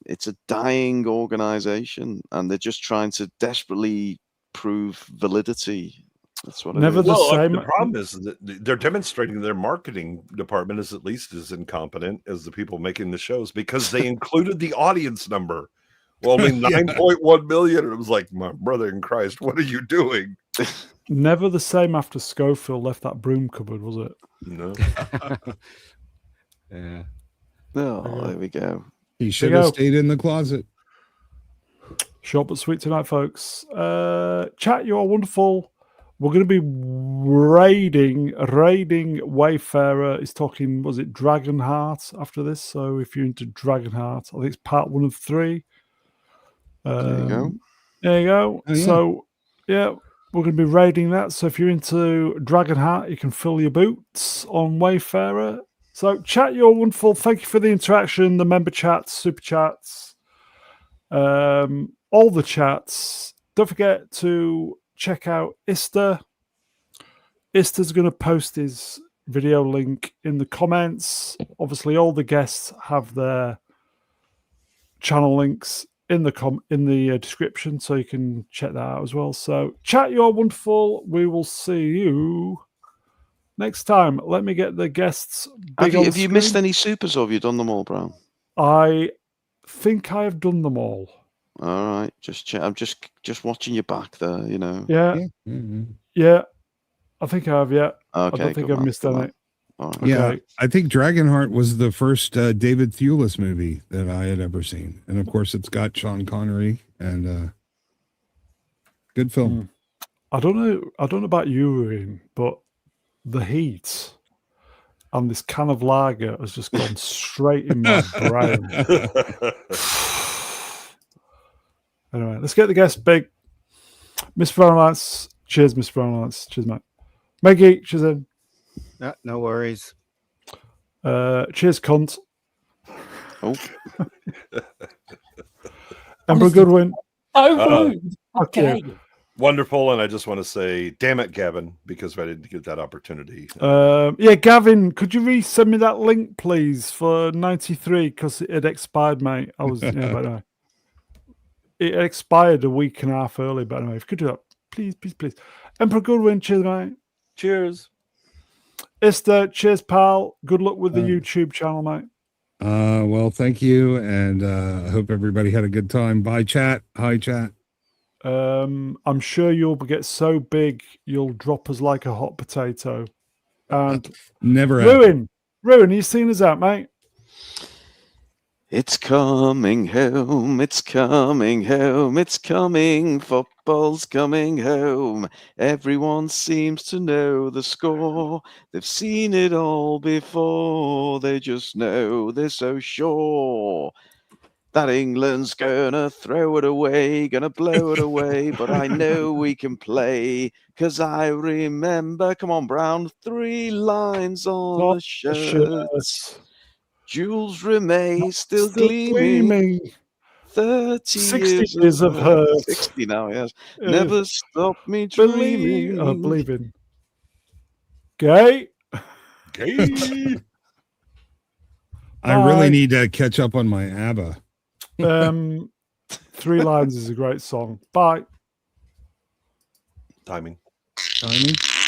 It's a dying organization, and they're just trying to desperately prove validity. That's what it Never is. the Well, same. the problem is that they're demonstrating their marketing department is at least as incompetent as the people making the shows because they included the audience number. Well, only Yeah. 9.1 million. And it was like, my brother in Christ, what are you doing? Never the same after Schofield left that broom cupboard, was it? No. Yeah. Oh, there we go. He There should you have go. stayed in the closet. Short but sweet tonight, folks. Chat, you are wonderful. We're going to be raiding Wayfarer. He's talking, was it Dragonheart after this? So if you're into Dragonheart, I think it's part 1 of 3. There you go. There you go. Oh, yeah. So, yeah, we're going to be raiding that. So if you're into Dragonheart, you can fill your boots on Wayfarer. So, chat, you're wonderful. Thank you for the interaction, the member chats, super chats, all the chats. Don't forget to check out Ista. Ista's going to post his video link in the comments. Obviously, all the guests have their channel links in the description, so you can check that out as well. So, chat, you're wonderful. We will see you next time. Let me get the guests. Have you missed any supers, or have you done them all, Brown? I think I have done them all. All right, just check. I'm just watching your back there. You know. Yeah, Yeah. Mhm. yeah. I think I have. Yeah, I Okay. don't think good I've man, missed good any. man. All right. Yeah, Okay. I think Dragonheart was the first David Thewlis movie that I had ever seen, and of course, it's got Sean Connery and good film. I don't know about you, Ian, but the heat and this can of lager has just gone straight in my brain. Anyway, let's get the guest big. Miss Brownlands. Cheers, Miss Brownlands. Cheers, mate. Maggie, cheers in. No worries. Cheers, cunt. Oh, Emperor Goodwin. Oh, rude. Okay. Okay. Wonderful. And I just want to say, damn it, Gavin, because I didn't get that opportunity. Yeah, Gavin, could you resend me that link, please, for 93? Because it had expired, mate. I was, yeah, but anyway. It expired a week and a half early, but anyway, if you could do that, please, please, please. Emperor Goodwin, cheers, mate. Cheers. Esther, cheers, pal. Good luck with the YouTube channel, mate. Well, thank you, and I hope everybody had a good time. Bye, chat. Hi, chat. I'm sure you'll get so big you'll drop us like a hot potato. And Never happened. Ruin, are you seeing us out, mate? it's coming home. It's coming home. It's coming. Football's coming home. Everyone seems to know the score. They've seen it all before. They just know they're so sure that England's gonna throw it away, gonna blow it away. But I know we can play, 'cause I remember, come on, Brown, 3 lines on the shirt. Jules Rimet still gleaming. 30 60 years of hurt. 60 now, yes. Uh, Never stop me dreaming. Believing. Gay. Okay. I really Bye. need to catch up on my ABBA. 3 Lines is a great song. Bye. Timing. Timing.